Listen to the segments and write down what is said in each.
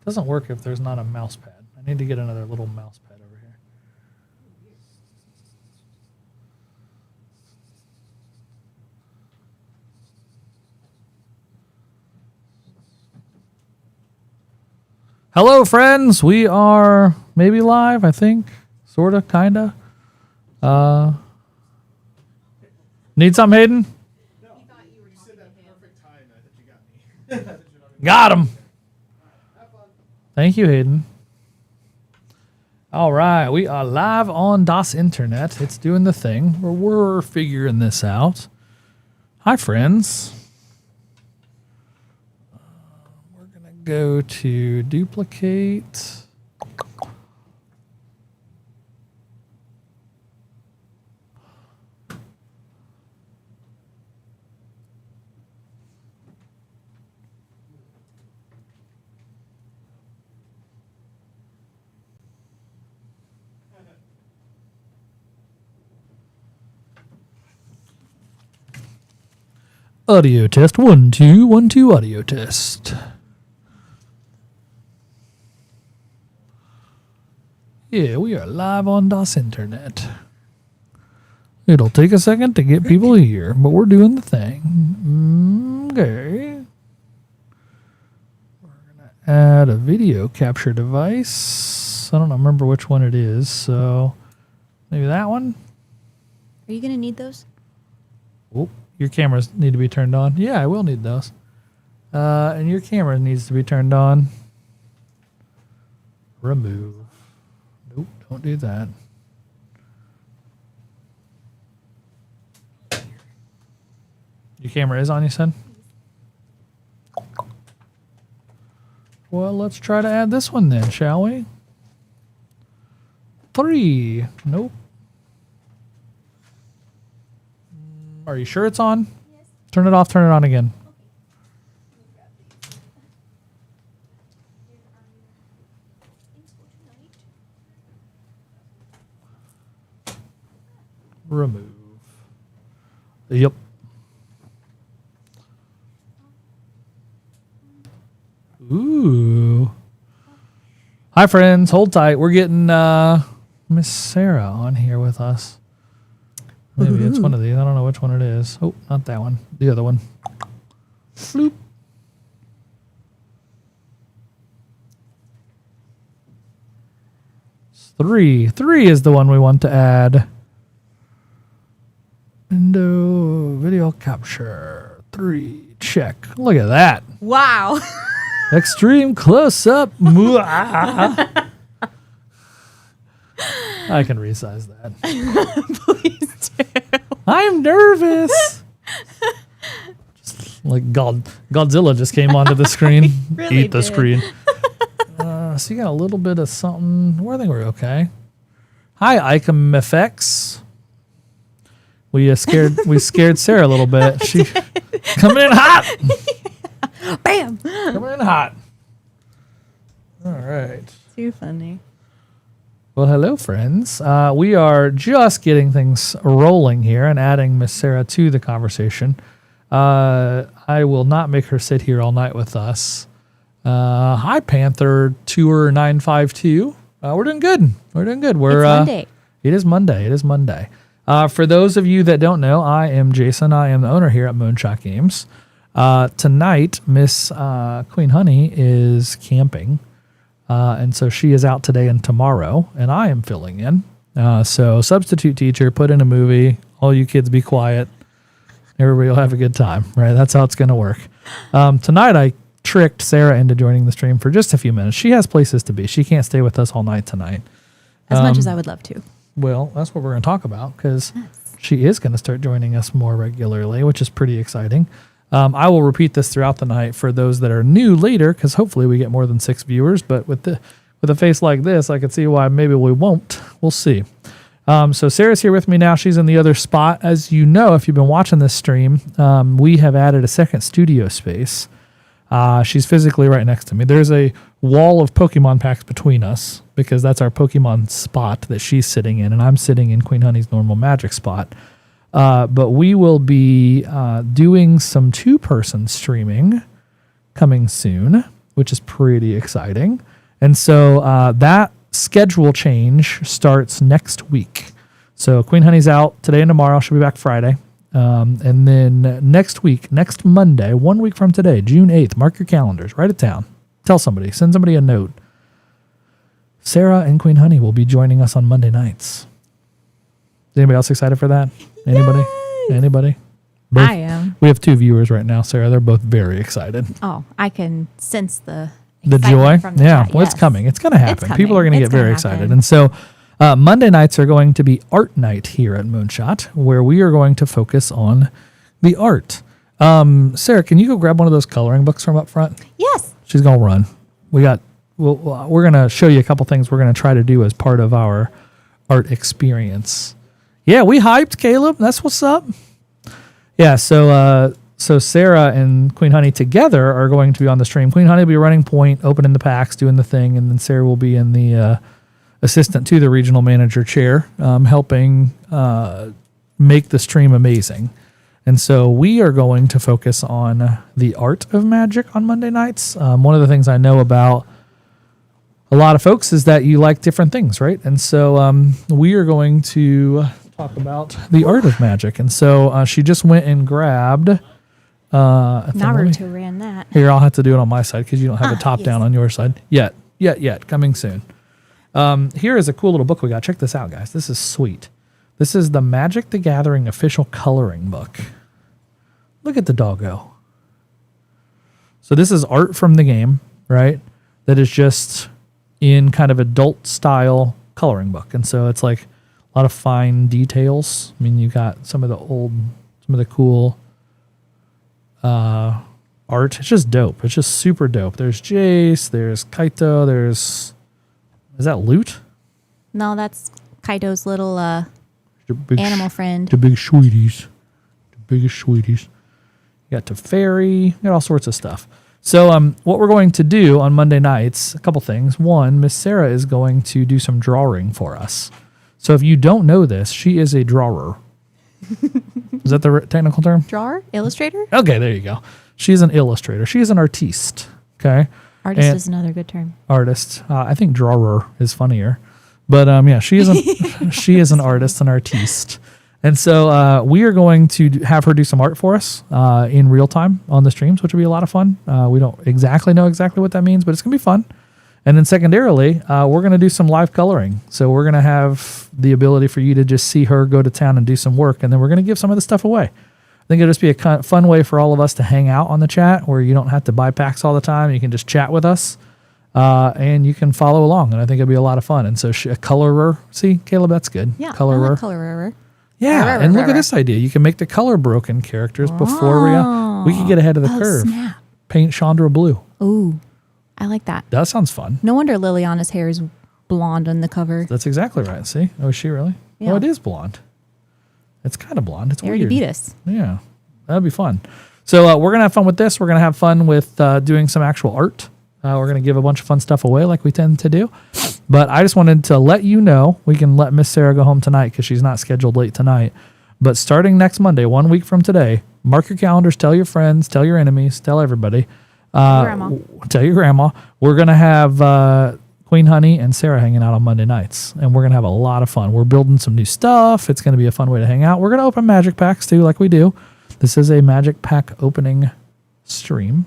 Doesn't work if there's not a mouse pad. I need to get another little mouse pad over here. Hello, friends. We are maybe live, I think. Sort of, kind of. Need some, Hayden? No. You said that perfect time. I thought you got me. Got him. Have fun. Thank you, Hayden. All right, we are live on Das Internet. It's doing the thing. We're figuring this out. Hi, friends. We're going to go to duplicate. Audio test 1 2 1 2 audio test. Yeah, we are live on Das Internet. It'll take a second to get people here, but we're doing the thing. Okay. We're going to add a video capture device. I don't remember which one it is, so maybe that one? Are you going to need those? Oh. Your cameras need to be turned on. Yeah, I will need those. And your camera needs to be turned on. Remove. Nope, don't do that. Your camera is on, you said? Well, let's try to add this one then, shall we? 3. Nope. Are you sure it's on? Yes. Turn it off, turn it on again. Remove. Yep. Ooh. Hi, friends. Hold tight. We're getting Miss Sarah on here with us. Maybe it's one of these. I don't know which one it is. Oh, not that one. The other one. Floop. It's 3. 3 is the one we want to add. Window video capture. 3. Check. Look at that. Wow. Extreme close up. I can resize that. Please do. I'm nervous. Just like Godzilla just came onto the screen. Really Eat the did. screen. So you got a little bit of something. I think we're okay. Hi, Icom FX. We scared Sarah a little bit. She coming in hot. Yeah. Bam. Coming in hot. All right. Too funny. Well, hello, friends. We are just getting things rolling here and adding Miss Sarah to the conversation. I will not make her sit here all night with us. Hi, Panther Tour 952. We're doing good. We're doing good. We're It's Monday. It is Monday. It is Monday. For those of you that don't know, I am Jayson. I am the owner here at Moonshot Games. Tonight, Miss Queen Honey is camping. And so she is out today and tomorrow, and I am filling in. So substitute teacher, put in a movie. All you kids be quiet. Everybody will have a good time, right? That's how it's going to work. Tonight, I tricked Sarah into joining the stream for just a few minutes. She has places to be. She can't stay with us all night tonight. As much as I would love to. Well, that's what we're going to talk about because she is going to start joining us more regularly, which is pretty exciting. I will repeat this throughout the night for those that are new later, because hopefully we get more than 6 viewers. But with a face like this, I could see why maybe we won't. We'll see. So Sarah's here with me now. She's in the other spot. As you know, if you've been watching this stream, we have added a second studio space. She's physically right next to me. There's a wall of Pokemon packs between us because that's our Pokemon spot that she's sitting in, and I'm sitting in Queen Honey's normal Magic spot. But we will be doing some two-person streaming coming soon. which is pretty exciting. And so that schedule change starts next week. So Queen Honey's out today and tomorrow. She'll be back Friday. And then next week, next Monday, 1 week from today, June 8th, mark your calendars, write it down. Tell somebody, send somebody a note. Sarah and Queen Honey will be joining us on Monday nights. Is anybody else excited for that? Anybody? Yay! Anybody? Both? I am. We have 2 viewers right now, Sarah. They're both very excited. Oh, I can sense the joy. excitement from the Yeah, chat, well, it's yes. coming. It's going to happen. It's People are going coming. to It's get very gonna excited. happen. And so Monday nights are going to be art night here at Moonshot, where we are going to focus on the art. Sarah, can you go grab one of those coloring books from up front? Yes. She's going to run. We're going to show you a couple things we're going to try to do as part of our art experience. Yeah, we hyped, Caleb. That's what's up. Yeah, so Sarah and Queen Honey together are going to be on the stream. Queen Honey will be running point, opening the packs, doing the thing, and then Sarah will be in the assistant to the regional manager chair, helping make the stream amazing. And so we are going to focus on the art of Magic on Monday nights. One of the things I know about a lot of folks is that you like different things, right? And so we are going to talk about the art of Magic. And so she just went and grabbed. Naruto ran that. Here, I'll have to do it on my side because you don't have a top yes. down on your side yet. Coming soon. Here is a cool little book we got. Check this out, guys. This is sweet. This is the Magic the Gathering official coloring book. Look at the doggo. So this is art from the game, right? That is just in kind of adult style coloring book. And so it's like a lot of fine details. I mean, you got some of the cool art. It's just dope. It's just super dope. There's Jace, there's Kaito, is that Loot? No, that's Kaido's little The big animal friend. The big sweeties. The biggest sweeties. You got Teferi, you got all sorts of stuff. So what we're going to do on Monday nights, a couple things. One, Miss Sarah is going to do some drawing for us. So if you don't know this, she is a drawer. Is that the technical term? Drawer? Illustrator? Okay, there you go. She's an illustrator. She is an artiste. Okay. Artist And- is another good term. Artist. I think drawer is funnier. But yeah, she is an artist, an artiste. And so we are going to have her do some art for us in real time on the streams, which will be a lot of fun. We don't exactly know what that means, but it's going to be fun. And then secondarily, we're going to do some live coloring. So we're going to have the ability for you to just see her go to town and do some work. And then we're going to give some of the stuff away. I think it'll just be a kind of fun way for all of us to hang out on the chat where you don't have to buy packs all the time. You can just chat with us and you can follow along. And I think it'll be a lot of fun. And so a colorer. See, Caleb, that's good. Yeah. Colorer. I like colorer. Yeah, and look at this idea. You can make the color broken characters before we could get ahead of the curve. Snap. Paint Chandra blue. Ooh, I like that. That sounds fun. No wonder Liliana's hair is blonde on the cover. That's exactly right. See? Oh, is she really? Yeah. Oh, it is blonde. It's kind of blonde. It's They already weird. beat us. Yeah, that'd be fun. So we're going to have fun with this. We're going to have fun with doing some actual art. We're going to give a bunch of fun stuff away like we tend to do. But I just wanted to let you know, we can let Miss Sarah go home tonight because she's not scheduled late tonight. But starting next Monday, 1 week from today, mark your calendars, tell your friends, tell your enemies, tell everybody. Grandma. Tell your grandma. We're going to have Queen Honey and Sarah hanging out on Monday nights. And we're going to have a lot of fun. We're building some new stuff. It's going to be a fun way to hang out. We're going to open magic packs too, like we do. This is a magic pack opening stream.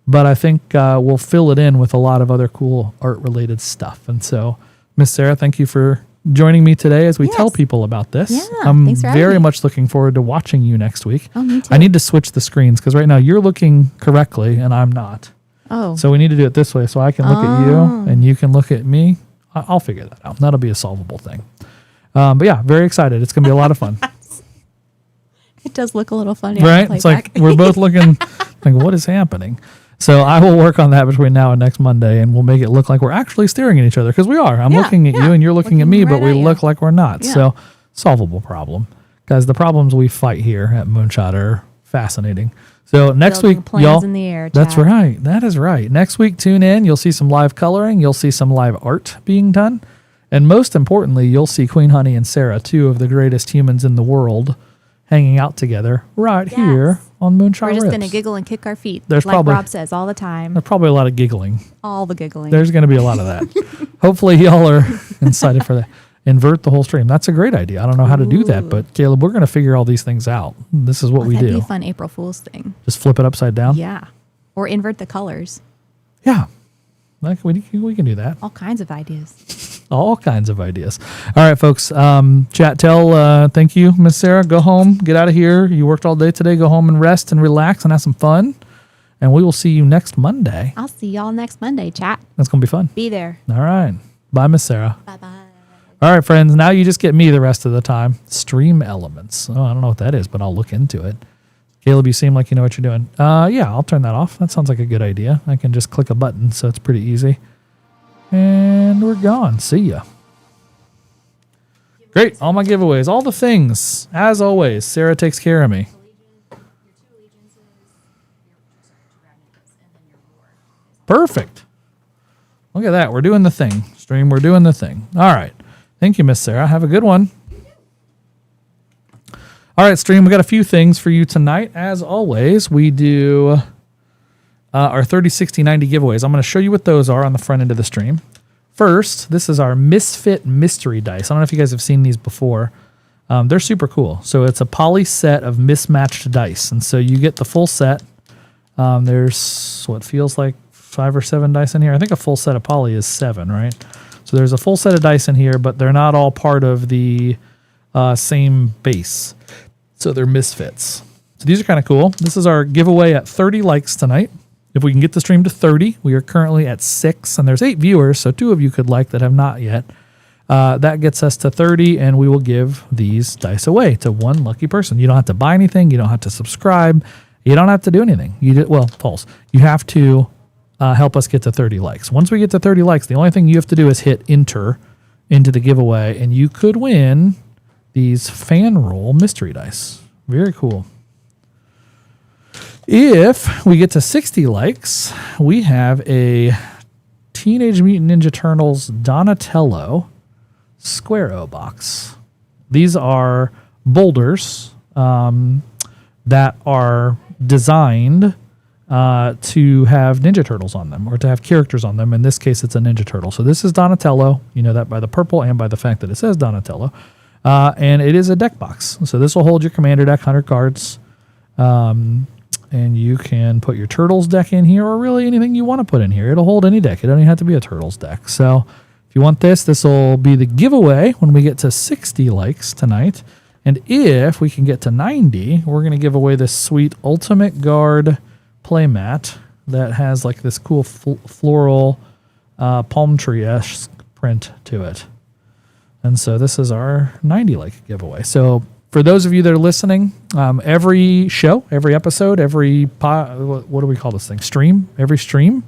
But I think we'll fill it in with a lot of other cool art-related stuff. And so, Miss Sarah, thank you for joining me today as we tell people about this. Yeah, I'm thanks for having very me. much looking forward to watching you next week. Oh, me too. I need to switch the screens because right now you're looking correctly and I'm not. Oh. So we need to do it this way so I can look at you and you can look at me. I'll figure that out. That'll be a solvable thing. But yeah, very excited. It's going to be a lot of fun. It does look a little funny. Right? It's like we're both looking like, what is happening? So I will work on that between now and next Monday, and we'll make it look like we're actually staring at each other because we are. I'm looking at you, and you're looking at me, but we look like we're not. Yeah. So solvable problem. Guys, the problems we fight here at Moonshot are fascinating. So next Building week, planes y'all. in the air, That's chat. right. That is right. Next week, tune in. You'll see some live coloring. You'll see some live art being done. And most importantly, you'll see Queen Honey and Sarah, two of the greatest humans in the world, hanging out together right Yes. here on Moonshot We're just Ribs. going to giggle and kick our feet. There's like probably- Rob says all the time. There's probably a lot of giggling. All the giggling. There's going to be a lot of that. Hopefully y'all are excited for that. Invert the whole stream. That's a great idea. I don't know how to do that, but Caleb, we're going to figure all these things out. This is what we That'd be do. a fun April Fool's thing. Just flip it upside down. Yeah. Or invert the colors. Yeah. Like we can do that. All kinds of ideas. All kinds of ideas. All right, folks. Chat, thank you, Miss Sarah. Go home. Get out of here. You worked all day today. Go home and rest and relax and have some fun. And we will see you next Monday. I'll see y'all next Monday, chat. That's going to be fun. Be there. All right. Bye, Miss Sarah. Bye-bye. All right, friends. Now you just get me the rest of the time. Stream elements. Oh, I don't know what that is, but I'll look into it. Caleb, you seem like you know what you're doing. Yeah, I'll turn that off. That sounds like a good idea. I can just click a button, so it's pretty easy. And we're gone. See ya. Great. All my giveaways. All the things. As always, Sarah takes care of me. Perfect. Look at that. We're doing the thing. Stream, we're doing the thing. All right. Thank you, Miss Sarah. Have a good one. All right, stream, we got a few things for you tonight. As always, we do our 30, 60, 90 giveaways. I'm going to show you what those are on the front end of the stream. First, this is our Misfit Mystery Dice. I don't know if you guys have seen these before. They're super cool. So it's a poly set of mismatched dice. And so you get the full set. There's what feels like 5 or 7 dice in here. I think a full set of poly is 7, right? So there's a full set of dice in here, but they're not all part of the same base. So they're misfits. So these are kind of cool. This is our giveaway at 30 likes tonight. If we can get the stream to 30, we are currently at 6, and there's 8 viewers, so 2 of you could like that have not yet. That gets us to 30, and we will give these dice away to one lucky person. You don't have to buy anything. You don't have to subscribe. You don't have to do anything. False. You have to help us get to 30 likes. Once we get to 30 likes, the only thing you have to do is hit enter into the giveaway, and you could win these fan roll mystery dice. Very cool. If we get to 60 likes, we have a Teenage Mutant Ninja Turtles Donatello Square-O box. These are boulders that are designed to have Ninja Turtles on them, or to have characters on them. In this case, it's a Ninja Turtle. So this is Donatello. You know that by the purple and by the fact that it says Donatello. And it is a deck box. So this will hold your commander deck, 100 cards. And you can put your Turtles deck in here, or really anything you want to put in here. It'll hold any deck. It doesn't even have to be a Turtles deck. So if you want this will be the giveaway when we get to 60 likes tonight. And if we can get to 90, we're going to give away this sweet Ultimate Guard playmat that has like this cool floral palm tree-esque print to it. And so this is our 90 like giveaway. So for those of you that are listening, every show, every episode, what do we call this thing? Stream, every stream,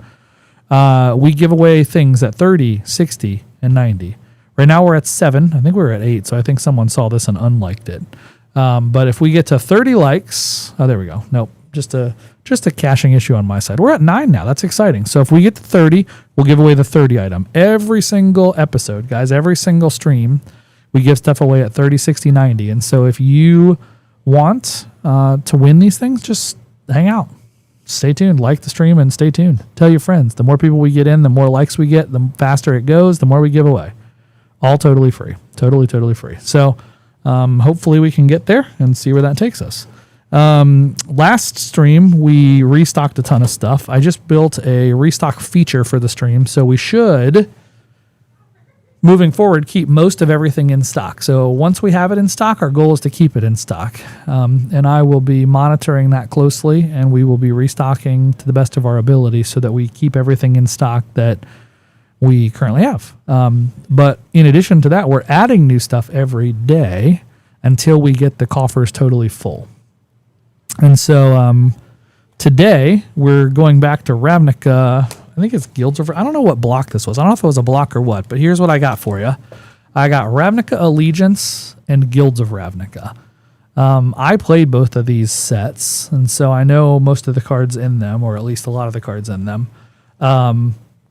we give away things at 30, 60, and 90. Right now we're at 7. I think we were at 8, so I think someone saw this and unliked it. But if we get to 30 likes, there we go. Nope, just a caching issue on my side. We're at 9 now. That's exciting. So if we get to 30, we'll give away the 30 item. Every single episode, guys, every single stream, we give stuff away at 30, 60, 90. And so if you want to win these things, just hang out. Stay tuned. Like the stream and stay tuned. Tell your friends. The more people we get in, the more likes we get, the faster it goes, the more we give away. All totally free. Totally, totally free. So hopefully we can get there and see where that takes us. Last stream, we restocked a ton of stuff. I just built a restock feature for the stream, so we should, moving forward, keep most of everything in stock. So once we have it in stock, our goal is to keep it in stock. And I will be monitoring that closely, and we will be restocking to the best of our ability so that we keep everything in stock that we currently have. But in addition to that, we're adding new stuff every day until we get the coffers totally full. And so today we're going back to Ravnica. I think it's Guilds of... I don't know what block this was. I don't know if it was a block or what, but here's what I got for you. I got Ravnica Allegiance and Guilds of Ravnica. I played both of these sets, and so I know most of the cards in them, or at least a lot of the cards in them.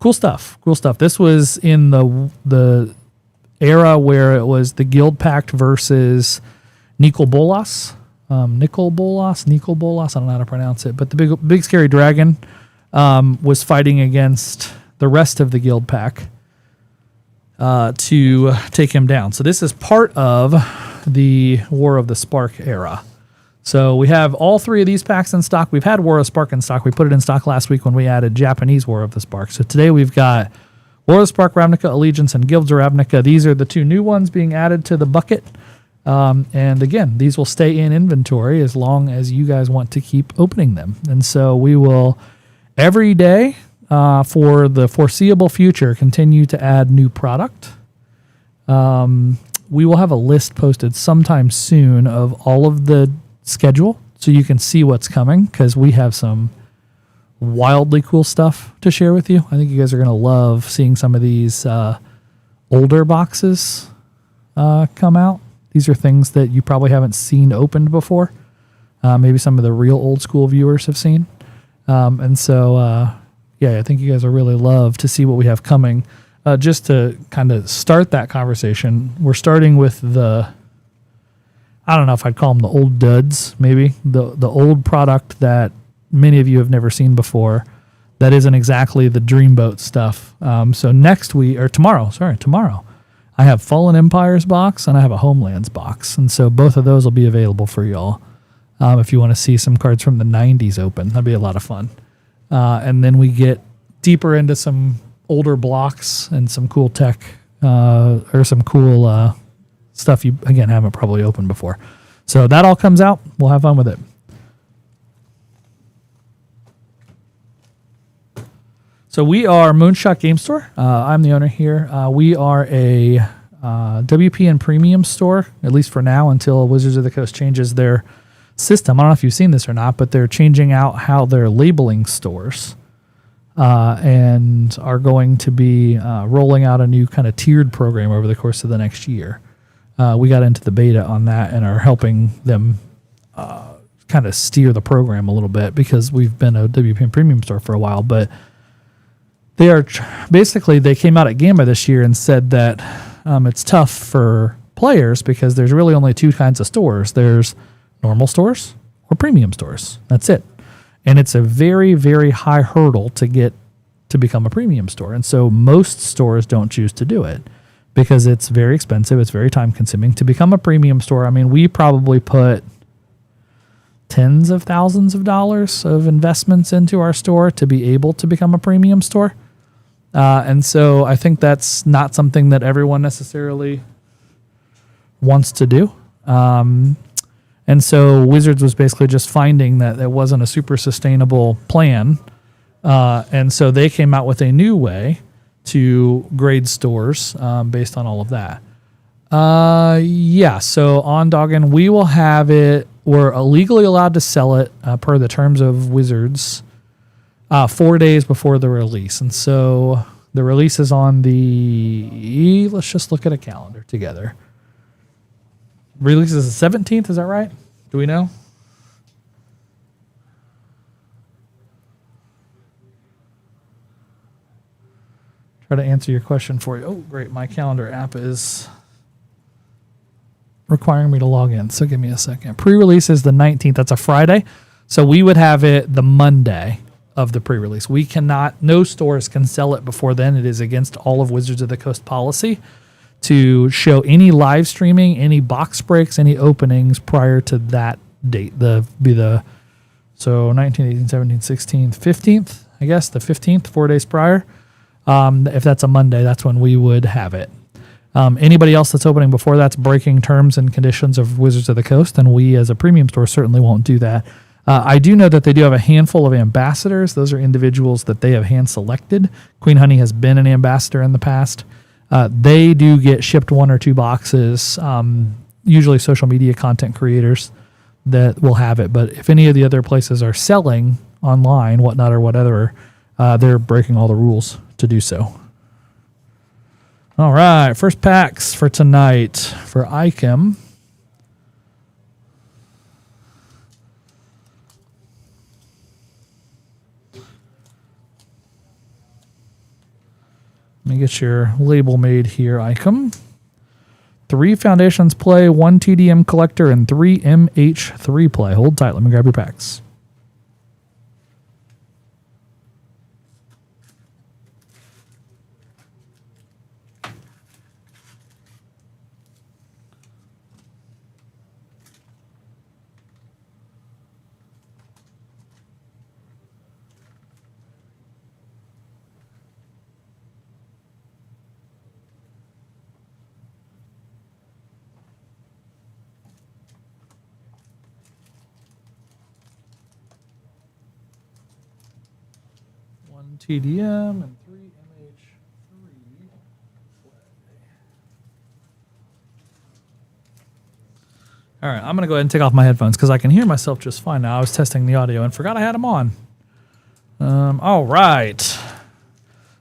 Cool stuff. Cool stuff. This was in the era where it was the Guild Pact versus Nicol Bolas. Nicol Bolas. I don't know how to pronounce it, but the big scary dragon was fighting against the rest of the guild pack to take him down. So this is part of the War of the Spark era. So we have all three of these packs in stock. We've had War of Spark in stock. We put it in stock last week when we added Japanese War of the Spark. So today we've got War of the Spark, Ravnica Allegiance, and Guilds of Ravnica. These are the two new ones being added to the bucket. And again, these will stay in inventory as long as you guys want to keep opening them. And so we will every day for the foreseeable future continue to add new product. We will have a list posted sometime soon of all of the schedule so you can see what's coming, because we have some wildly cool stuff to share with you. I think you guys are going to love seeing some of these older boxes come out. These are things that you probably haven't seen opened before. Maybe some of the real old school viewers have seen. And so, I think you guys will really love to see what we have coming. Just to kind of start that conversation, we're starting with I don't know if I'd call them the old duds, maybe. The old product that many of you have never seen before. That isn't exactly the Dreamboat stuff. So tomorrow, I have Fallen Empires box and I have a Homelands box. And so both of those will be available for y'all. If you want to see some cards from the 90s open, that'd be a lot of fun. And then we get deeper into some older blocks and some cool tech, or some cool stuff you, again, haven't probably opened before. So that all comes out. We'll have fun with it. So we are Moonshot Game Store. I'm the owner here. We are a WP and premium store, at least for now, until Wizards of the Coast changes their system. I don't know if you've seen this or not, but they're changing out how they're labeling stores, and are going to be rolling out a new kind of tiered program over the course of the next year. We got into the beta on that and are helping them kind of steer the program a little bit, because we've been a WP and premium store for a while, but they are basically, they came out at Gamma this year and said that it's tough for players because there's really only two kinds of stores. There's normal stores or premium stores. That's it. And it's a very, very high hurdle to get to become a premium store. And so most stores don't choose to do it because it's very expensive. It's very time consuming to become a premium store. I mean, we probably put tens of thousands of dollars of investments into our store to be able to become a premium store. And so I think that's not something that everyone necessarily wants to do. And so Wizards was basically just finding that it wasn't a super sustainable plan. And so they came out with a new way to grade stores based on all of that. So on Doggin, we will have it, we're legally allowed to sell it per the terms of Wizards 4 days before the release. And so the release is on let's just look at a calendar together. Release is the 17th, is that right? Do we know? Try to answer your question for you. Oh, great. My calendar app is requiring me to log in, so give me a second. Pre-release is the 19th. That's a Friday. So we would have it the Monday of the pre-release. We cannot, no stores can sell it before then. It is against all of Wizards of the Coast policy to show any live streaming, any box breaks, any openings prior to that date. So 19th, 18th, 17th, 16th, 15th, I guess, the 15th, 4 days prior. If that's a Monday, that's when we would have it. Anybody else that's opening before that's breaking terms and conditions of Wizards of the Coast, and we as a premium store certainly won't do that. I do know that they do have a handful of ambassadors. Those are individuals that they have hand-selected. Queen Honey has been an ambassador in the past. They do get shipped 1 or 2 boxes, usually social media content creators that will have it. But if any of the other places are selling online, whatnot or whatever, they're breaking all the rules to do so. All right, first packs for tonight for ICAM. Let me get your label made here, ICAM. 3 Foundations play, 1 TDM Collector, and 3 MH3 play. Hold tight. Let me grab your packs. TDM and 3 MH3. All right, I'm going to go ahead and take off my headphones because I can hear myself just fine now. I was testing the audio and forgot I had them on. All right.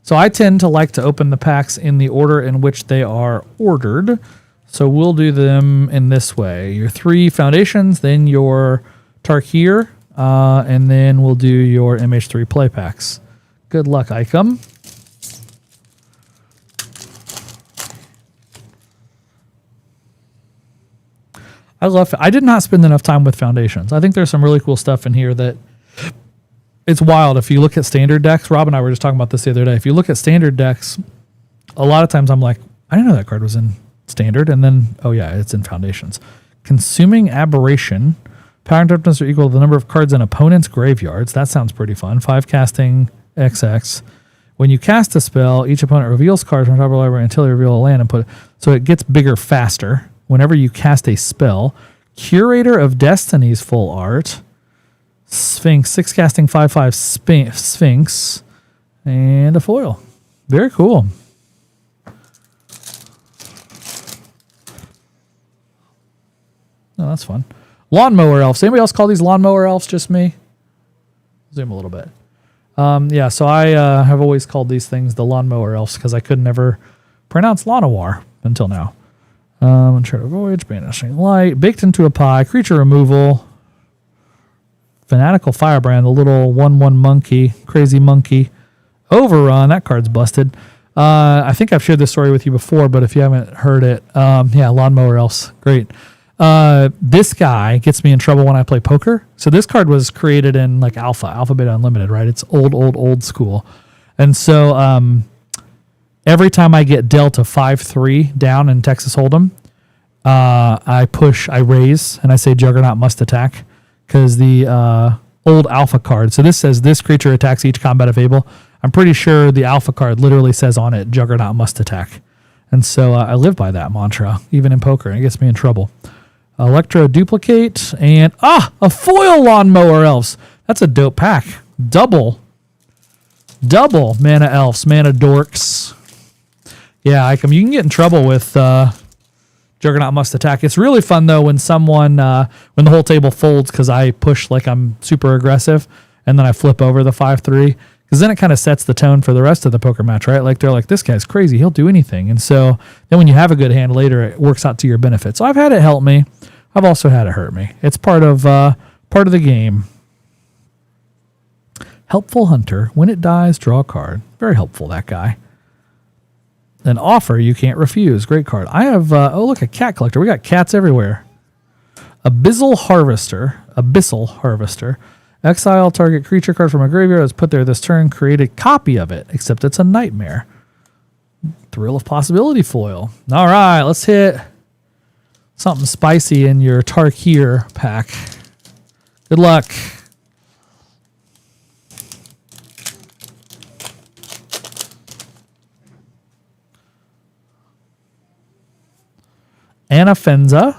So I tend to like to open the packs in the order in which they are ordered. So we'll do them in this way. Your 3 Foundations, then your Tarkir, and then we'll do your MH3 play packs. Good luck, Icom. I did not spend enough time with Foundations. I think there's some really cool stuff in here that it's wild. If you look at standard decks, Rob and I were just talking about this the other day. If you look at standard decks, a lot of times I'm like, I didn't know that card was in standard. And then, oh yeah, it's in Foundations. Consuming Aberration. Power and toughness are equal to the number of cards in opponents' graveyards. That sounds pretty fun. 5 casting. XX. When you cast a spell, each opponent reveals cards from top of the library until they reveal a land and put it. So it gets bigger faster whenever you cast a spell. Curator of Destiny's full art. Sphinx, 6 casting, 5/5 Sphinx, and a foil. Very cool. Oh, that's fun. Lawnmower elves. Anybody else call these lawnmower elves? Just me? Zoom a little bit. Yeah, so I have always called these things the lawnmower elves because I could never pronounce Lawnowar until now. Uncharted Voyage, Banishing Light, Baked into a Pie, Creature Removal, Fanatical Firebrand, the little 1/1 monkey, Crazy Monkey, Overrun, that card's busted. I think I've shared this story with you before, but if you haven't heard it, yeah, Lawnmower Elves, great. This guy gets me in trouble when I play poker. So this card was created in like Alpha Beta Unlimited, right? It's old school. And so every time I get dealt a 5-3 down in Texas Hold'em, I raise, and I say Juggernaut must attack because the old Alpha card. So this says this creature attacks each combat of Able. I'm pretty sure the Alpha card literally says on it, Juggernaut must attack. And so I live by that mantra, even in poker, and it gets me in trouble. Electro Duplicate, and a foil Lawnmower Elves. That's a dope pack. Double Mana Elves, Mana Dorks. Yeah, you can get in trouble with Juggernaut must attack. It's really fun though when someone when the whole table folds because I push like I'm super aggressive, and then I flip over the 5-3. Because then it kind of sets the tone for the rest of the poker match, right? Like they're like, this guy's crazy, he'll do anything. And so then when you have a good hand later, it works out to your benefit. So I've had it help me. I've also had it hurt me. It's part of the game. Helpful Hunter. When it dies, draw a card. Very helpful, that guy. An offer you can't refuse. Great card. I have, look, a cat collector. We got cats everywhere. Abyssal Harvester. Exile target creature card from a graveyard that's put there this turn. Create a copy of it, except it's a nightmare. Thrill of Possibility foil. All right, let's hit something spicy in your Tarkir pack. Good luck. Anafenza,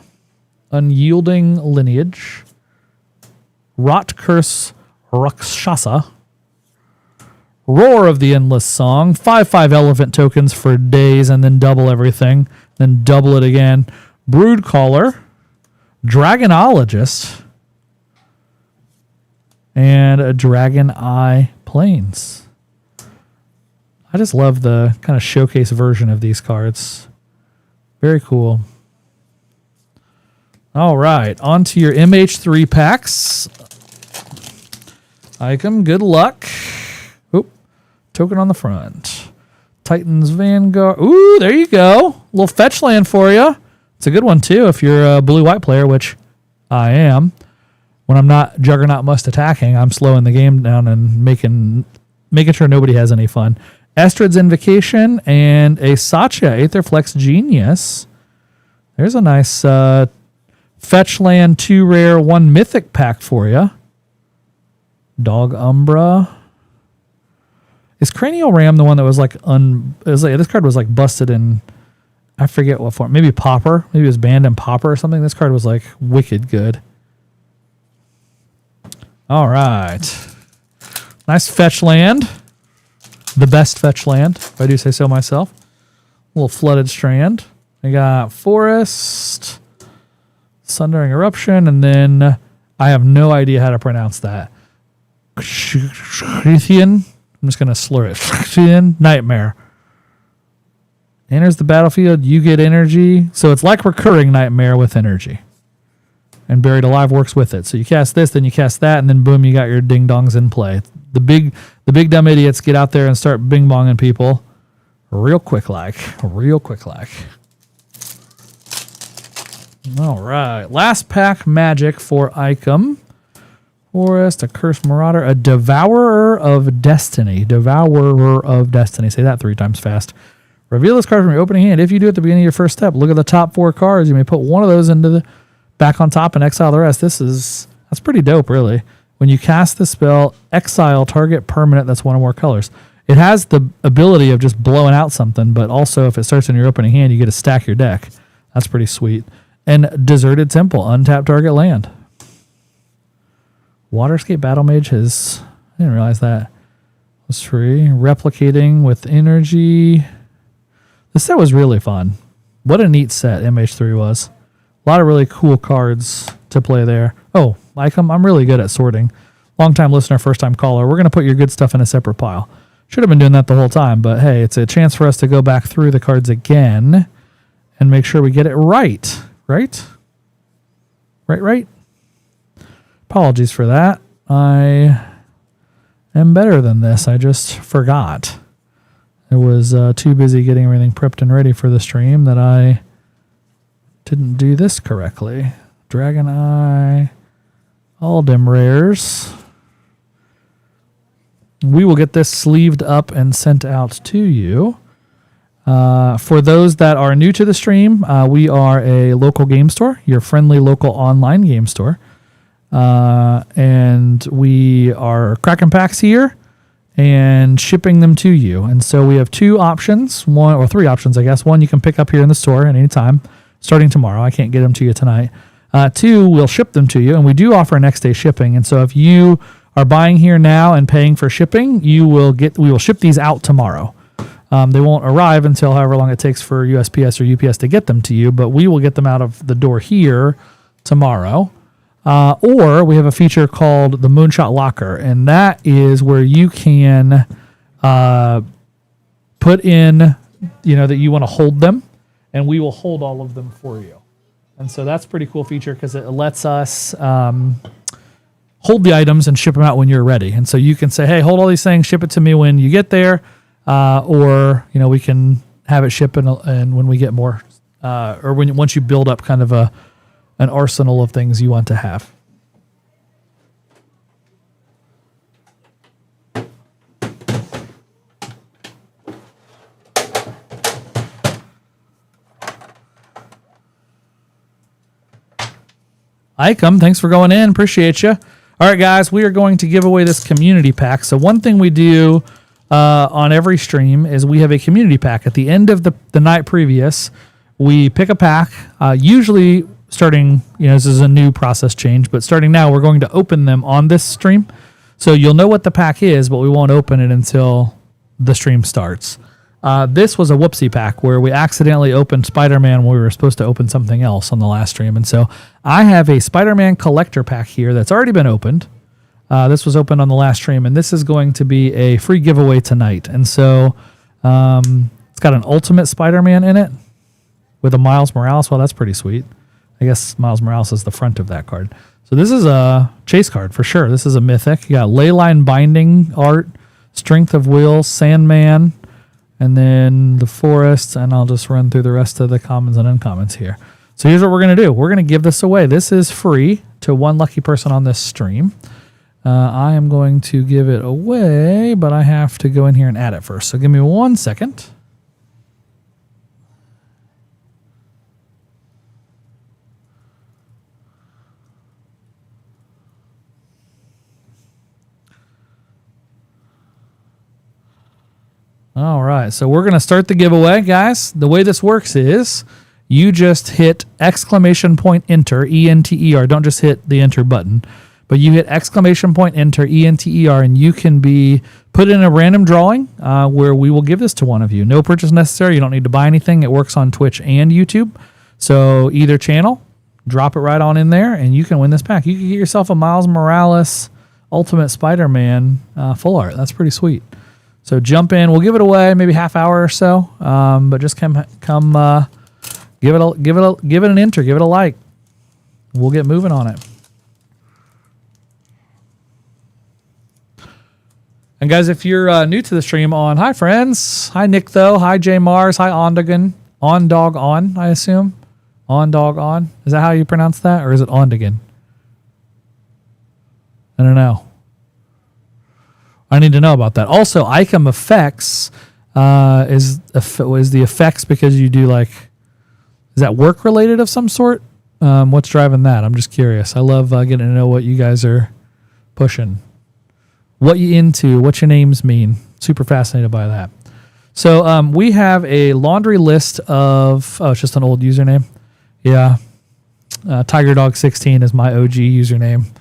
Unyielding Lineage. Rot Curse Rakshasa. Roar of the Endless Song. 5/5 elephant tokens for days and then double everything. Then double it again. Broodcaller. Dragonologist. And a Dragon Eye Plains. I just love the kind of showcase version of these cards. Very cool. All right, on to your MH3 packs. Icom, good luck. Oop, token on the front. Titans Vanguard. Ooh, there you go. A little fetch land for you. It's a good one too if you're a blue-white player, which I am. When I'm not Juggernaut must attacking, I'm slowing the game down and making sure nobody has any fun. Estrid's Invocation and a Satya Aetherflex Genius. There's a nice fetch land 2 rare 1 mythic pack for you. Dog Umbra. Is Cranial Ram the one that was like this card was like busted in, I forget what form. Maybe Pauper. Maybe it was banned in Pauper or something. This card was like wicked good. All right. Nice fetch land. The best fetch land, if I do say so myself. A little Flooded Strand. I got Forest, Sundering Eruption, and then I have no idea how to pronounce that. Shrithian. I'm just going to slur it. Shrithian Nightmare. Enters the battlefield, you get energy. So it's like recurring Nightmare with energy. And Buried Alive works with it. So you cast this, then you cast that, and then boom, you got your ding-dongs in play. The big dumb idiots get out there and start bing-bonging people real quick like. All right. Last pack magic for Icom. Forest, a Cursed Marauder, a Devourer of Destiny. Devourer of Destiny. Say that 3 times fast. Reveal this card from your opening hand. If you do at the beginning of your first step, look at the top 4 cards. You may put one of those into the back on top and exile the rest. That's pretty dope, really. When you cast the spell, exile target permanent that's one or more colors. It has the ability of just blowing out something, but also if it starts in your opening hand, you get to stack your deck. That's pretty sweet. And Deserted Temple, untap target land. Waterscape Battle Mage I didn't realize that was free. Replicating with energy. This set was really fun. What a neat set MH3 was. A lot of really cool cards to play there. Oh, I'm really good at sorting. Long-time listener, first-time caller. We're going to put your good stuff in a separate pile. Should have been doing that the whole time, but hey, it's a chance for us to go back through the cards again and make sure we get it right. Right? Apologies for that. I am better than this. I just forgot. I was too busy getting everything prepped and ready for the stream that I didn't do this correctly. Dragon Eye. All dim rares. We will get this sleeved up and sent out to you. For those that are new to the stream, we are a local game store, your friendly local online game store. And we are cracking packs here and shipping them to you. And so we have 2 options, 3 options, I guess. 1 you can pick up here in the store at any time, starting tomorrow. I can't get them to you tonight. 2, we'll ship them to you, and we do offer next day shipping. And so if you are buying here now and paying for shipping, we will ship these out tomorrow. They won't arrive until however long it takes for USPS or UPS to get them to you, but we will get them out of the door here tomorrow. Or we have a feature called the Moonshot Locker, and that is where you can put in, that you want to hold them, and we will hold all of them for you. And so that's a pretty cool feature because it lets us hold the items and ship them out when you're ready. And so you can say, hey, hold all these things, ship it to me when you get there, or we can have it ship and when we get more, or once you build up kind of an arsenal of things you want to have. Icom, thanks for going in. Appreciate you. All right, guys, we are going to give away this community pack. So one thing we do on every stream is we have a community pack. At the end of the night previous, we pick a pack, usually starting, this is a new process change, but starting now, we're going to open them on this stream. So you'll know what the pack is, but we won't open it until the stream starts. This was a whoopsie pack where we accidentally opened Spider-Man when we were supposed to open something else on the last stream. And so I have a Spider-Man collector pack here that's already been opened. This was opened on the last stream, and this is going to be a free giveaway tonight. And so it's got an Ultimate Spider-Man in it with a Miles Morales. Well, that's pretty sweet. I guess Miles Morales is the front of that card. So this is a chase card for sure. This is a mythic. You got Leyline Binding art, Strength of Will, Sandman, and then the Forest, and I'll just run through the rest of the commons and uncommons here. So here's what we're going to do. We're going to give this away. This is free to one lucky person on this stream. I am going to give it away, but I have to go in here and add it first. So give me 1 second. All right, so we're going to start the giveaway, guys. The way this works is you just hit !enter, E-N-T-E-R. Don't just hit the enter button, but you hit !enter, E-N-T-E-R, and you can be put in a random drawing where we will give this to one of you. No purchase necessary. You don't need to buy anything. It works on Twitch and YouTube. So either channel, drop it right on in there, and you can win this pack. You can get yourself a Miles Morales Ultimate Spider-Man full art. That's pretty sweet. So jump in. We'll give it away maybe half hour or so. But just come give it an enter, give it a like. We'll get moving on it. And guys, if you're new to the stream hi friends. Hi Nick though. Hi J Mars. Hi Ondagan. On, I assume. On. Is that how you pronounce that? Or is it Ondagan? I don't know. I need to know about that. Also, Icom effects is the effects because you do like, is that work related of some sort? What's driving that? I'm just curious. I love getting to know what you guys are pushing, what you into, what your names mean. Super fascinated by that. So we have a laundry list of, it's just an old username. Yeah. TigerDog16 is my OG username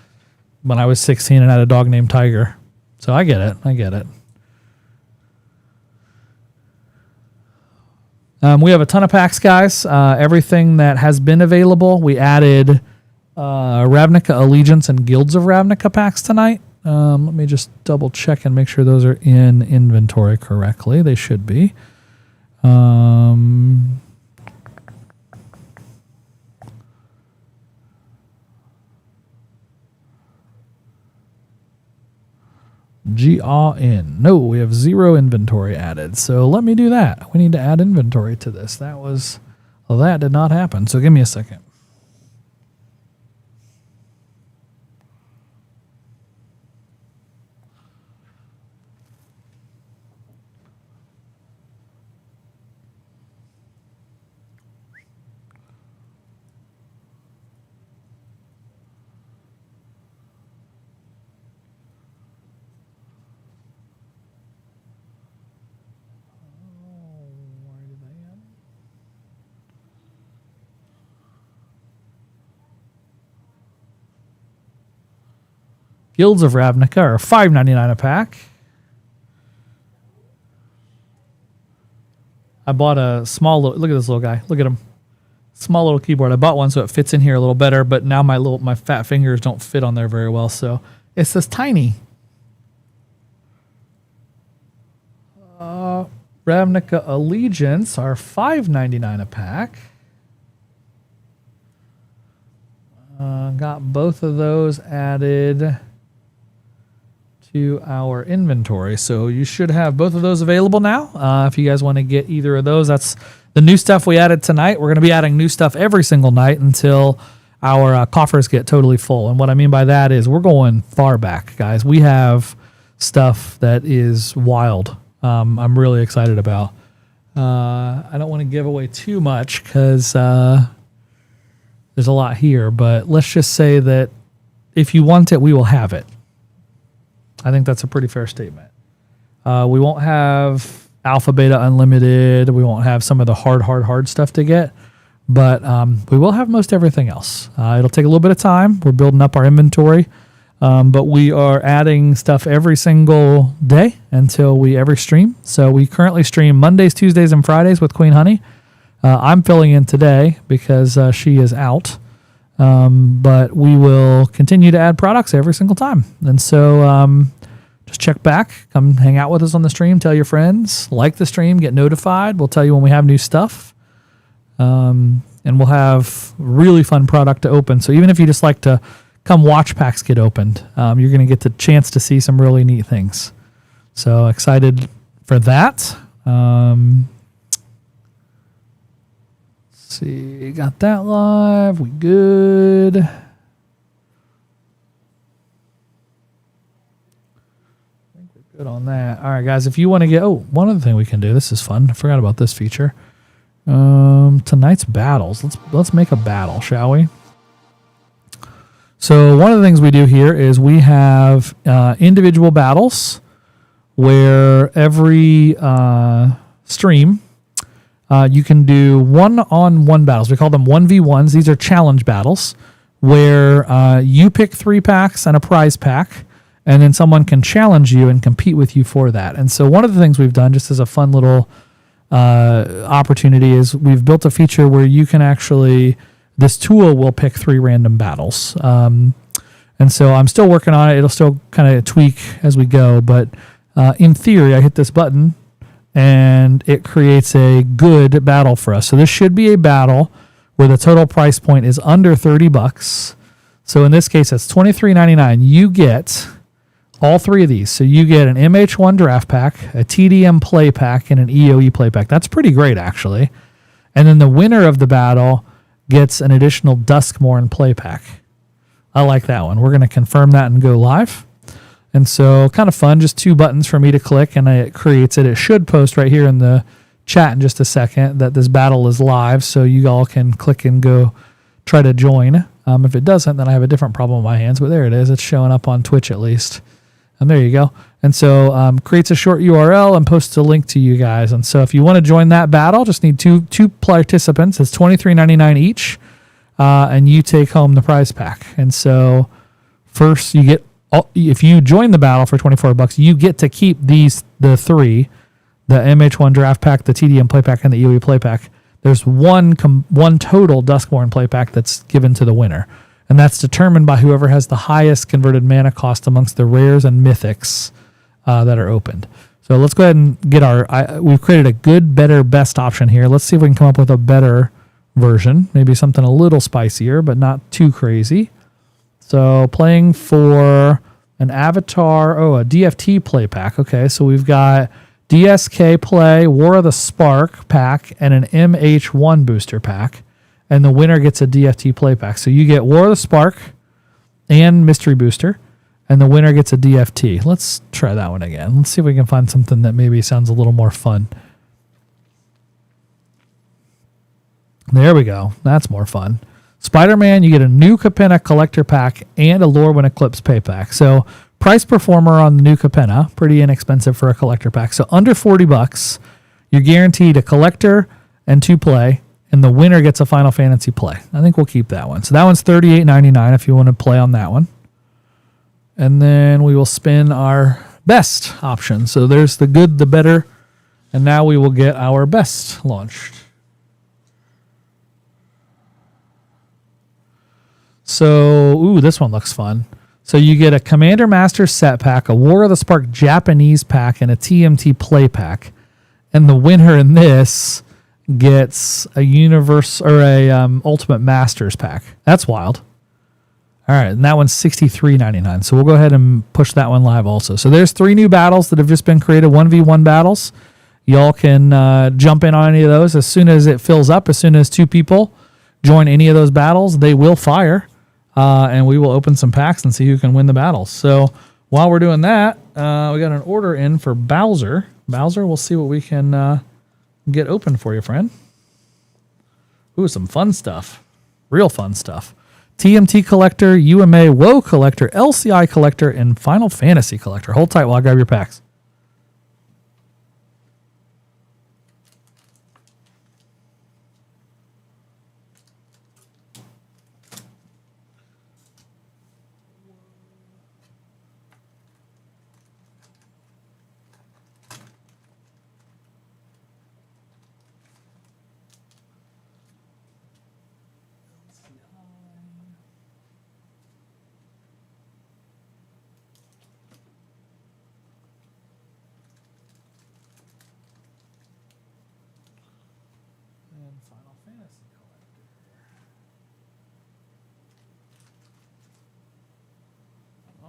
when I was 16 and had a dog named Tiger. So I get it. We have a ton of packs, guys. Everything that has been available. We added Ravnica Allegiance and Guilds of Ravnica packs tonight. Let me just double check and make sure those are in inventory correctly. They should be. GRN. No, we have 0 inventory added. So let me do that. We need to add inventory to this. That did not happen. So give me a second. Guilds of Ravnica are $5.99 a pack. I bought a small look at this little guy. Look at him. Small little keyboard. I bought one so it fits in here a little better, but now my fat fingers don't fit on there very well, so it's this tiny. Ravnica Allegiance are $5.99 a pack. Got both of those added to our inventory. So you should have both of those available now. If you guys want to get either of those, that's the new stuff we added tonight. We're going to be adding new stuff every single night until our coffers get totally full. And what I mean by that is we're going far back, guys. We have stuff that is wild. I'm really excited about. I don't want to give away too much because there's a lot here, but let's just say that if you want it, we will have it. I think that's a pretty fair statement. We won't have Alpha, Beta, Unlimited. We won't have some of the hard stuff to get, but we will have most everything else. It'll take a little bit of time. We're building up our inventory, but we are adding stuff every single day until we ever stream. So we currently stream Mondays, Tuesdays, and Fridays with Queen Honey. I'm filling in today because she is out. But we will continue to add products every single time. And so just check back, come hang out with us on the stream, tell your friends, like the stream, get notified. We'll tell you when we have new stuff. And we'll have really fun product to open. So even if you just like to come watch packs get opened, you're going to get the chance to see some really neat things. So excited for that. See, got that live. We good. Good on that. All right, guys, if you want to get... Oh, one other thing we can do. This is fun. I forgot about this feature. Tonight's battles. Let's make a battle, shall we? So one of the things we do here is we have individual battles where every stream you can do one-on-one battles. We call them 1v1s. These are challenge battles where you pick 3 packs and a prize pack, and then someone can challenge you and compete with you for that. And so one of the things we've done, just as a fun little opportunity, is we've built a feature where you can actually, this tool will pick 3 random battles. And so I'm still working on it. It'll still kind of tweak as we go. But in theory, I hit this button and it creates a good battle for us. So this should be a battle where the total price point is under $30. So in this case, it's $23.99. You get all 3 of these. So you get an MH1 draft pack, a TDM play pack, and an EOE play pack. That's pretty great, actually. And then the winner of the battle gets an additional Duskmourn play pack. I like that one. We're going to confirm that and go live. And so kind of fun, just 2 buttons for me to click, and it creates it. It should post right here in the chat in just a second that this battle is live, so you all can click and go try to join. If it doesn't, then I have a different problem on my hands, but there it is. It's showing up on Twitch at least. And there you go. And so creates a short URL and posts a link to you guys. And so if you want to join that battle, just need two participants. It's $23.99 each, and you take home the prize pack. And so first you get, if you join the battle for $24, you get to keep the 3, the MH1 draft pack, the TDM play pack, and the EOE play pack. There's one total Duskmourn play pack that's given to the winner. And that's determined by whoever has the highest converted mana cost amongst the rares and mythics that are opened. So let's go ahead and get we've created a good, better, best option here. Let's see if we can come up with a better version. Maybe something a little spicier, but not too crazy. So playing for an avatar, a DFT play pack. Okay, so we've got DSK play, War of the Spark pack, and an MH1 booster pack. And the winner gets a DFT play pack. So you get War of the Spark and Mystery Booster, and the winner gets a DFT. Let's try that one again. Let's see if we can find something that maybe sounds a little more fun. There we go. That's more fun. Spider-Man, you get a new Capenna collector pack and a Lorwyn Eclipse pay pack. So price performer on the new Capenna, pretty inexpensive for a collector pack. So under $40, you're guaranteed a collector and 2 play, and the winner gets a Final Fantasy play. I think we'll keep that one. So that one's $38.99 if you want to play on that one. And then we will spin our best option. So there's the good, the better, and now we will get our best launched. So, this one looks fun. So you get a Commander Master set pack, a War of the Spark Japanese pack, and a TMT play pack. And the winner in this gets a Ultimate Masters pack. That's wild. All right, and that one's $63.99. So we'll go ahead and push that one live also. So there's 3 new battles that have just been created, 1v1 battles. Y'all can jump in on any of those as soon as it fills up. As soon as 2 people join any of those battles, they will fire, and we will open some packs and see who can win the battles. So while we're doing that, we got an order in for Bowser. Bowser, we'll see what we can get open for you, friend. Ooh, some fun stuff. Real fun stuff. TMT Collector, UMA WoW Collector, LCI Collector, and Final Fantasy Collector. Hold tight while I grab your packs.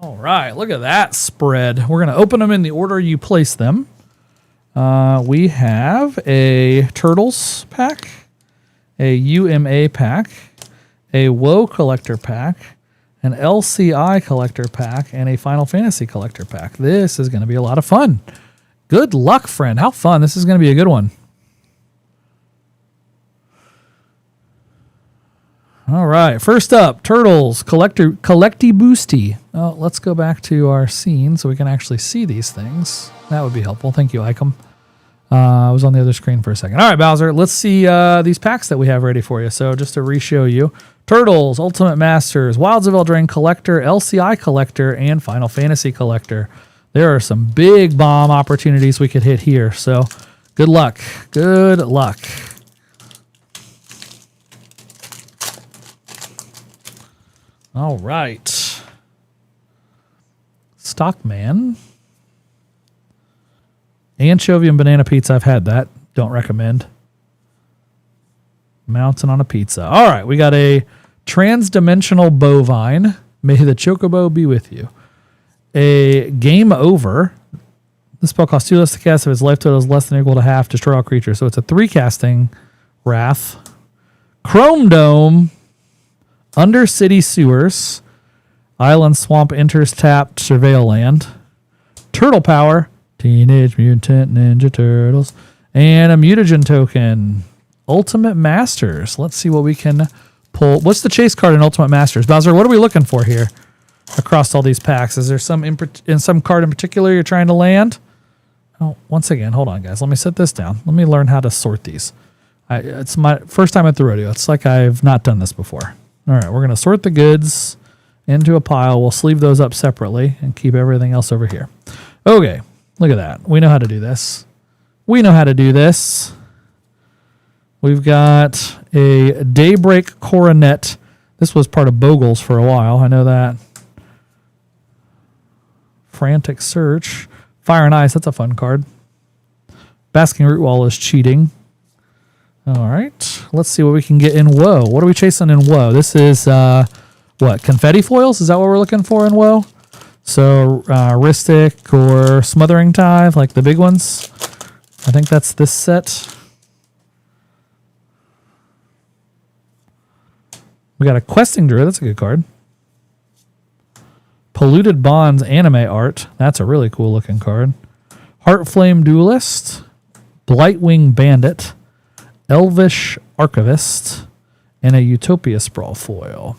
All right, look at that spread. We're going to open them in the order you place them. We have a Turtles pack, a UMA pack, a WoW collector pack, an LCI collector pack, and a Final Fantasy collector pack. This is going to be a lot of fun. Good luck, friend. How fun. This is going to be a good one. All right. First up, Turtles, Collecty Boosty. Oh, let's go back to our scene so we can actually see these things. That would be helpful. Thank you, Icom. I was on the other screen for a second. All right, Bowser, let's see these packs that we have ready for you. So just to re-show you, Turtles, Ultimate Masters, Wilds of Eldraine Collector, LCI Collector, and Final Fantasy Collector. There are some big bomb opportunities we could hit here. So good luck. Good luck. All right. Stockman. Anchovy and banana pizza. I've had that. Don't recommend. Mountain on a pizza. All right. We got a transdimensional bovine. May the chocobo be with you. A game over. This spell costs 2 less to cast if its life total is less than or equal to half. Destroy all creatures. So it's a 3 casting Wrath. Chrome Dome. Under City Sewers. Island Swamp enters tapped Surveil Land. Turtle Power. Teenage Mutant Ninja Turtles. And a mutagen token. Ultimate Masters. Let's see what we can pull. What's the chase card in Ultimate Masters? Bowser, what are we looking for here across all these packs? Is there some in some card in particular you're trying to land? Oh, once again, hold on, guys. Let me set this down. Let me learn how to sort these. It's my first time at the rodeo. It's like I've not done this before. All right, we're going to sort the goods into a pile. We'll sleeve those up separately and keep everything else over here. Okay, look at that. We know how to do this. We know how to do this. We've got a Daybreak Coronet. This was part of Bogle's for a while. I know that. Frantic Search. Fire and Ice. That's a fun card. Basking Root Wall is cheating. All right. Let's see what we can get in Woe. What are we chasing in Woe? This is, what, Confetti Foils? Is that what we're looking for in Woe? So, Ristic or Smothering Tithe, like the big ones. I think that's this set. We got a Questing Druid. That's a good card. Polluted Bonds anime art. That's a really cool looking card. Heartflame Duelist. Blightwing Bandit. Elvish Archivist. And a Utopia Sprawl foil.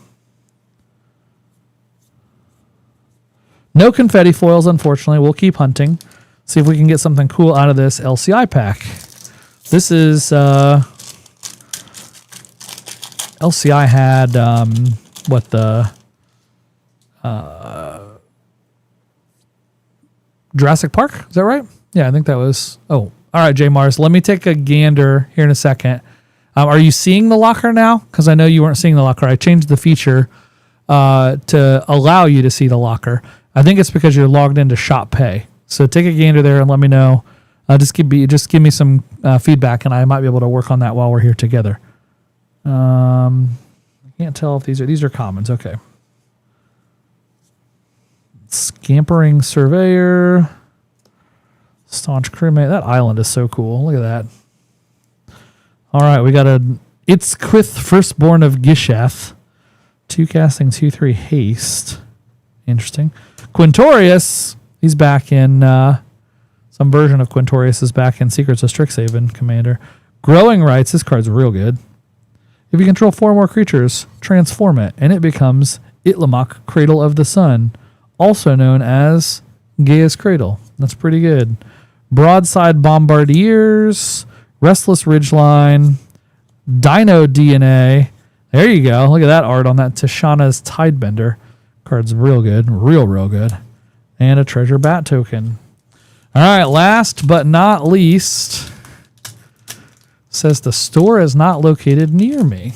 No confetti foils, unfortunately. We'll keep hunting. See if we can get something cool out of this LCI pack. This is... LCI had, Jurassic Park? Is that right? Yeah, I think that was... Oh, all right, J. Mars. Let me take a gander here in a second. Are you seeing the locker now? Because I know you weren't seeing the locker. I changed the feature to allow you to see the locker. I think it's because you're logged into Shop Pay. So take a gander there and let me know. Just give me some feedback, and I might be able to work on that while we're here together. I can't tell if these are commons. Okay. Scampering Surveyor. Staunch Crewmate. That island is so cool. Look at that. All right, we got a Itzquith Firstborn of Gishath. 2 casting, 2/3 haste. Interesting. Quintorius. He's back in some version of Quintorius is back in Secrets of Strixhaven, Commander. Growing Rights. This card's real good. If you control 4 more creatures, transform it, and it becomes Itlamok, Cradle of the Sun, also known as Gaia's Cradle. That's pretty good. Broadside Bombardiers, Restless Ridgeline, Dino DNA. There you go. Look at that art on that Tishana's Tidebender. Card's real good. Real good. And a Treasure Bat token. All right, last but not least... Says the store is not located near me.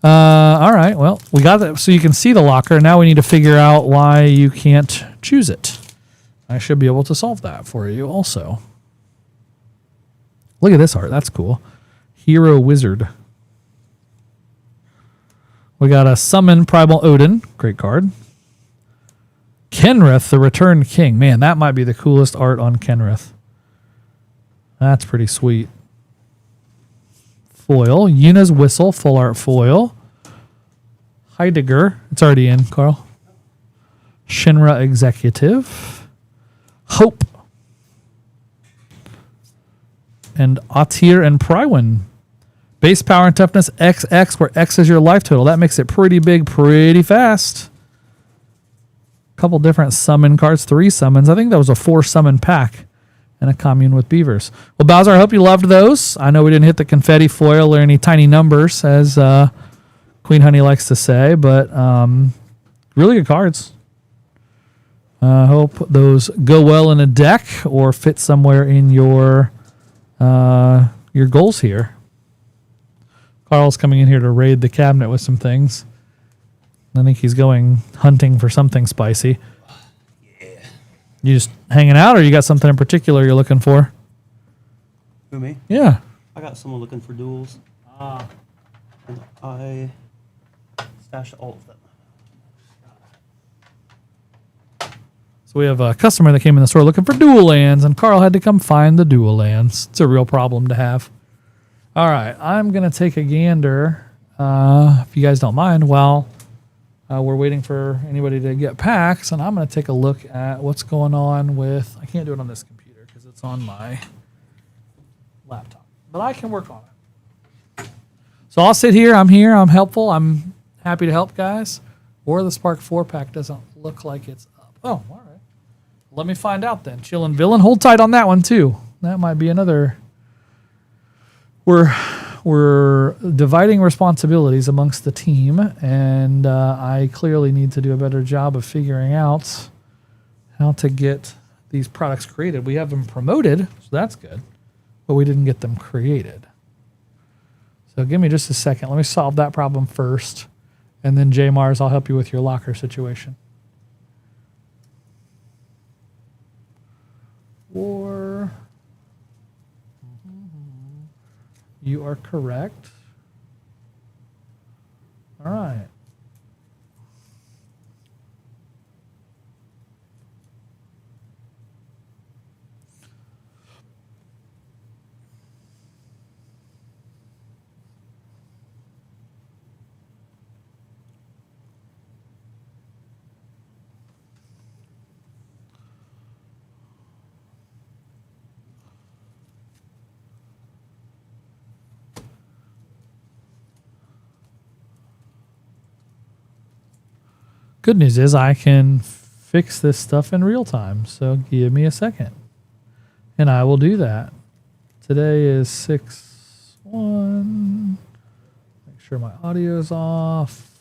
All right, well, we got that so you can see the locker. Now we need to figure out why you can't choose it. I should be able to solve that for you also. Look at this art. That's cool. Hero Wizard. We got a Summon Primal Odin. Great card. Kenrith, the Returned King. Man, that might be the coolest art on Kenrith. That's pretty sweet. foil. Yuna's Whistle, full art foil. Heidegger, it's already in, Carl. Shinra Executive. Hope. And Atir and Prywin. Base power and toughness XX, where X is your life total. That makes it pretty big, pretty fast. Couple different summon cards, 3 summons. I think that was a 4 summon pack and a commune with beavers. Well, Bowser, I hope you loved those. I know we didn't hit the confetti foil or any tiny numbers, as Queen Honey likes to say, but really good cards. I hope those go well in a deck or fit somewhere in your goals here. Carl's coming in here to raid the cabinet with some things. I think he's going hunting for something spicy. Yeah. You just hanging out, or you got something in particular you're looking for? Who, me? Yeah. I got someone looking for duels. And I stashed all of them. So we have a customer that came in the store looking for dual lands, and Carl had to come find the dual lands. It's a real problem to have. All right, I'm going to take a gander, if you guys don't mind, while we're waiting for anybody to get packs, and I'm going to take a look at what's going on with... I can't do it on this computer because it's on my laptop, but I can work on it. So I'll sit here, I'm helpful, I'm happy to help guys. Or the Spark 4-pack doesn't look like it's up. Oh, all right. Let me find out then. Chillin' Villain, hold tight on that one too. That might be another... We're dividing responsibilities amongst the team, and I clearly need to do a better job of figuring out how to get these products created. We have them promoted, so that's good, but we didn't get them created. So give me just a second. Let me solve that problem first, and then J Mars, I'll help you with your locker situation. Or... You are correct. All right. Good news is I can fix this stuff in real time, so give me a second. And I will do that. Today is 6/1. Make sure my audio's off.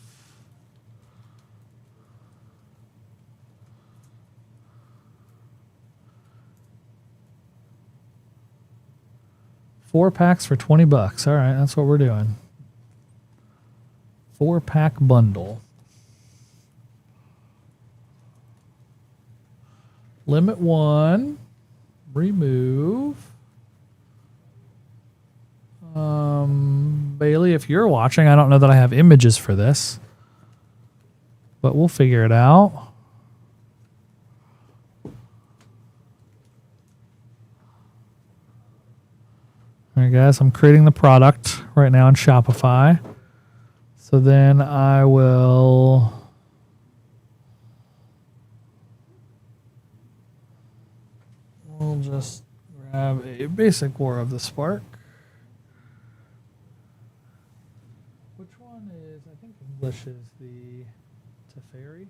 Four packs for $20. All right, that's what we're doing. 4-pack bundle. Limit 1, remove. Bailey, if you're watching, I don't know that I have images for this, but we'll figure it out. All right, guys, I'm creating the product right now in Shopify. So then I will... We'll just grab a basic War of the Spark. Which one is, I think English is the Teferi?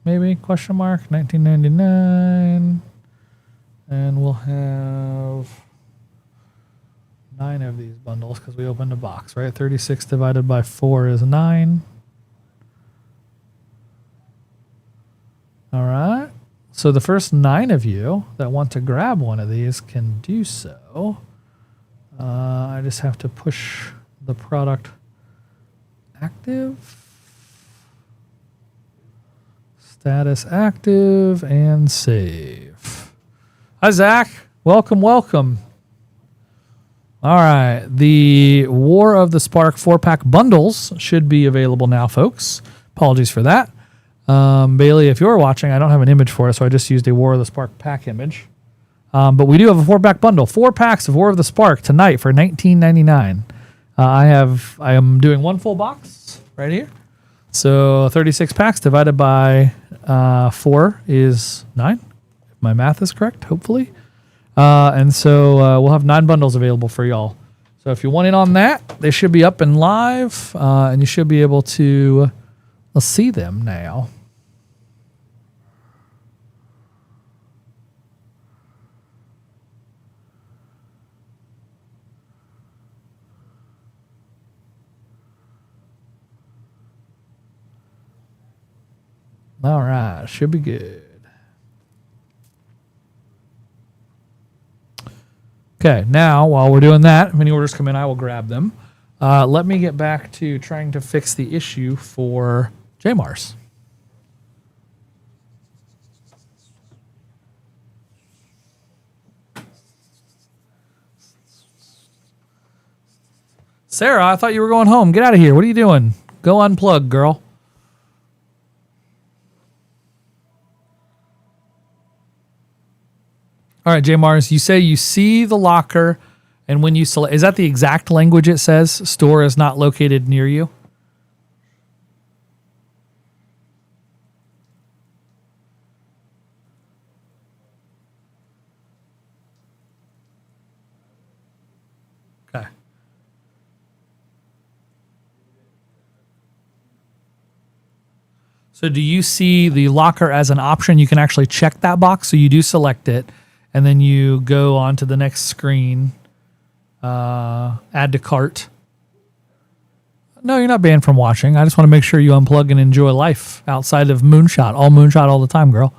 Maybe, question mark, 1999. And we'll have 9 of these bundles because we opened a box, right? 36 divided by 4 is 9. All right. So the first 9 of you that want to grab one of these can do so. I just have to push the product active, status active, and save. Hi, Zach. Welcome, welcome. All right. The War of the Spark 4-pack bundles should be available now, folks. Apologies for that. Bailey, if you're watching, I don't have an image for it, so I just used a War of the Spark pack image. But we do have a 4-pack bundle. 4 packs of War of the Spark tonight for $19.99. I am doing 1 full box right here. So 36 packs divided by 4 is 9. If my math is correct, hopefully. And so we'll have 9 bundles available for y'all. So if you want in on that, they should be up and live, and you should be able to see them now. All right, should be good. Okay, now while we're doing that, if any orders come in, I will grab them. Let me get back to trying to fix the issue for JMars. Sarah, I thought you were going home. Get out of here. What are you doing? Go unplug, girl. All right, J Mars, you say you see the locker, and when you select, is that the exact language it says? Store is not located near you? Okay. So do you see the locker as an option? You can actually check that box, so you do select it. And then you go on to the next screen, add to cart. No, you're not banned from watching. I just want to make sure you unplug and enjoy life outside of Moonshot. All Moonshot all the time, girl.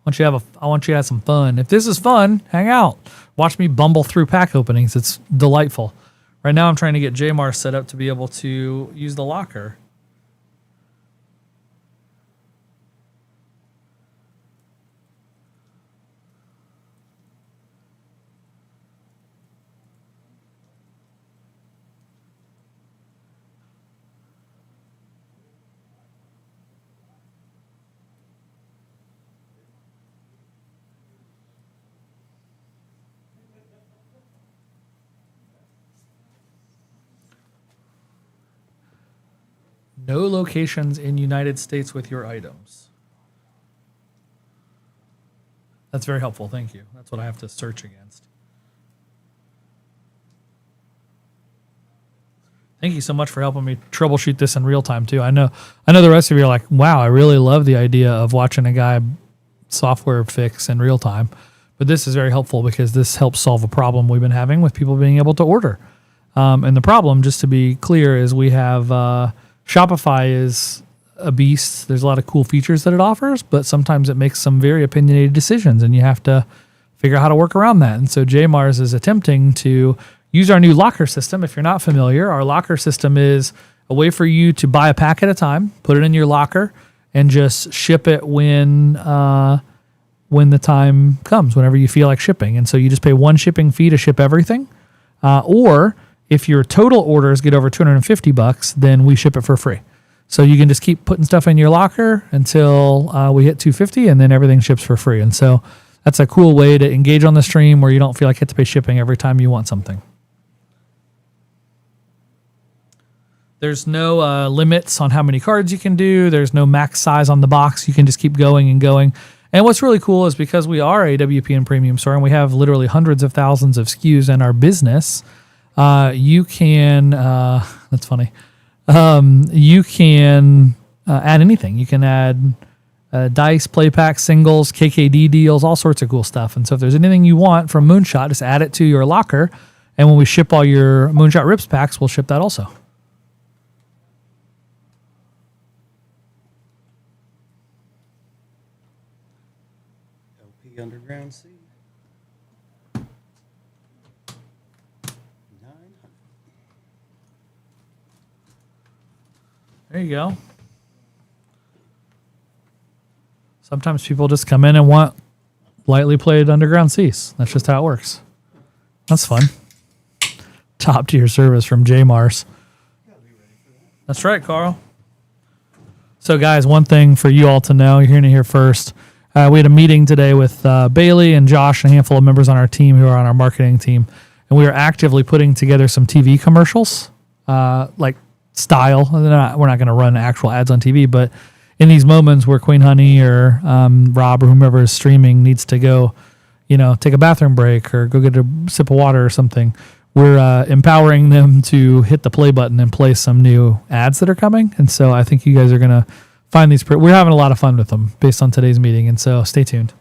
I want you to have some fun. If this is fun, hang out. Watch me bumble through pack openings. It's delightful. Right now I'm trying to get Jmar set up to be able to use the locker. No locations in United States with your items. That's very helpful. Thank you. That's what I have to search against. Thank you so much for helping me troubleshoot this in real time too. I know the rest of you are like, wow, I really love the idea of watching a guy software fix in real time. But this is very helpful because this helps solve a problem we've been having with people being able to order. And the problem, just to be clear, is we have Shopify is a beast. There's a lot of cool features that it offers, but sometimes it makes some very opinionated decisions, and you have to figure out how to work around that. And so JMars is attempting to use our new locker system. If you're not familiar, our locker system is a way for you to buy a pack at a time, put it in your locker, and just ship it when the time comes, whenever you feel like shipping. And so you just pay one shipping fee to ship everything, or if your total orders get over $250, then we ship it for free. So you can just keep putting stuff in your locker until we hit $250, and then everything ships for free. And so that's a cool way to engage on the stream where you don't feel like you have to pay shipping every time you want something. There's no limits on how many cards you can do. There's no max size on the box. You can just keep going and going. And what's really cool is because we are a WPN premium store and we have literally hundreds of thousands of SKUs in our business, you can, that's funny. You can add anything. You can add dice, play packs, singles, KKD deals, all sorts of cool stuff. And so if there's anything you want from Moonshot, just add it to your locker. And when we ship all your Moonshot Rips packs, we'll ship that also. LP Underground Sea. 900. There you go. Sometimes people just come in and want lightly played Underground Seas. That's just how it works. That's fun. Top tier service from JMars. That's right, Carl. So guys, one thing for you all to know, you're hearing it here first. We had a meeting today with Bailey and Josh and a handful of members on our team who are on our marketing team, and we are actively putting together some TV commercials, like style. We're not going to run actual ads on TV, but in these moments where Queen Honey or Rob or whomever is streaming needs to go, take a bathroom break or go get a sip of water or something, we're empowering them to hit the play button and play some new ads that are coming. And so I think you guys are going to find these. We're having a lot of fun with them based on today's meeting. And so stay tuned.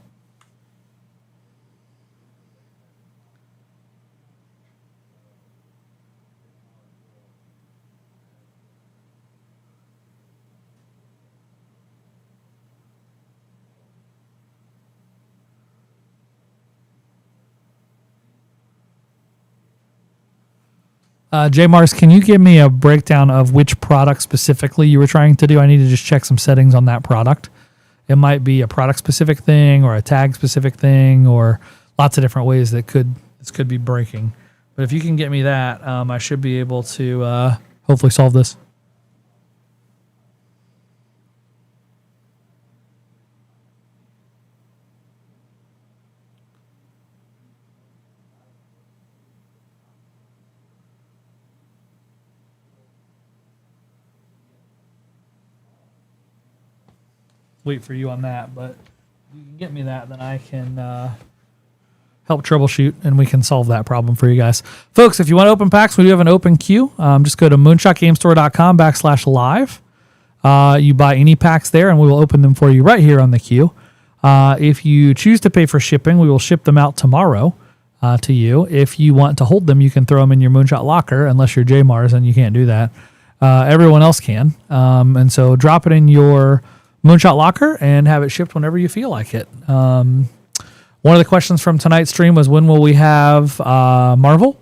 J. Mars, can you give me a breakdown of which product specifically you were trying to do? I need to just check some settings on that product. It might be a product specific thing or a tag specific thing or lots of different ways that this could be breaking. But if you can get me that, I should be able to hopefully solve this. Wait for you on that, but if you can get me that, then I can help troubleshoot and we can solve that problem for you guys. Folks, if you want to open packs, we do have an open queue. Just go to moonshotgamestore.com/live. You buy any packs there and we will open them for you right here on the queue. If you choose to pay for shipping, we will ship them out tomorrow to you. If you want to hold them, you can throw them in your Moonshot locker, unless you're J-Mars and you can't do that. Everyone else can. And so drop it in your Moonshot locker and have it shipped whenever you feel like it. One of the questions from tonight's stream was, when will we have Marvel?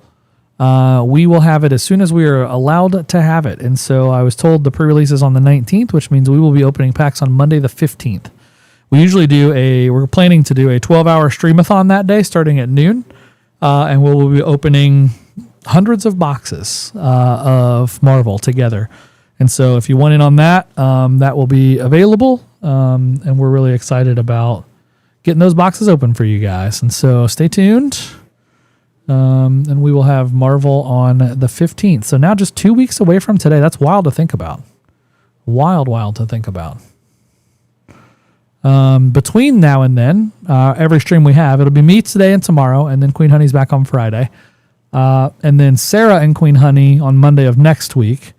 We will have it as soon as we are allowed to have it. And so I was told the pre-release is on the 19th, which means we will be opening packs on Monday the 15th. We usually we're planning to do a 12-hour streamathon that day starting at noon. And we will be opening hundreds of boxes of Marvel together. And so if you want in on that, that will be available. And we're really excited about getting those boxes open for you guys. And so stay tuned. And we will have Marvel on the 15th. So now just 2 weeks away from today. That's wild to think about. Wild to think about. Between now and then, every stream we have, it'll be me today and tomorrow, and then Queen Honey's back on Friday. And then Sarah and Queen Honey on Monday of next week.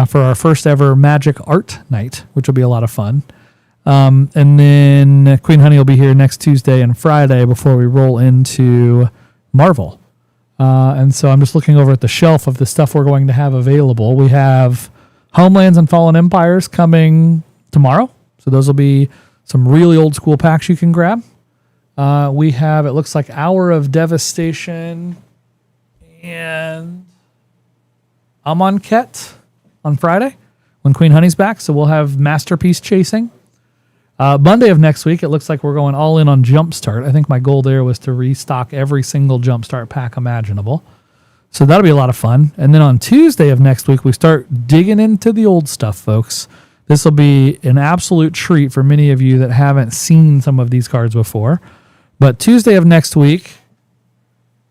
For our first ever Magic Art Night, which will be a lot of fun. And then Queen Honey will be here next Tuesday and Friday before we roll into Marvel. And so I'm just looking over at the shelf of the stuff we're going to have available. We have Homelands and Fallen Empires coming tomorrow. So those will be some really old school packs you can grab. We have, it looks like, Hour of Devastation and Amonkhet on Friday when Queen Honey's back. So we'll have Masterpiece Chasing. Monday of next week, it looks like we're going all in on Jumpstart. I think my goal there was to restock every single Jumpstart pack imaginable. So that'll be a lot of fun. And then on Tuesday of next week, we start digging into the old stuff, folks. This will be an absolute treat for many of you that haven't seen some of these cards before. But Tuesday of next week,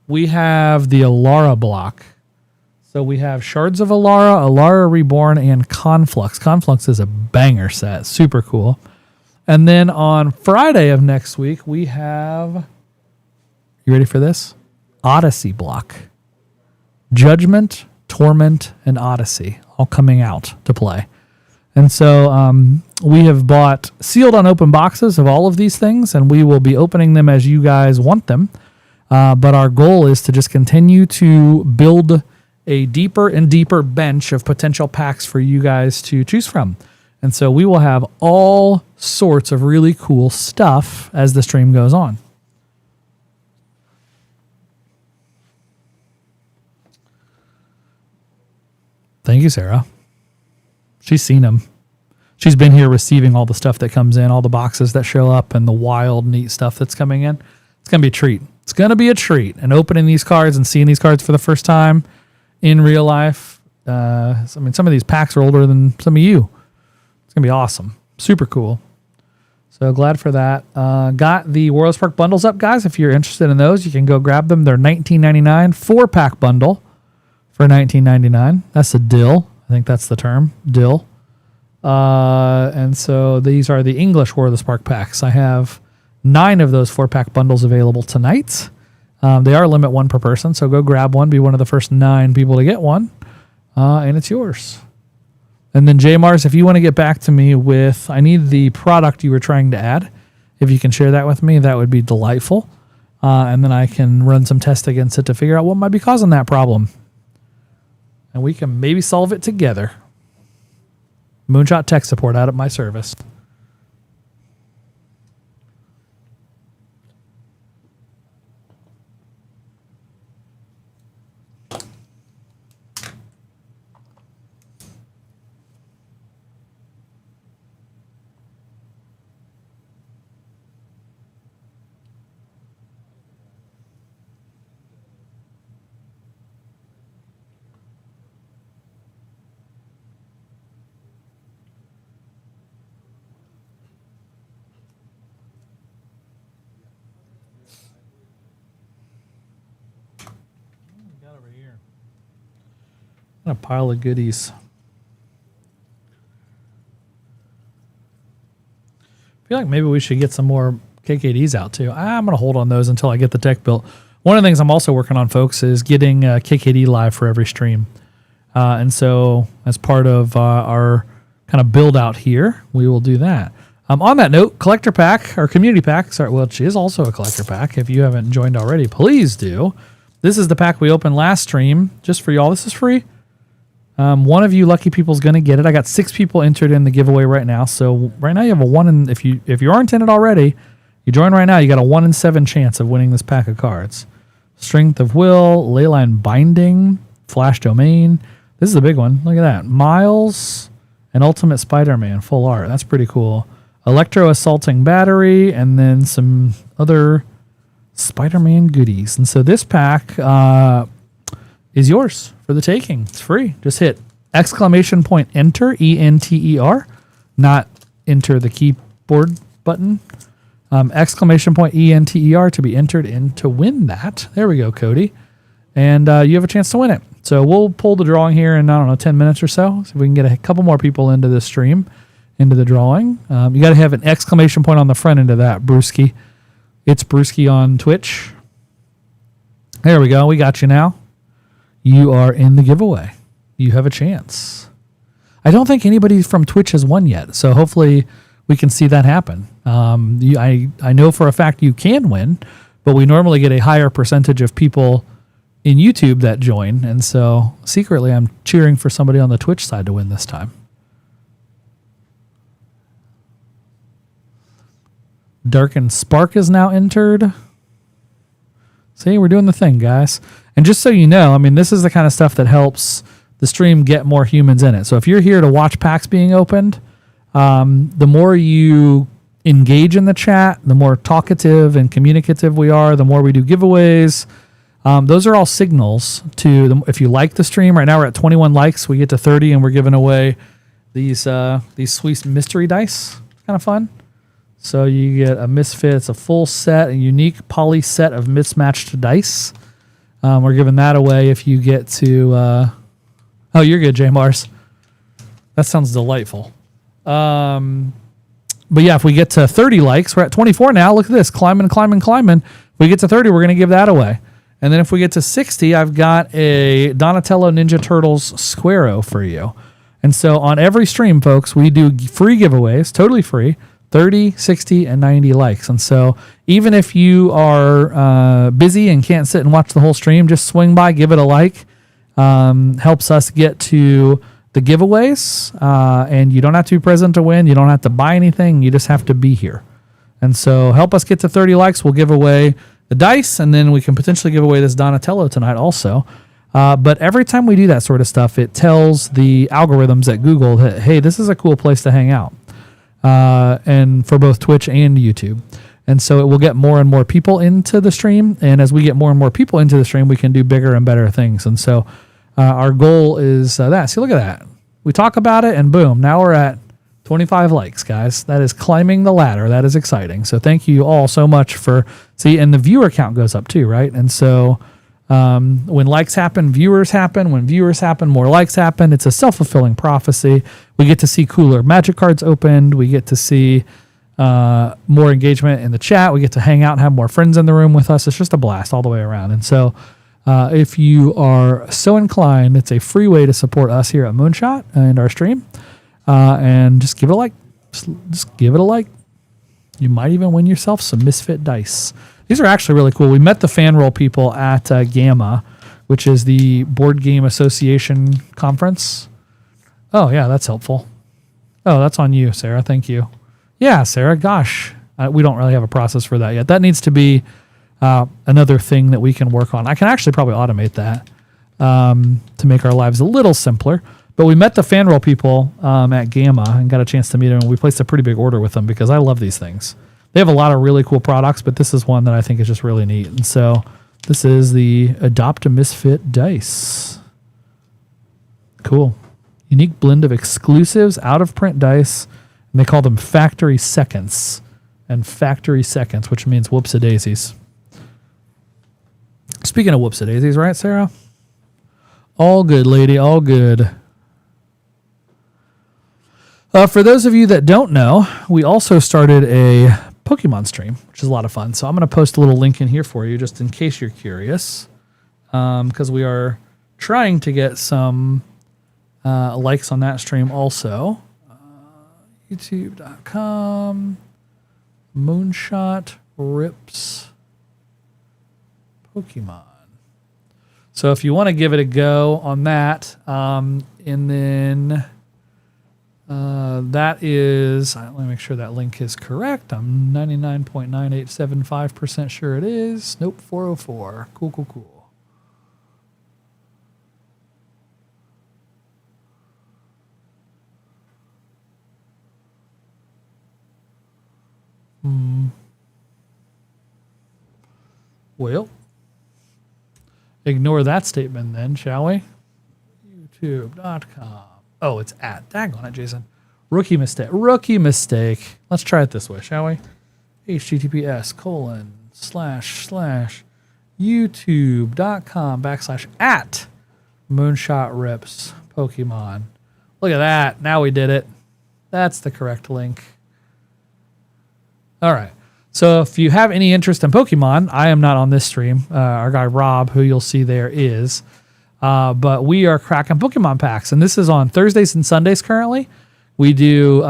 we have the Alara block. So we have Shards of Alara, Alara Reborn, and Conflux. Conflux is a banger set. Super cool. And then on Friday of next week, we have, you ready for this? Odyssey block. Judgment, Torment, and Odyssey all coming out to play. And so we have bought sealed on open boxes of all of these things, and we will be opening them as you guys want them. But our goal is to just continue to build a deeper and deeper bench of potential packs for you guys to choose from. And so we will have all sorts of really cool stuff as the stream goes on. Thank you, Sarah. She's seen them. She's been here receiving all the stuff that comes in, all the boxes that show up, and the wild, neat stuff that's coming in. It's going to be a treat. It's going to be a treat. And opening these cards and seeing these cards for the first time in real life. I mean, some of these packs are older than some of you. It's going to be awesome. Super cool. So glad for that. Got the World Spark bundles up, guys. If you're interested in those, you can go grab them. They're $19.99, 4-pack bundle for $19.99. That's a dill. I think that's the term, dill. And so these are the English War of the Spark packs. I have 9 of those 4-pack bundles available tonight. They are limit 1 per person, so go grab one. Be one of the first 9 people to get one, and it's yours. And then J Mars, if you want to get back to me with, I need the product you were trying to add. If you can share that with me, that would be delightful. And then I can run some tests against it to figure out what might be causing that problem. And we can maybe solve it together. Moonshot tech support out at my service. A pile of goodies. I feel like maybe we should get some more KKDs out too. I'm going to hold on those until I get the deck built. One of the things I'm also working on, folks, is getting KKD live for every stream. And so as part of our kind of build out here, we will do that. On that note, collector pack, or community pack, sorry, well, she is also a collector pack. If you haven't joined already, please do. This is the pack we opened last stream just for y'all. This is free. One of you lucky people is going to get it. I got 6 people entered in the giveaway right now. So right now you have a 1 in, if you aren't in it already, you join right now, you got a 1 in 7 chance of winning this pack of cards. Strength of Will, Leyline Binding, Flash Domain. This is a big one. Look at that. Miles and Ultimate Spider-Man full art. That's pretty cool. Electro Assaulting Battery, and then some other Spider-Man goodies. And so this pack is yours for the taking. It's free. Just hit !enter, E-N-T-E-R, not enter the keyboard button. !ENTER to be entered in to win that. There we go, Cody. And you have a chance to win it. So we'll pull the drawing here in, 10 minutes or so. So we can get a couple more people into the stream, into the drawing. You got to have an exclamation point on the front end of that, Brewski. It's Brewski on Twitch. There we go. We got you now. You are in the giveaway. You have a chance. I don't think anybody from Twitch has won yet, so hopefully we can see that happen. I know for a fact you can win, but we normally get a higher percentage of people in YouTube that join, and so secretly I'm cheering for somebody on the Twitch side to win this time. Darkened Spark is now entered. See, we're doing the thing, guys. And just so you know, this is the kind of stuff that helps the stream get more humans in it. So if you're here to watch packs being opened, the more you engage in the chat, the more talkative and communicative we are, the more we do giveaways. Those are all signals to if you like the stream. Right now we're at 21 likes. We get to 30 and we're giving away these sweet mystery dice. Kind of fun. So you get a Misfits, a full set, a unique poly set of mismatched dice. We're giving that away if you get to... oh, you're good, J Mars. That sounds delightful. But yeah, if we get to 30 likes, we're at 24 now. Look at this. Climbing. If we get to 30, we're going to give that away. And then if we get to 60, I've got a Donatello Ninja Turtles Squareo for you. And so on every stream, folks, we do free giveaways, totally free. 30, 60, and 90 likes. And so even if you are busy and can't sit and watch the whole stream, just swing by, give it a like. Helps us get to the giveaways. And you don't have to be present to win. You don't have to buy anything. You just have to be here. And so help us get to 30 likes. We'll give away the dice, and then we can potentially give away this Donatello tonight also. But every time we do that sort of stuff, it tells the algorithms at Google that, hey, this is a cool place to hang out. And for both Twitch and YouTube. And so it will get more and more people into the stream. And as we get more and more people into the stream, we can do bigger and better things. And so our goal is that. See, look at that. We talk about it and boom, now we're at 25 likes, guys. That is climbing the ladder. That is exciting. So thank you all so much for and the viewer count goes up too, right? And so when likes happen, viewers happen. When viewers happen, more likes happen. It's a self-fulfilling prophecy. We get to see cooler Magic cards opened. We get to see more engagement in the chat. We get to hang out and have more friends in the room with us. It's just a blast all the way around. And so if you are so inclined, it's a free way to support us here at Moonshot and our stream. And just give it a like. Just give it a like. You might even win yourself some Misfit dice. These are actually really cool. We met the fan roll people at Gamma, which is the Board Game Association conference. Oh, yeah, that's helpful. Oh, that's on you, Sarah. Thank you. Yeah, Sarah, gosh. We don't really have a process for that yet. That needs to be another thing that we can work on. I can actually probably automate that to make our lives a little simpler. But we met the fan roll people at Gamma and got a chance to meet them. And we placed a pretty big order with them because I love these things. They have a lot of really cool products, but this is one that I think is just really neat. And so this is the Adopt a Misfit dice. Cool. Unique blend of exclusives, out-of-print dice. And they call them factory seconds. And factory seconds, which means whoops-a-daisies. Speaking of whoops-a-daisies, right, Sarah? All good, lady, all good. For those of you that don't know, we also started a Pokemon stream, which is a lot of fun. So I'm going to post a little link in here for you just in case you're curious, because we are trying to get some likes on that stream also. YouTube.com, Moonshot Rips Pokemon. So if you want to give it a go on that, and then that is, let me make sure that link is correct. I'm 99.9875% sure it is. Nope, 404. Cool, cool, cool. Well, ignore that statement then, shall we? YouTube.com. Oh, it's at. Daggone it, Jayson. Rookie mistake. Rookie mistake. Let's try it this way, shall we? https://youtube.com/@ Moonshot Rips Pokemon. Look at that. Now we did it. That's the correct link. All right. So if you have any interest in Pokemon, I am not on this stream. Our guy Rob, who you'll see there, is. But we are cracking Pokemon packs, and this is on Thursdays and Sundays currently. We do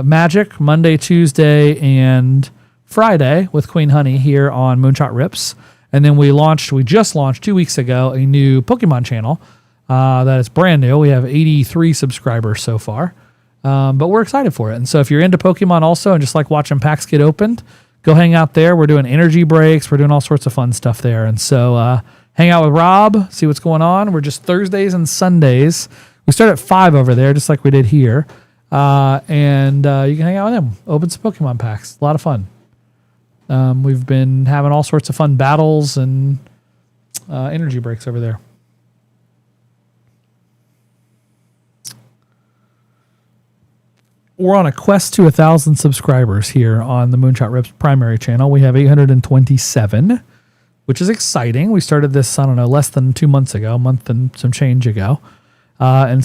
Magic Monday, Tuesday, and Friday with Queen Honey here on Moonshot Rips. And then we just launched 2 weeks ago a new Pokemon channel that is brand new. We have 83 subscribers so far, but we're excited for it. And so if you're into Pokemon also and just like watching packs get opened, go hang out there. We're doing energy breaks. We're doing all sorts of fun stuff there. And so hang out with Rob, see what's going on. We're just Thursdays and Sundays. We start at 5 over there, just like we did here. And you can hang out with him. Open some Pokemon packs. A lot of fun. We've been having all sorts of fun battles and energy breaks over there. We're on a quest to 1,000 subscribers here on the Moonshot Rips primary channel. We have 827, which is exciting. We started this, I don't know, less than 2 months ago, a month and some change ago. And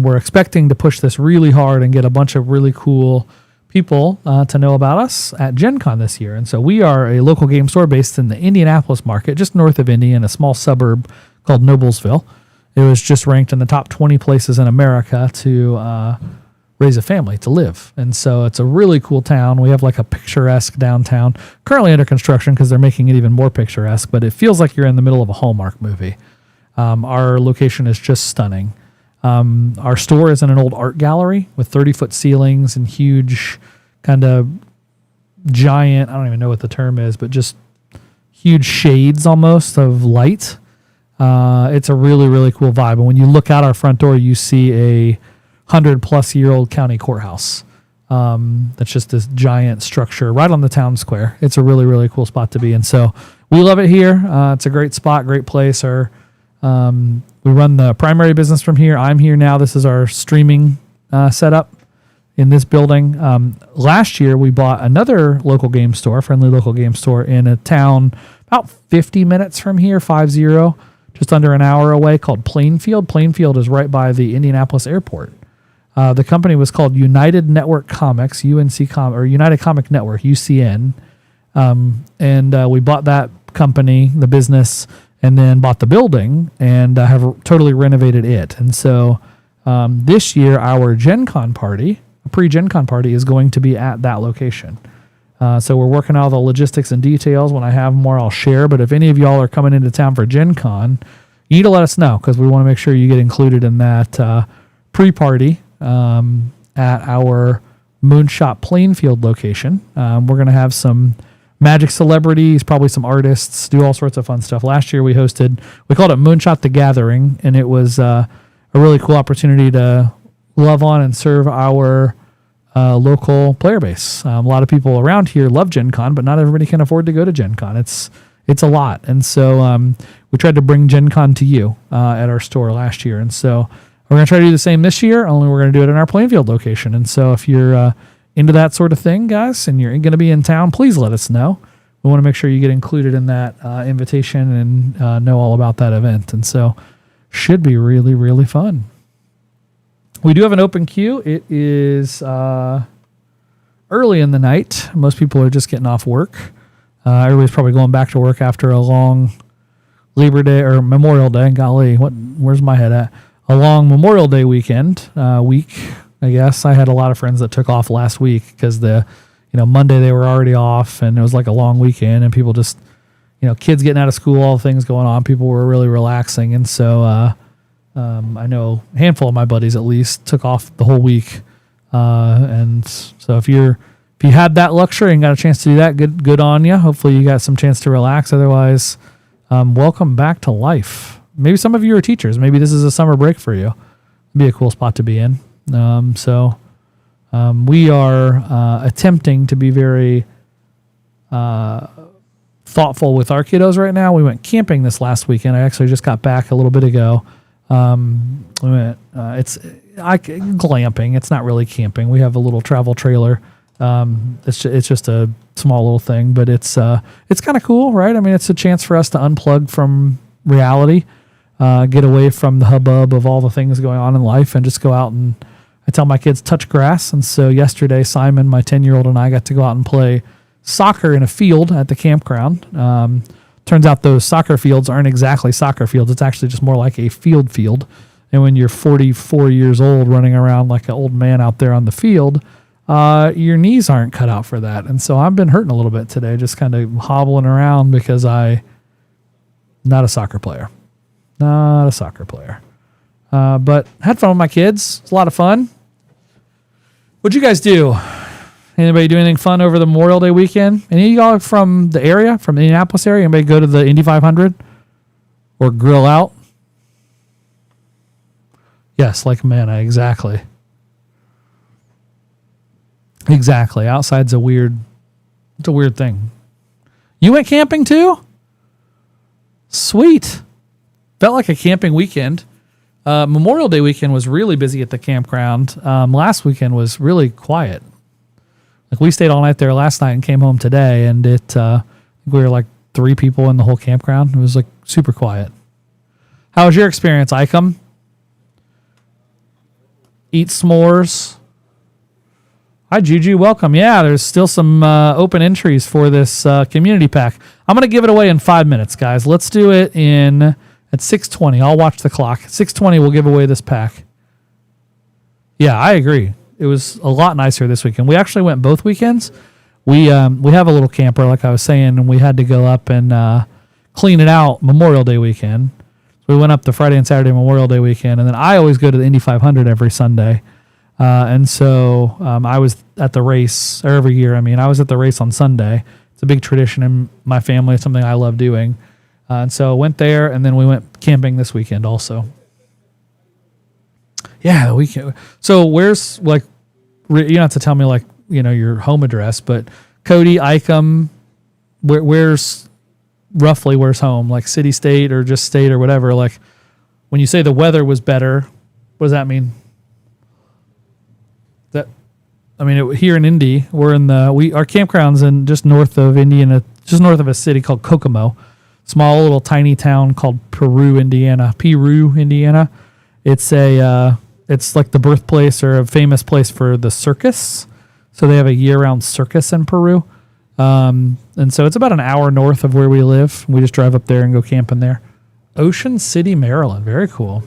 we're expecting to push this really hard and get a bunch of really cool people to know about us at Gen Con this year. And so we are a local game store based in the Indianapolis market, just north of Indy in a small suburb called Noblesville. It was just ranked in the top 20 places in America to raise a family, to live. And so it's a really cool town. We have like a picturesque downtown, currently under construction because they're making it even more picturesque, but it feels like you're in the middle of a Hallmark movie. Our location is just stunning. Our store is in an old art gallery with 30-foot ceilings and huge kind of giant, I don't even know what the term is, but just huge shades almost of light. It's a really, really cool vibe. And when you look out our front door, you see a 100-plus-year-old county courthouse. That's just this giant structure right on the town square. It's a really, really cool spot to be. And so we love it here. It's a great spot, great place. We run the primary business from here. I'm here now. This is our streaming setup. in this building. Last year, we bought another local game store, friendly local game store in a town about 50 minutes from here, 50, just under an hour away, called Plainfield. Plainfield is right by the Indianapolis airport. The company was called United Network Comics, or United Comic Network, UCN. And we bought that company, the business, and then bought the building and have totally renovated it. And so this year, our Gen Con party, a pre-Gen Con party, is going to be at that location. So we're working out all the logistics and details. When I have more, I'll share. But if any of y'all are coming into town for Gen Con, you need to let us know, because we want to make sure you get included in that pre-party at our Moonshot Plainfield location. We're going to have some Magic celebrities, probably some artists, do all sorts of fun stuff. Last year we called it Moonshot the Gathering, and it was a really cool opportunity to love on and serve our local player base. A lot of people around here love Gen Con, but not everybody can afford to go to Gen Con. It's a lot. And so we tried to bring Gen Con to you at our store last year. And so we're going to try to do the same this year, only we're going to do it in our Plainfield location. And so if you're into that sort of thing, guys, and you're going to be in town, please let us know. We want to make sure you get included in that invitation and know all about that event. And so should be really, really fun. We do have an open queue. It is early in the night. Most people are just getting off work. Everybody's probably going back to work after a long Labor Day or Memorial Day. Golly, where's my head at? A long Memorial Day weekend, week, I guess. I had a lot of friends that took off last week because Monday they were already off, and it was like a long weekend, and people just, kids getting out of school, all the things going on. People were really relaxing, and so I know a handful of my buddies at least took off the whole week, and so if you had that luxury and got a chance to do that, good on you. Hopefully you got some chance to relax. Otherwise, welcome back to life. Maybe some of you are teachers. Maybe this is a summer break for you. It'd be a cool spot to be in. We are attempting to be very thoughtful with our kiddos right now. We went camping this last weekend. I actually just got back a little bit ago. We went. It's glamping. It's not really camping. We have a little travel trailer. It's just a small little thing, but it's kind of cool, right? I mean, it's a chance for us to unplug from reality, get away from the hubbub of all the things going on in life, and just go out and I tell my kids touch grass. And so yesterday, Simon, my 10-year-old, and I got to go out and play soccer in a field at the campground. Turns out those soccer fields aren't exactly soccer fields. It's actually just more like a field. And when you're 44 years old running around like an old man out there on the field, your knees aren't cut out for that. And so I've been hurting a little bit today, just kind of hobbling around because not a soccer player. But had fun with my kids. It's a lot of fun. What'd you guys do? Anybody do anything fun over the Memorial Day weekend? Any of y'all from the area, from the Indianapolis area? Anybody go to the Indy 500 or grill out? Yes, like Mana, exactly. Exactly. Outside's it's a weird thing. You went camping too? Sweet. Felt like a camping weekend. Memorial Day weekend was really busy at the campground. Last weekend was really quiet. Like we stayed all night there last night and came home today, and we were like 3 people in the whole campground. It was like super quiet. How was your experience, Icom? Eat s'mores. Hi, Juju. Welcome. Yeah, there's still some open entries for this community pack. I'm going to give it away in 5 minutes, guys. Let's do it at 6:20. I'll watch the clock. 6:20, we'll give away this pack. Yeah, I agree. It was a lot nicer this weekend. We actually went both weekends. We have a little camper, like I was saying, and we had to go up and clean it out Memorial Day weekend. So we went up the Friday and Saturday Memorial Day weekend, and then I always go to the Indy 500 every Sunday. And so I was at the race, or every year, I was at the race on Sunday. It's a big tradition in my family. It's something I love doing. And so went there, and then we went camping this weekend also. Yeah, the weekend. So where's, like, you don't have to tell me, like, your home address, but Cody, Icom, where's home? Like city, state, or just state or whatever? Like, when you say the weather was better, what does that mean? I mean, here in Indy, we're in our campground's in just north of Indiana, just north of a city called Kokomo, small little tiny town called Peru, Indiana. It's it's like the birthplace or a famous place for the circus. So they have a year-round circus in Peru. And so it's about an hour north of where we live. We just drive up there and go camping there. Ocean City, Maryland. Very cool.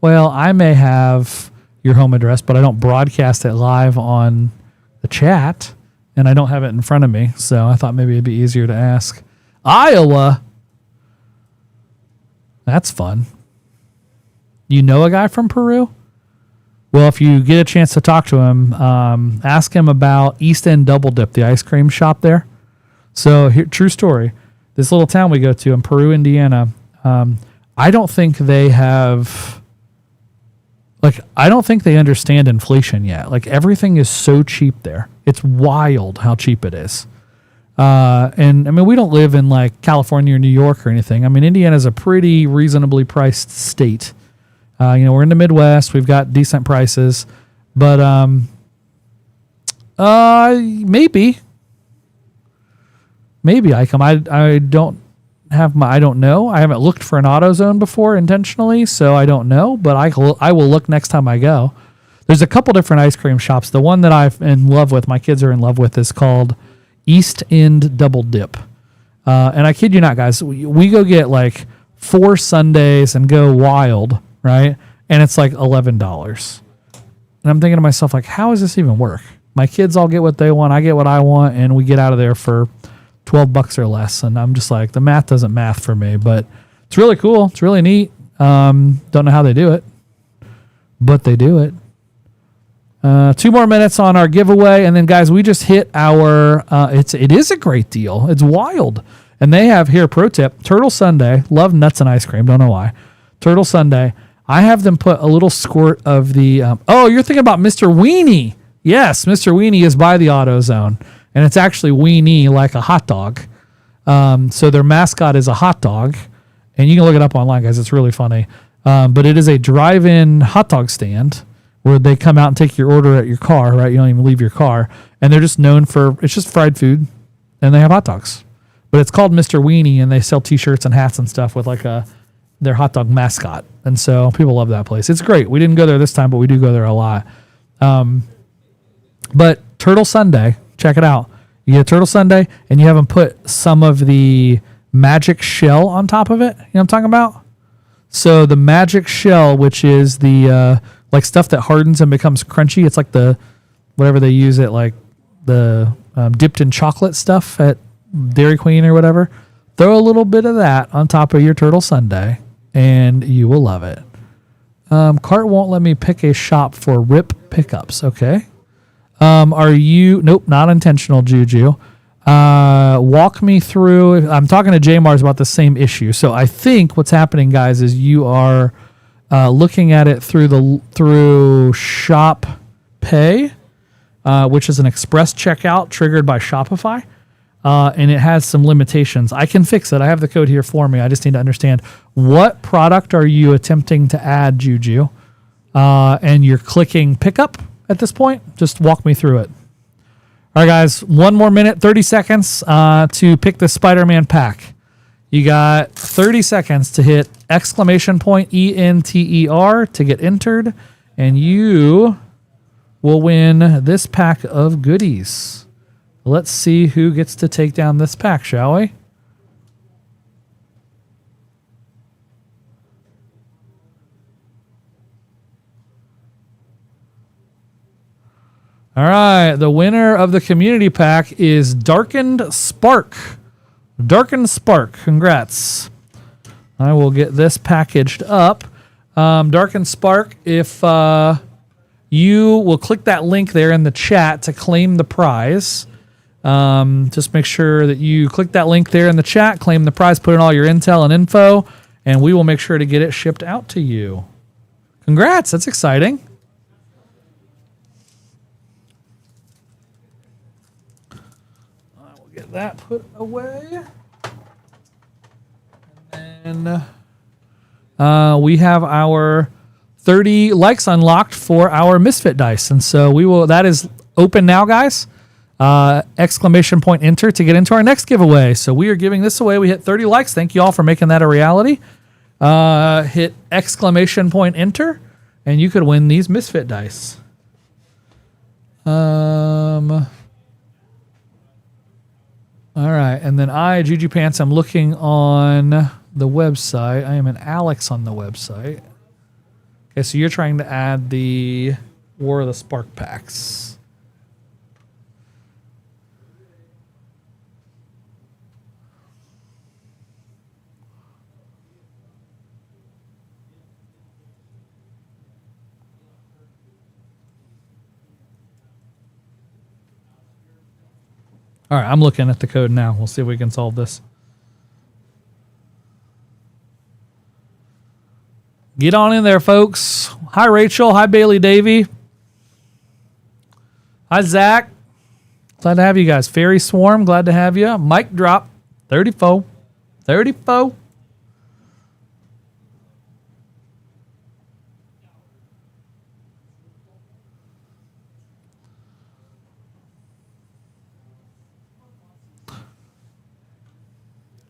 Well, I may have your home address, but I don't broadcast it live on the chat, and I don't have it in front of me, so I thought maybe it'd be easier to ask. Iowa. That's fun. You know a guy from Peru? Well, if you get a chance to talk to him, ask him about East End Double Dip, the ice cream shop there. So, here, true story. This little town we go to in Peru, Indiana, I don't think they have... I don't think they understand inflation yet. Everything is so cheap there. It's wild how cheap it is. And I mean, we don't live in California or New York or anything. I mean, Indiana's a pretty reasonably priced state. We're in the Midwest. We've got decent prices, but maybe I come. I don't have I don't know. I haven't looked for an AutoZone before intentionally, so I don't know. But I will look next time I go. There's a couple different ice cream shops. The one that I'm in love with, my kids are in love with, is called East End Double Dip. And I kid you not, guys, we go get 4 sundaes and go wild, right? And it's $11. And I'm thinking to myself, how does this even work? My kids all get what they want, I get what I want, and we get out of there for $12 or less. And I'm just the math doesn't math for me, but it's really cool. It's really neat. Don't know how they do it, but they do it. 2 more minutes on our giveaway, and then guys, we just hit our. It is a great deal. It's wild, and they have here. Pro tip: Turtle Sunday. Love nuts and ice cream. Don't know why. Turtle Sunday. I have them put a little squirt of the. Oh, you're thinking about Mr. Weenie? Yes, Mr. Weenie is by the AutoZone, and it's actually Weenie like a hot dog. So their mascot is a hot dog, and you can look it up online, guys. It's really funny. But it is a drive-in hot dog stand where they come out and take your order at your car, right? You don't even leave your car. And they're just known for, it's just fried food, and they have hot dogs. But it's called Mr. Weenie, and they sell T-shirts and hats and stuff with their hot dog mascot. And so people love that place. It's great. We didn't go there this time, but we do go there a lot. But Turtle Sunday, check it out. You get a Turtle Sunday, and you have them put some of the magic shell on top of it. You know what I'm talking about? So the magic shell, which is the stuff that hardens and becomes crunchy. It's the whatever they use it, the dipped in chocolate stuff at Dairy Queen or whatever. Throw a little bit of that on top of your Turtle Sundae, and you will love it. Cart won't let me pick a shop for RIP pickups. Okay. Are you? Nope, not intentional, Juju. Walk me through. I'm talking to J Mars about the same issue. So I think what's happening, guys, is you are looking at it through Shop Pay, which is an express checkout triggered by Shopify, and it has some limitations. I can fix it. I have the code here for me. I just need to understand what product are you attempting to add, Juju, and you're clicking pickup at this point. Just walk me through it. All right, guys, 1 more minute, 30 seconds to pick the Spider-Man pack. You got 30 seconds to hit !ENTER to get entered, and you will win this pack of goodies. Let's see who gets to take down this pack, shall we? All right, the winner of the community pack is Darkened Spark. Darkened Spark, congrats. I will get this packaged up. Darkened Spark, if you will click that link there in the chat to claim the prize. Just make sure that you click that link there in the chat, claim the prize, put in all your intel and info, and we will make sure to get it shipped out to you. Congrats, that's exciting. Get that put away. And then we have our 30 likes unlocked for our Misfit dice. And so that is open now, guys. Exclamation point enter to get into our next giveaway. So we are giving this away. We hit 30 likes. Thank you all for making that a reality. Hit exclamation point enter, and you could win these Misfit dice. All right, and then Juju Pants, I'm looking on the website. I am an Alex on the website. Okay, so you're trying to add the War of the Spark packs. All right, I'm looking at the code now. We'll see if we can solve this. Get on in there, folks. Hi, Rachel. Hi, Bailey Davy. Hi, Zach. Glad to have you guys. Fairy Swarm, glad to have you. Mic Drop, 34. 34.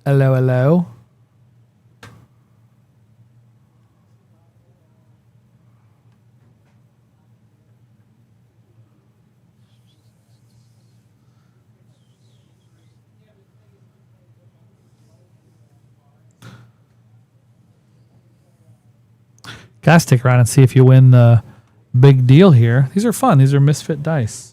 Hello, hello. Guys, stick around and see if you win the big deal here. These are fun. These are Misfit dice.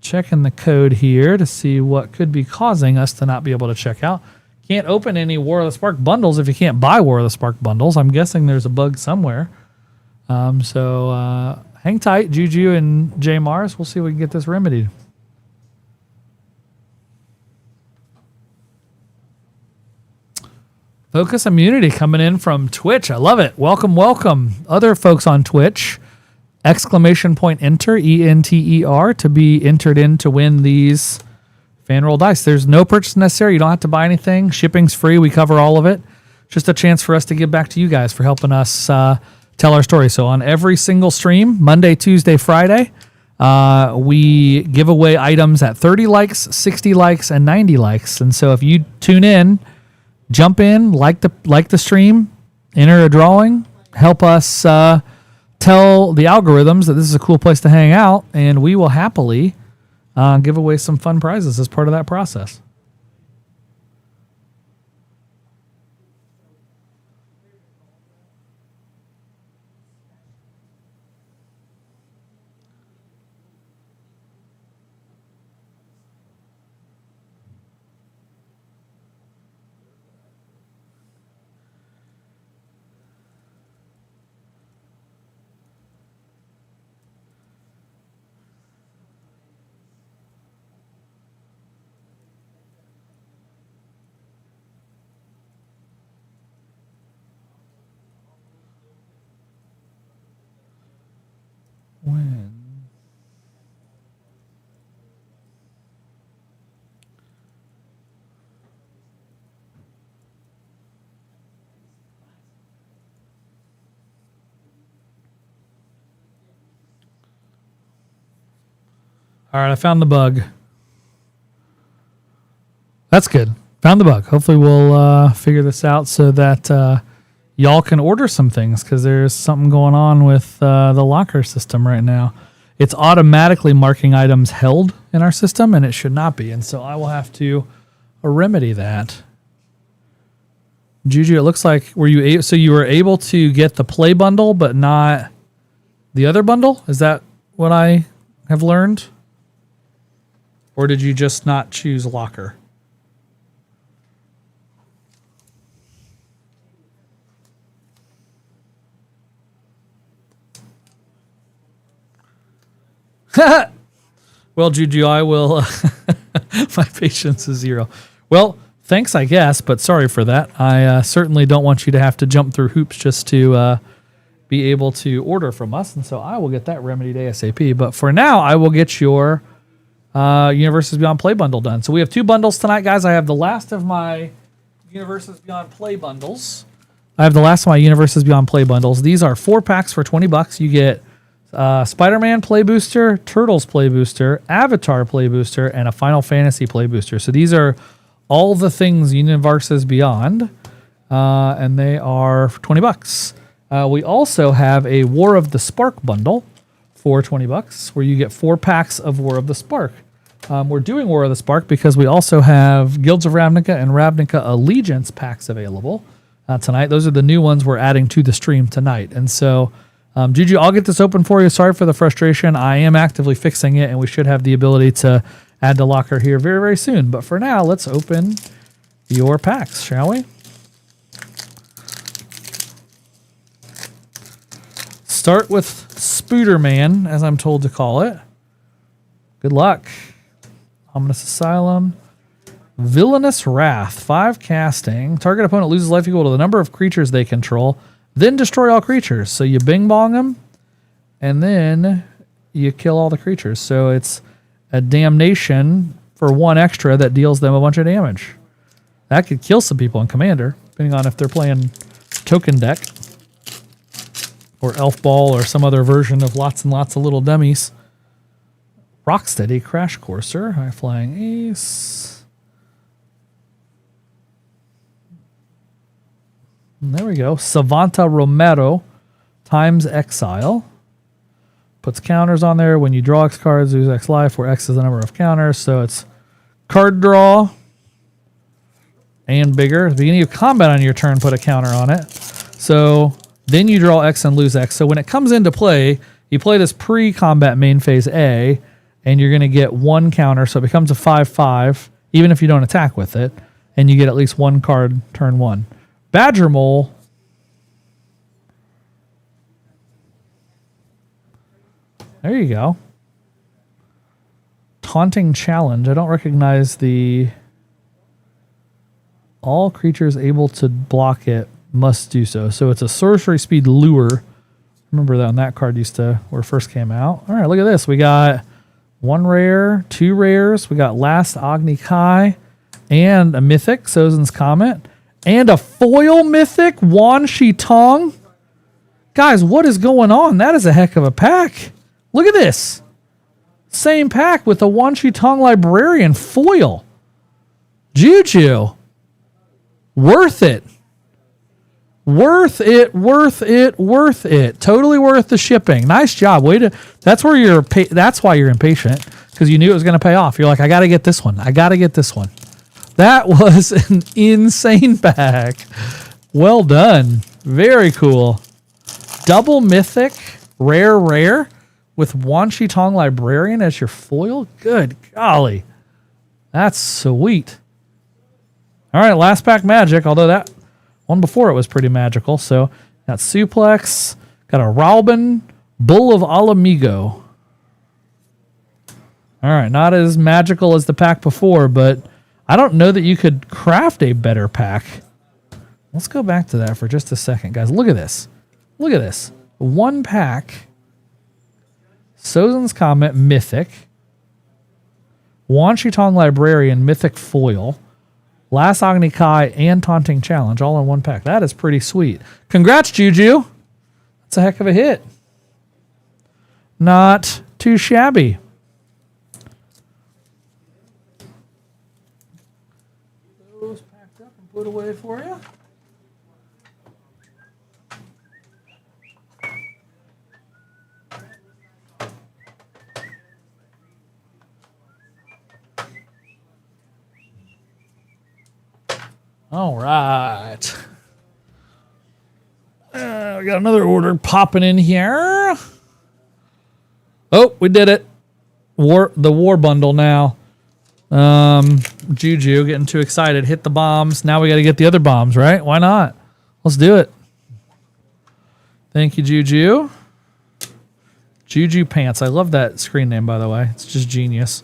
Checking the code here to see what could be causing us to not be able to check out. Can't open any War of the Spark bundles if you can't buy War of the Spark bundles. I'm guessing there's a bug somewhere. So hang tight, Juju and J Mars. We'll see if we can get this remedied. Focus Immunity coming in from Twitch. I love it. Welcome, welcome. Other folks on Twitch. Exclamation point enter, ENTER, to be entered in to win these fan roll dice. There's no purchase necessary. You don't have to buy anything. Shipping's free. We cover all of it. Just a chance for us to give back to you guys for helping us tell our story. So on every single stream, Monday, Tuesday, Friday, we give away items at 30 likes, 60 likes, and 90 likes. And so if you tune in, jump in, like the stream, enter a drawing, help us tell the algorithms that this is a cool place to hang out, and we will happily give away some fun prizes as part of that process. When? All right, I found the bug. That's good. Found the bug. Hopefully we'll figure this out so that y'all can order some things, because there's something going on with the locker system right now. It's automatically marking items held in our system, and it should not be. And so I will have to remedy that. Juju, it looks like so you were able to get the play bundle, but not the other bundle? Is that what I have learned? Or did you just not choose locker? Well, Juju, I will. My patience is 0. Well, thanks, I guess, but sorry for that. I certainly don't want you to have to jump through hoops just to be able to order from us, and so I will get that remedied ASAP. But for now, I will get your Universes Beyond Play bundle done. So we have 2 bundles tonight, guys. I have the last of my Universes Beyond Play bundles. I have the last of my Universes Beyond Play bundles. These are 4 packs for $20. You get Spider-Man Play Booster, Turtles Play Booster, Avatar Play Booster, and a Final Fantasy Play Booster. So these are all the things Universes Beyond, and they are $20. We also have a War of the Spark bundle for $20, where you get 4 packs of War of the Spark. We're doing War of the Spark because we also have Guilds of Ravnica and Ravnica Allegiance packs available tonight. Those are the new ones we're adding to the stream tonight. And so, Juju, I'll get this open for you. Sorry for the frustration. I am actively fixing it, and we should have the ability to add the locker here very, very soon. But for now, let's open your packs, shall we? Start with Spooderman, as I'm told to call it. Good luck. Ominous Asylum. Villainous Wrath. 5 casting. Target opponent loses life equal to the number of creatures they control. Then destroy all creatures. So you bing bong them, and then you kill all the creatures. So it's a damnation for 1 extra that deals them a bunch of damage. That could kill some people in Commander, depending on if they're playing token deck or Elf Ball or some other version of lots and lots of little dummies. Rocksteady, Crash Courser, High Flying Ace. And there we go. Savanta Romero, times Exile. Puts counters on there. When you draw X cards, lose X life, where X is the number of counters. So it's card draw and bigger. At the beginning of combat on your turn, put a counter on it. So then you draw X and lose X. So when it comes into play, you play this pre-combat main phase A, and you're going to get 1 counter. So it becomes a 5/5, even if you don't attack with it. And you get at least 1 card turn 1. Badger Mole. There you go. Taunting Challenge. I don't recognize the... All creatures able to block it must do so. So it's a sorcery speed lure. Remember that when that card used to, where it first came out. All right, look at this. We got 1 rare, 2 rares. We got Last Agni Kai and a mythic, Sozin's Comet, and a foil mythic, Wan Shi Tong. Guys, what is going on? That is a heck of a pack. Look at this. Same pack with the Wan Shi Tong Librarian foil. Juju. Worth it. Worth it, worth it, worth it. Totally worth the shipping. Nice job. Way to. That's where you're. That's why you're impatient, because you knew it was going to pay off. You're like, I got to get this one. I got to get this one. That was an insane pack. Well done. Very cool. Double mythic, rare, with Wan Shi Tong Librarian as your foil. Good golly, that's sweet. All right, last pack magic. Although that one before it was pretty magical. So got Suplex, got a Ralbin, Bull of Alamigo. All right, not as magical as the pack before, but I don't know that you could craft a better pack. Let's go back to that for just a second, guys. Look at this. Look at this. 1 pack. Sozin's Comet, Mythic. Wan Shi Tong Librarian, Mythic Foil. Last Agni Kai and Taunting Challenge all in 1 pack. That is pretty sweet. Congrats, Juju. That's a heck of a hit. Not too shabby. Those packed up and put away for you. All right. We got another order popping in here. Oh, we did it. The war bundle now. Juju getting too excited. Hit the bombs. Now we got to get the other bombs, right? Why not? Let's do it. Thank you, Juju. Juju Pants. I love that screen name, by the way. It's just genius.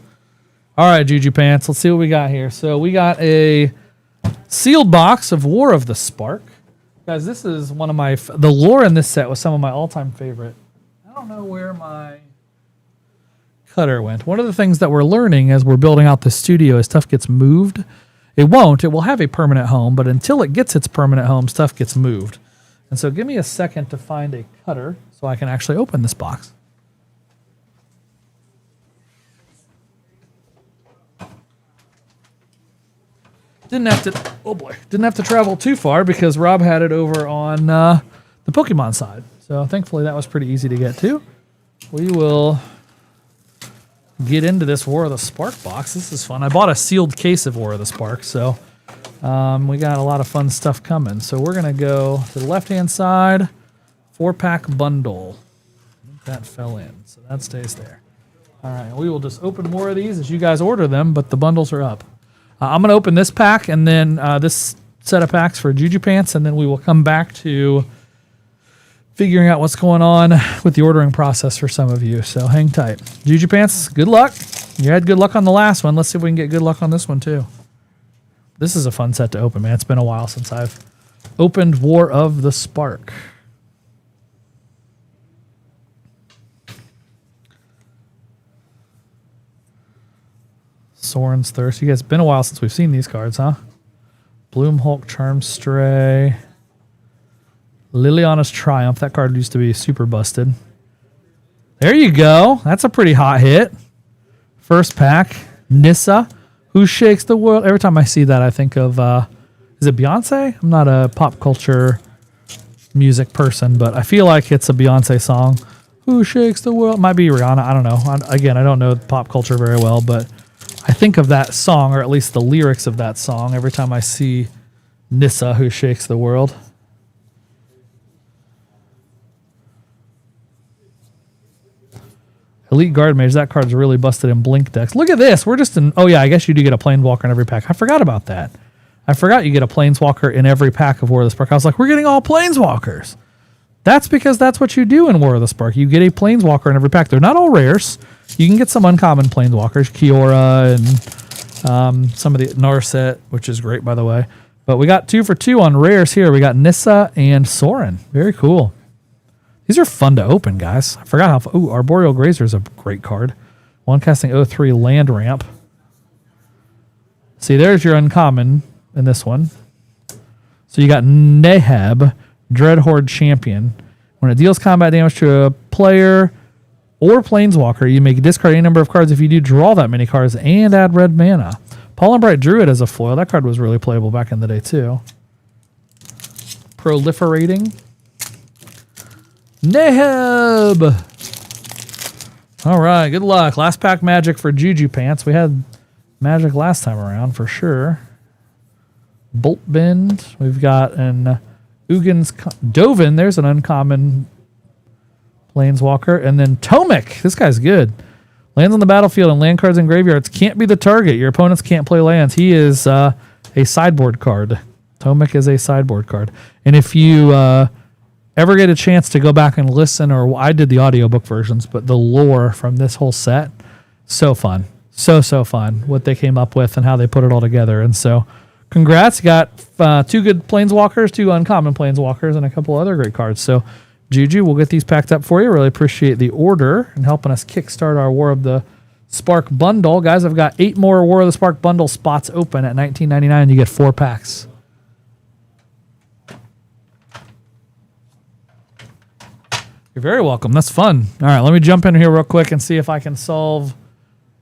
All right, Juju Pants. Let's see what we got here. So we got a sealed box of War of the Spark. Guys, this is one of my... The lore in this set was some of my all-time favorite. I don't know where my cutter went. One of the things that we're learning as we're building out the studio as stuff gets moved It won't. It will have a permanent home, but until it gets its permanent home, stuff gets moved. And so give me a second to find a cutter so I can actually open this box. Didn't have to travel too far because Rob had it over on the Pokemon side. So thankfully that was pretty easy to get to. We will get into this War of the Spark box. This is fun. I bought a sealed case of War of the Spark, so we got a lot of fun stuff coming. So we're going to go to the left-hand side, 4-pack bundle. That fell in, so that stays there. All right, we will just open more of these as you guys order them, but the bundles are up. I'm going to open this pack and then this set of packs for Juju Pants, and then we will come back to figuring out what's going on with the ordering process for some of you. So hang tight. Juju Pants, good luck. You had good luck on the last one. Let's see if we can get good luck on this one too. This is a fun set to open, man. It's been a while since I've opened War of the Spark. Soren's Thirst. You guys, it's been a while since we've seen these cards, huh? Bloom Hulk, Charm Stray. Liliana's Triumph. That card used to be super busted. There you go. That's a pretty hot hit. First pack. Nissa. Who Shakes the World? Every time I see that, I think of, is it Beyonce? I'm not a pop culture music person, but I feel like it's a Beyonce song. Who Shakes the World? Might be Rihanna. I don't know. Again, I don't know pop culture very well, but I think of that song, or at least the lyrics of that song, every time I see Nissa, Who Shakes the World. Elite Guard Mage, that card's really busted in Blink decks. Look at this. We're just in... Oh, yeah, I guess you do get a Planeswalker in every pack. I forgot about that. I forgot you get a Planeswalker in every pack of War of the Spark. I was like, we're getting all Planeswalkers. That's because that's what you do in War of the Spark. You get a Planeswalker in every pack. They're not all rares. You can get some uncommon Planeswalkers. Kiora and some of the Narset, which is great, by the way. But we got 2 for 2 on rares here. We got Nissa and Soren. Very cool. These are fun to open, guys. I forgot how... Ooh, Arboreal Grazer is a great card. One casting 03 land ramp. See, there's your uncommon in this one. So you got Neheb, Dreadhorde Champion. When it deals combat damage to a player or Planeswalker, you may discard any number of cards. If you do, draw that many cards and add red mana. Pollen Bright Druid as a foil. That card was really playable back in the day, too. Proliferating. Neheb! All right, good luck. Last pack Magic for Juju Pants. We had Magic last time around for sure. Bolt Bend. We've got an Ugin's Dovin. There's an uncommon Planeswalker. And then Tomek. This guy's good. Lands on the battlefield and land cards in graveyards can't be the target. Your opponents can't play lands. He is a sideboard card. Tomek is a sideboard card. And if you ever get a chance to go back and listen, or I did the audiobook versions, but the lore from this whole set, so fun. So fun what they came up with and how they put it all together. And so congrats. Got 2 good Planeswalkers, 2 uncommon Planeswalkers, and a couple other great cards. So Juju, we'll get these packed up for you. Really appreciate the order and helping us kickstart our War of the Spark bundle. Guys, I've got 8 more War of the Spark bundle spots open at $19.99. You get 4 packs. You're very welcome. That's fun. All right, let me jump in here real quick and see if I can solve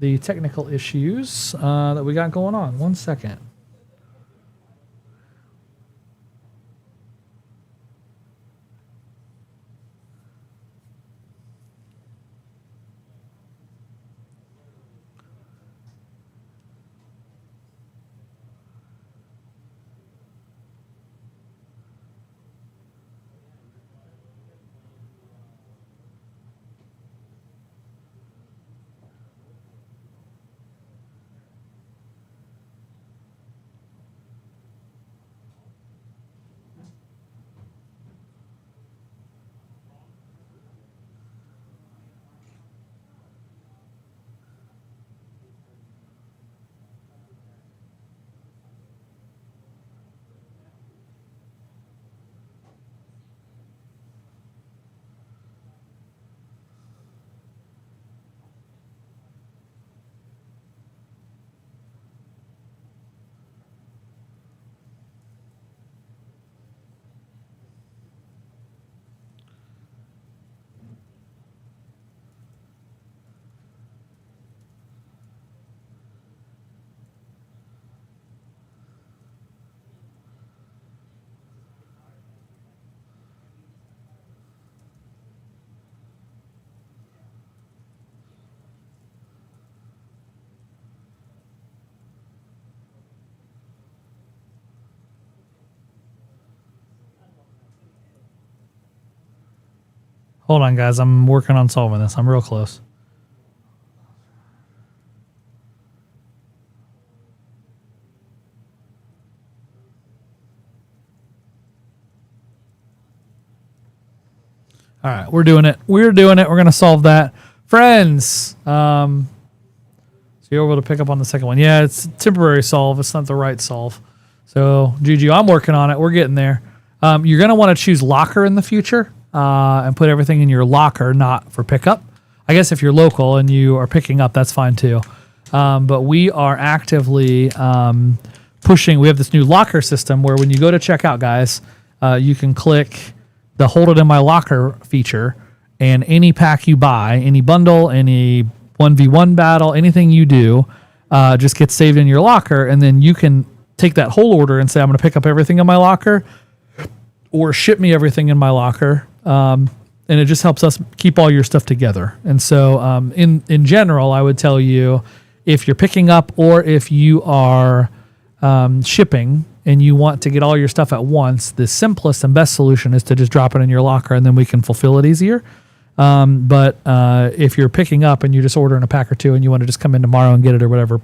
the technical issues that we got going on. 1 second. Hold on, guys. I'm working on solving this. I'm real close. All right, we're doing it. We're doing it. We're going to solve that. Friends, so you're able to pick up on the second one. Yeah, it's a temporary solve. It's not the right solve. So, Juju, I'm working on it. We're getting there. You're going to want to choose locker in the future and put everything in your locker, not for pickup. I guess if you're local and you are picking up, that's fine too. But we are actively pushing. We have this new locker system where when you go to checkout, guys, you can click the hold it in my locker feature, and any pack you buy, any bundle, any 1v1 battle, anything you do, just gets saved in your locker, and then you can take that whole order and say, I'm going to pick up everything in my locker, or ship me everything in my locker, and it just helps us keep all your stuff together. And so in general, I would tell you, if you're picking up or if you are shipping, and you want to get all your stuff at once, the simplest and best solution is to just drop it in your locker, and then we can fulfill it easier. But if you're picking up and you're just ordering a pack or two and you want to just come in tomorrow and get it or whatever,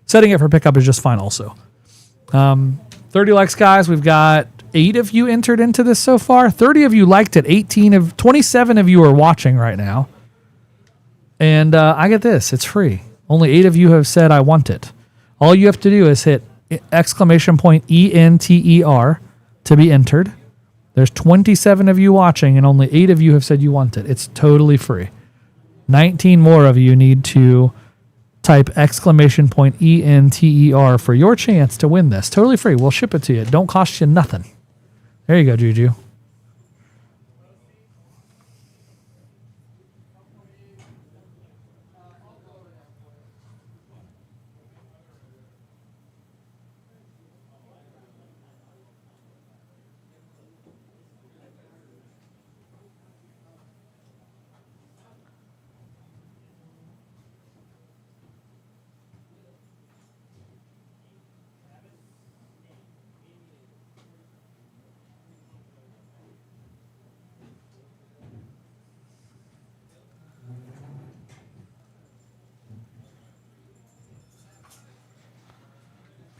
setting it for pickup is just fine also. 30 likes, guys. We've got 8 of you entered into this so far. 30 of you liked it. 27 of you are watching right now. And I get this. It's free. Only 8 of you have said, I want it. All you have to do is hit ! ENTER to be entered. There's 27 of you watching and only 8 of you have said you want it. It's totally free. 19 more of you need to type ! ENTER for your chance to win this. Totally free. We'll ship it to you. Don't cost you nothing. There you go, Juju.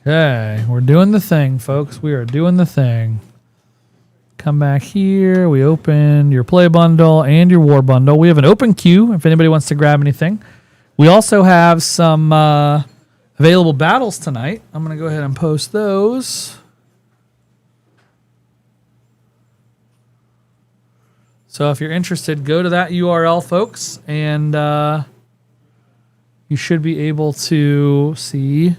Okay, we're doing the thing, folks. We are doing the thing. Come back here. We opened your play bundle and your war bundle. We have an open queue if anybody wants to grab anything. We also have some available battles tonight. I'm going to go ahead and post those. So if you're interested, go to that URL, folks, and you should be able to see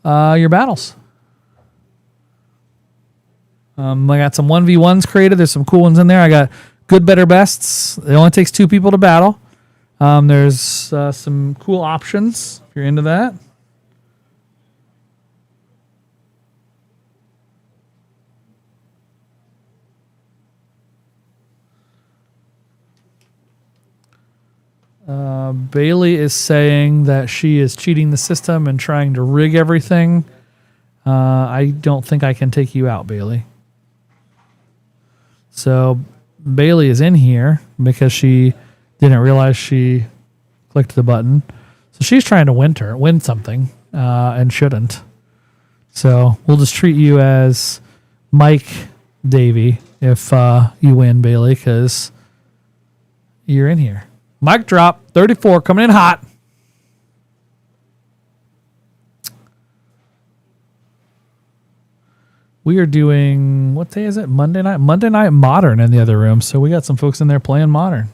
your battles. I got some 1v1s created. There's some cool ones in there. I got good, better, bests. It only takes 2 people to battle. There's some cool options if you're into that. Bailey is saying that she is cheating the system and trying to rig everything. I don't think I can take you out, Bailey. So Bailey is in here because she didn't realize she clicked the button. So she's trying to win something and shouldn't. So we'll just treat you as Mike Davey if you win, Bailey, because you're in here. Mic drop, 34, coming in hot. We are doing, what day is it? Monday night? Monday Night Modern in the other room. So we got some folks in there playing Modern.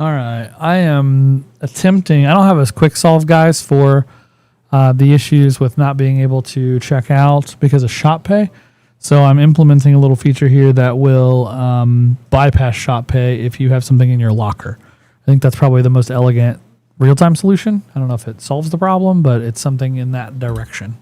All right. I am attempting. I don't have a quick solve, guys, for the issues with not being able to check out because of shop pay. So I'm implementing a little feature here that will bypass shop pay if you have something in your locker. I think that's probably the most elegant real-time solution. I don't know if it solves the problem, but it's something in that direction.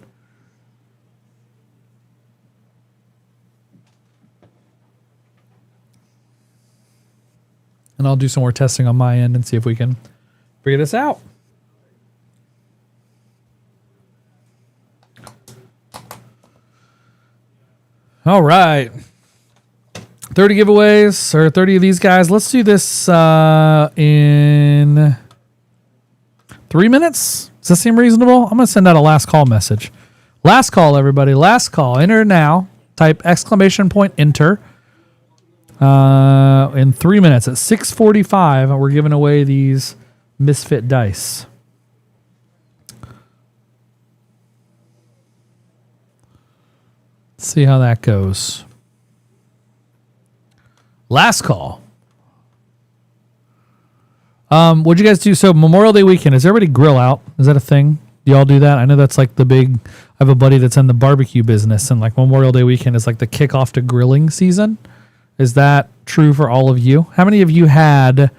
And I'll do some more testing on my end and see if we can figure this out. All right. 30 giveaways, or 30 of these guys. Let's do this in 3 minutes. Does that seem reasonable? I'm going to send out a last call message. Last call, everybody. Last call. Enter now. Type ! Enter. In 3 minutes at 6:45, we're giving away these Misfit dice. Let's see how that goes. Last call. What'd you guys do? So Memorial Day weekend, is everybody grill out? Is that a thing? Do y'all do that? I know that's like the big, I have a buddy that's in the barbecue business, and like Memorial Day weekend is like the kickoff to grilling season. Is that true for all of you? How many of you had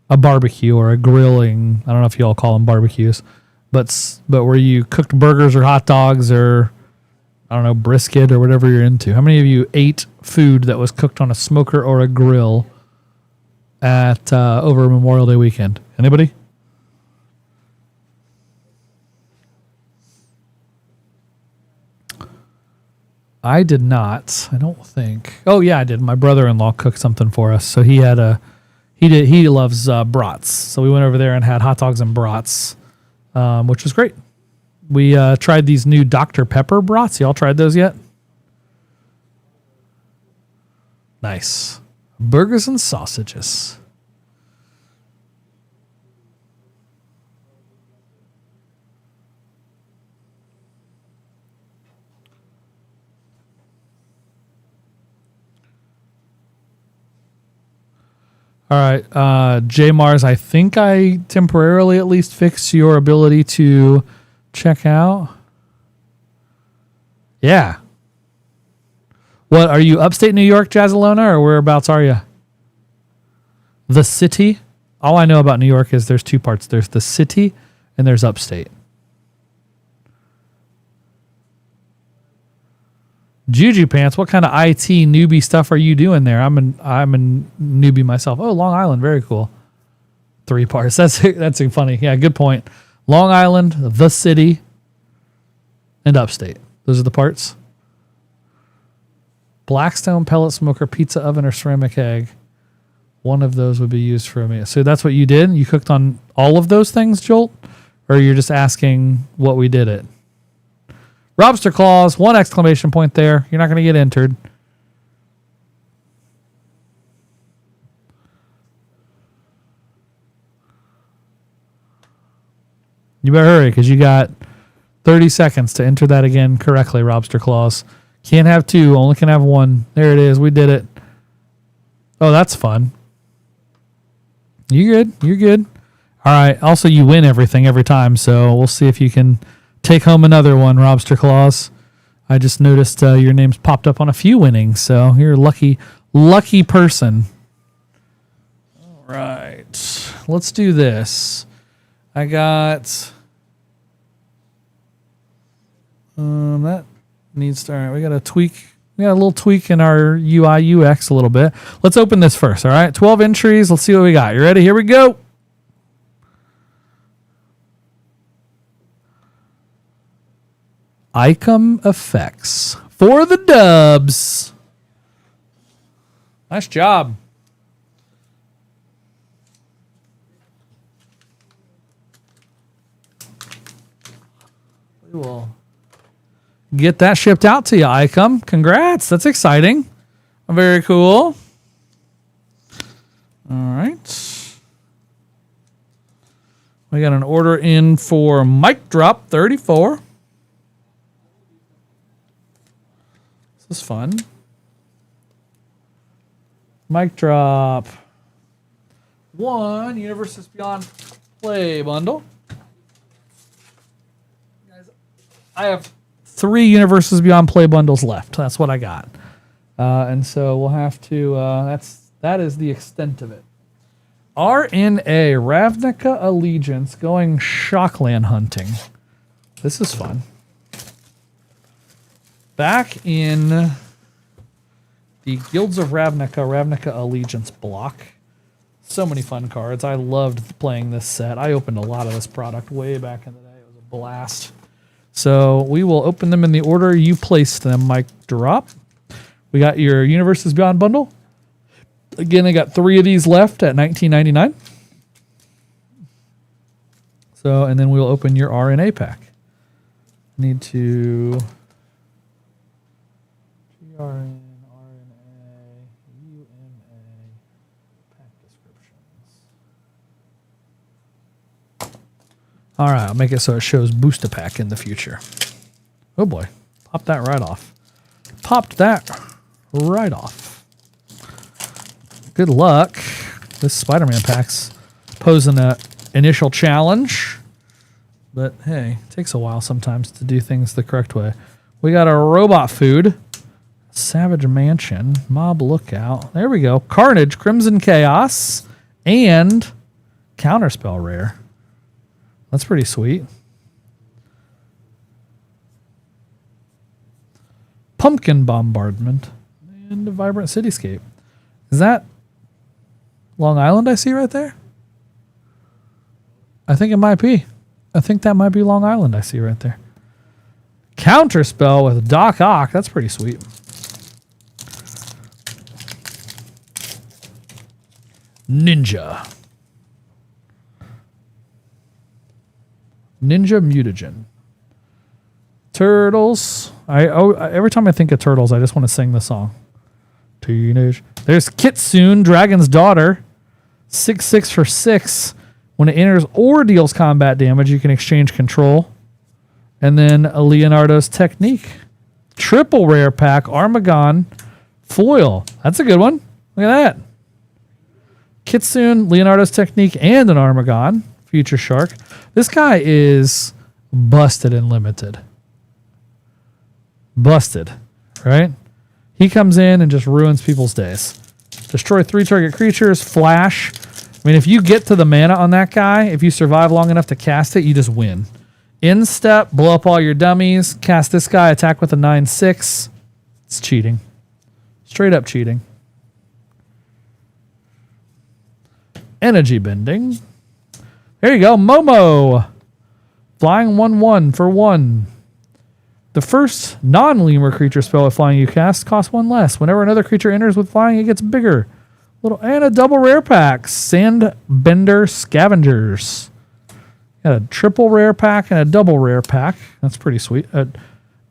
a barbecue or a grilling? I don't know if you all call them barbecues, but where you cooked burgers or hot dogs or, I don't know, brisket or whatever you're into. How many of you ate food that was cooked on a smoker or a grill at over Memorial Day weekend? Anybody? I did not. I don't think. Oh yeah, I did. My brother-in-law cooked something for us. So he loves brats. So we went over there and had hot dogs and brats, which was great. We tried these new Dr. Pepper brats. Y'all tried those yet? Nice. Burgers and sausages. All right, J Mars, I think I temporarily at least fixed your ability to check out. Yeah. What, are you upstate New York, Jazzalona, or whereabouts are you? The city? All I know about New York is there's two parts. There's the city and there's upstate. Juju Pants, what kind of IT newbie stuff are you doing there? I'm a newbie myself. Oh, Long Island, very cool. 3 parts. That's funny. Yeah, good point. Long Island, the city, and upstate. Those are the parts. Blackstone, pellet smoker, pizza oven, or ceramic egg. One of those would be used for a meal. So that's what you did? You cooked on all of those things, Jolt? Or you're just asking what we did it? Robster Claus, 1 exclamation point there. You're not going to get entered. You better hurry because you got 30 seconds to enter that again correctly, Robster Claus. Can't have 2, only can have 1. There it is. We did it. Oh, that's fun. You're good. You're good. All right. Also, you win everything every time, so we'll see if you can take home another one, Robster Claus. I just noticed your name's popped up on a few winnings, so you're a lucky person. All right. Let's do this. I got... that needs to... All right, we got a tweak. We got a little tweak in our UI UX a little bit. Let's open this first, all right? 12 entries. Let's see what we got. You ready? Here we go. Icom effects for the dubs. Nice job. We will get that shipped out to you, Icom. Congrats. That's exciting. Very cool. All right. We got an order in for Mic Drop 34. This is fun. Mic Drop. one Universes Beyond Play bundle. Guys, I have 3 Universes Beyond Play bundles left. That's what I got. And so we'll have to, that is the extent of it. RNA, Ravnica Allegiance, going Shockland hunting. This is fun. Back in the Guilds of Ravnica, Ravnica Allegiance block. So many fun cards. I loved playing this set. I opened a lot of this product way back in the day. It was a blast. So we will open them in the order you placed them, Mike Drop. We got your Universes Beyond bundle. Again, I got 3 of these left at $19.99. So, and then we'll open your RNA pack. Need to GRN, RNA, UMA, pack descriptions. All right, I'll make it so it shows booster pack in the future. Oh boy, popped that right off. Popped that right off. Good luck. This Spider-Man pack's posing an initial challenge. But hey, it takes a while sometimes to do things the correct way. We got a Robot Food, Savage Mansion, Mob Lookout. There we go. Carnage, Crimson Chaos, and Counterspell Rare. That's pretty sweet. Pumpkin Bombardment, and a Vibrant Cityscape. Is that Long Island I see right there? I think it might be. I think that might be Long Island I see right there. Counterspell with Doc Ock. That's pretty sweet. Ninja. Ninja Mutagen. Turtles. Every time I think of Turtles, I just want to sing the song. Teenage. There's Kitsune, Dragon's Daughter. 6/6 for 6. When it enters or deals combat damage, you can exchange control. And then a Leonardo's Technique. Triple rare pack, Armagon foil. That's a good one. Look at that. Kitsune, Leonardo's Technique, and an Armagon. Future Shark. This guy is busted and limited. Busted, right? He comes in and just ruins people's days. Destroy 3 target creatures, flash. I mean, if you get to the mana on that guy, if you survive long enough to cast it, you just win. Instep, blow up all your dummies, cast this guy, attack with a 9/6. It's cheating. Straight up cheating. Energy Bending. There you go, Momo. Flying 1/1 for 1. The first non-lemur creature spell with flying you cast costs 1 less. Whenever another creature enters with flying, it gets bigger. And a double rare pack. Sandbender Scavengers. Got a triple rare pack and a double rare pack. That's pretty sweet. A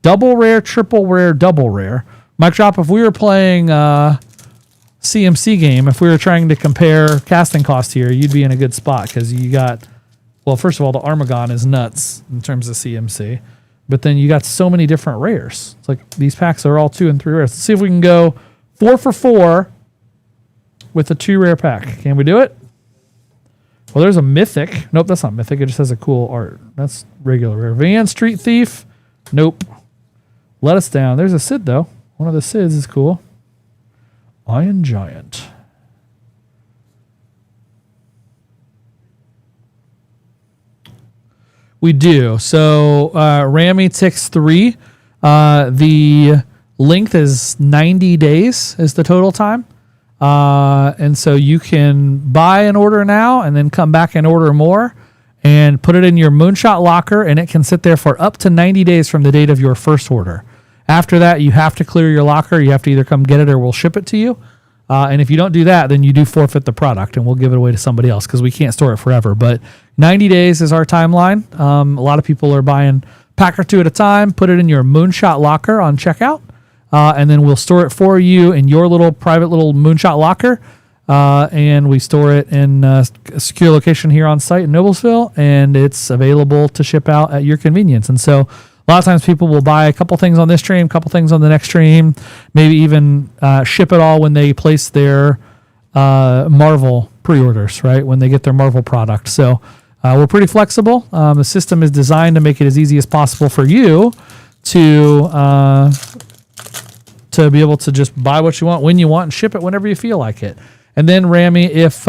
double rare, triple rare, double rare. Mike Drop, if we were playing CMC game, if we were trying to compare casting cost here, you'd be in a good spot because you got, well, first of all, the Armagon is nuts in terms of CMC. But then you got so many different rares. It's like these packs are all 2 and 3 rares. Let's see if we can go 4 for 4 with a 2 rare pack. Can we do it? Well, there's a Mythic. Nope, that's not Mythic. It just has a cool art. That's regular rare. Van Street Thief. Nope. Let us down. There's a Sid, though. One of the Sids is cool. Iron Giant. We do. So Rami ticks 3. The length is 90 days is the total time. And so you can buy an order now and then come back and order more and put it in your Moonshot locker, and it can sit there for up to 90 days from the date of your first order. After that, you have to clear your locker. You have to either come get it or we'll ship it to you. And if you don't do that, then you do forfeit the product and we'll give it away to somebody else because we can't store it forever. But 90 days is our timeline. A lot of people are buying pack or 2 at a time. Put it in your Moonshot locker on checkout. And then we'll store it for you in your little private little Moonshot locker. And we store it in a secure location here on site in Noblesville. And it's available to ship out at your convenience. And so a lot of times people will buy a couple things on this stream, a couple things on the next stream, maybe even ship it all when they place their Marvel pre-orders, right? When they get their Marvel product. So we're pretty flexible. The system is designed to make it as easy as possible for you to be able to just buy what you want when you want and ship it whenever you feel like it. And then, Rami, if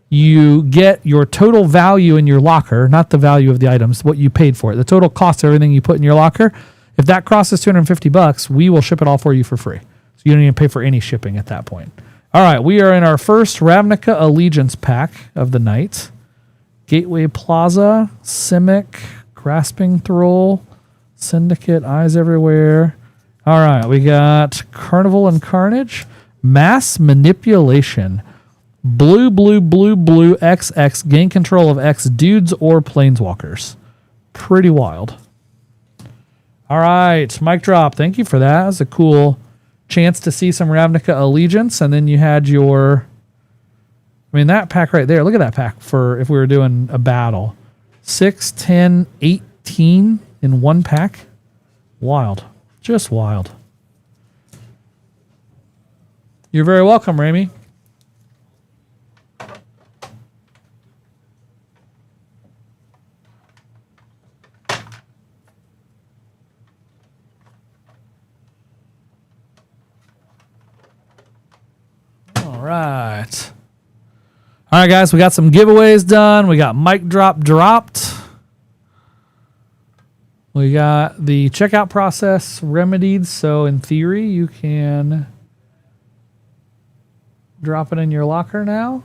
you get your total value in your locker, not the value of the items, what you paid for it, the total cost of everything you put in your locker, if that crosses $250, we will ship it all for you for free. So you don't even pay for any shipping at that point. All right, we are in our first Ravnica Allegiance pack of the night. Gateway Plaza, Simic, Grasping Thrall, Syndicate, Eyes Everywhere. All right, we got Carnival and Carnage, Mass Manipulation, blue, XX, gain control of X dudes or planeswalkers. Pretty wild. All right, mic drop. Thank you for that. That was a cool chance to see some Ravnica Allegiance, and then you had your... I mean, that pack right there, look at that pack for if we were doing a battle. 6, 10, 18 in one pack. Wild. Just wild. You're very welcome, Rami. All right. All right, guys, we got some giveaways done. We got mic drop dropped. We got the checkout process remedied. So in theory, you can drop it in your locker now.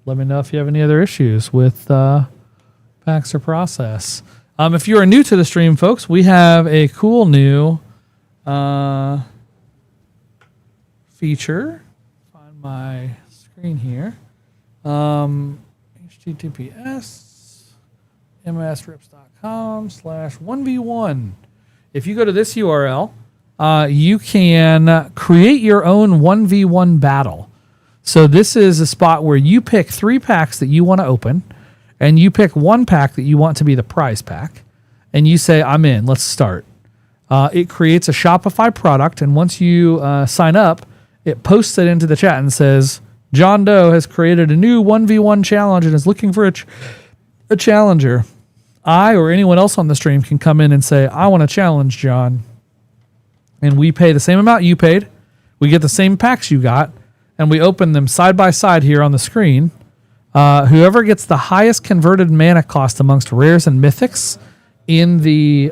Let me know if you have any other issues with packs or process. If you are new to the stream, folks, we have a cool new feature. Find my screen here. HTTPS msrips.com/1v1. If you go to this URL, you can create your own 1v1 battle. So this is a spot where you pick 3 packs that you want to open, and you pick 1 pack that you want to be the prize pack, and you say, I'm in, let's start. It creates a Shopify product, and once you sign up, it posts it into the chat and says, John Doe has created a new 1v1 challenge and is looking for a challenger. I or anyone else on the stream can come in and say, I want to challenge John. And we pay the same amount you paid. We get the same packs you got, and we open them side by side here on the screen. Whoever gets the highest converted mana cost amongst rares and mythics in the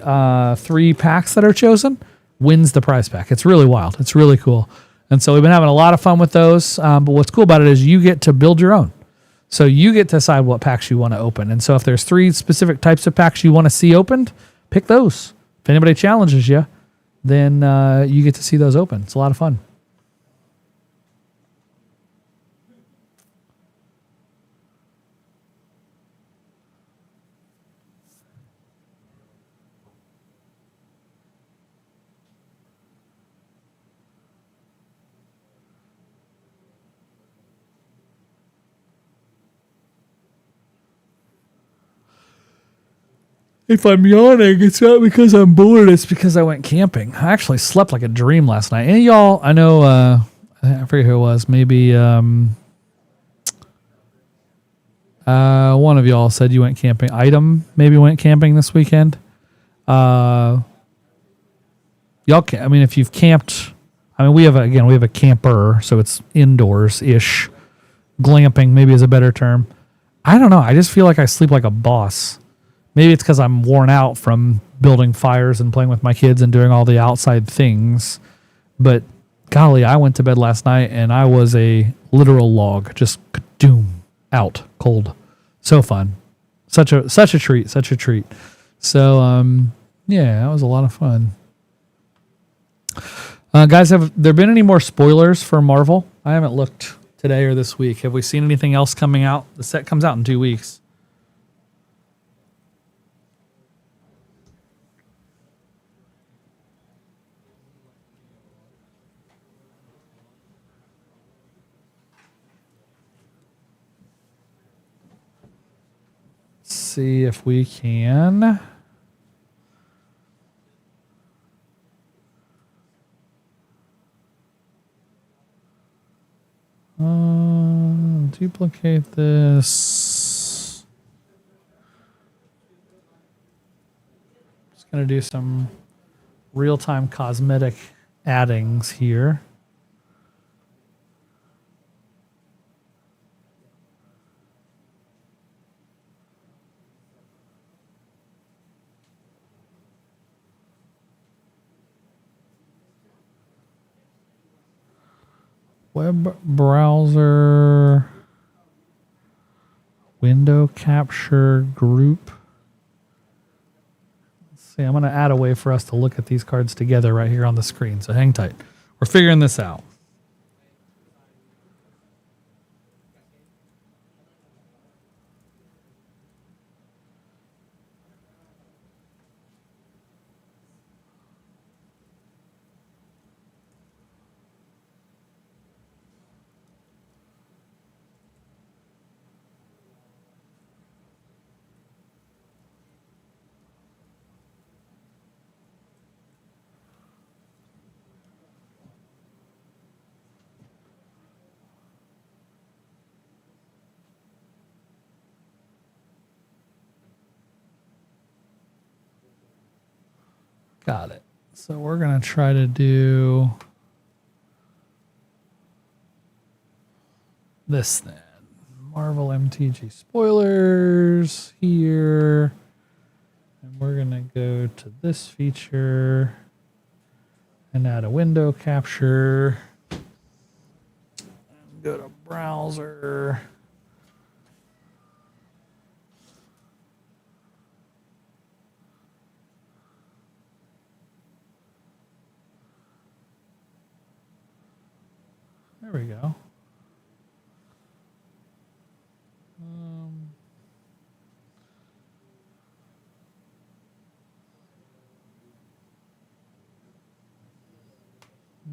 3 packs that are chosen wins the prize pack. It's really wild. It's really cool. And so we've been having a lot of fun with those. But what's cool about it is you get to build your own. So you get to decide what packs you want to open. And so if there's 3 specific types of packs you want to see opened, pick those. If anybody challenges you, then you get to see those open. It's a lot of fun. If I'm yawning, it's not because I'm bored. It's because I went camping. I actually slept like a dream last night. And y'all, I know, I forget who it was. Maybe one of y'all said you went camping. Item maybe went camping this weekend. Y'all can. I mean, if you've camped, I mean, we have a camper, so it's indoors-ish. Glamping maybe is a better term. I don't know. I just feel like I sleep like a boss. Maybe it's because I'm worn out from building fires and playing with my kids and doing all the outside things. But golly, I went to bed last night and I was a literal log, just doom out cold. So fun, such a treat, such a treat. So yeah, that was a lot of fun. Guys, have there been any more spoilers for Marvel? I haven't looked today or this week. Have we seen anything else coming out? The set comes out in 2 weeks. See if we can Duplicate this. Just going to do some real-time cosmetic addings here. Web browser, window capture group. Let's see, I'm going to add a way for us to look at these cards together right here on the screen. So hang tight. We're figuring this out. Got it. So we're going to try to do this then. Marvel MTG spoilers here. And we're going to go to this feature and add a window capture. And go to browser. There we go.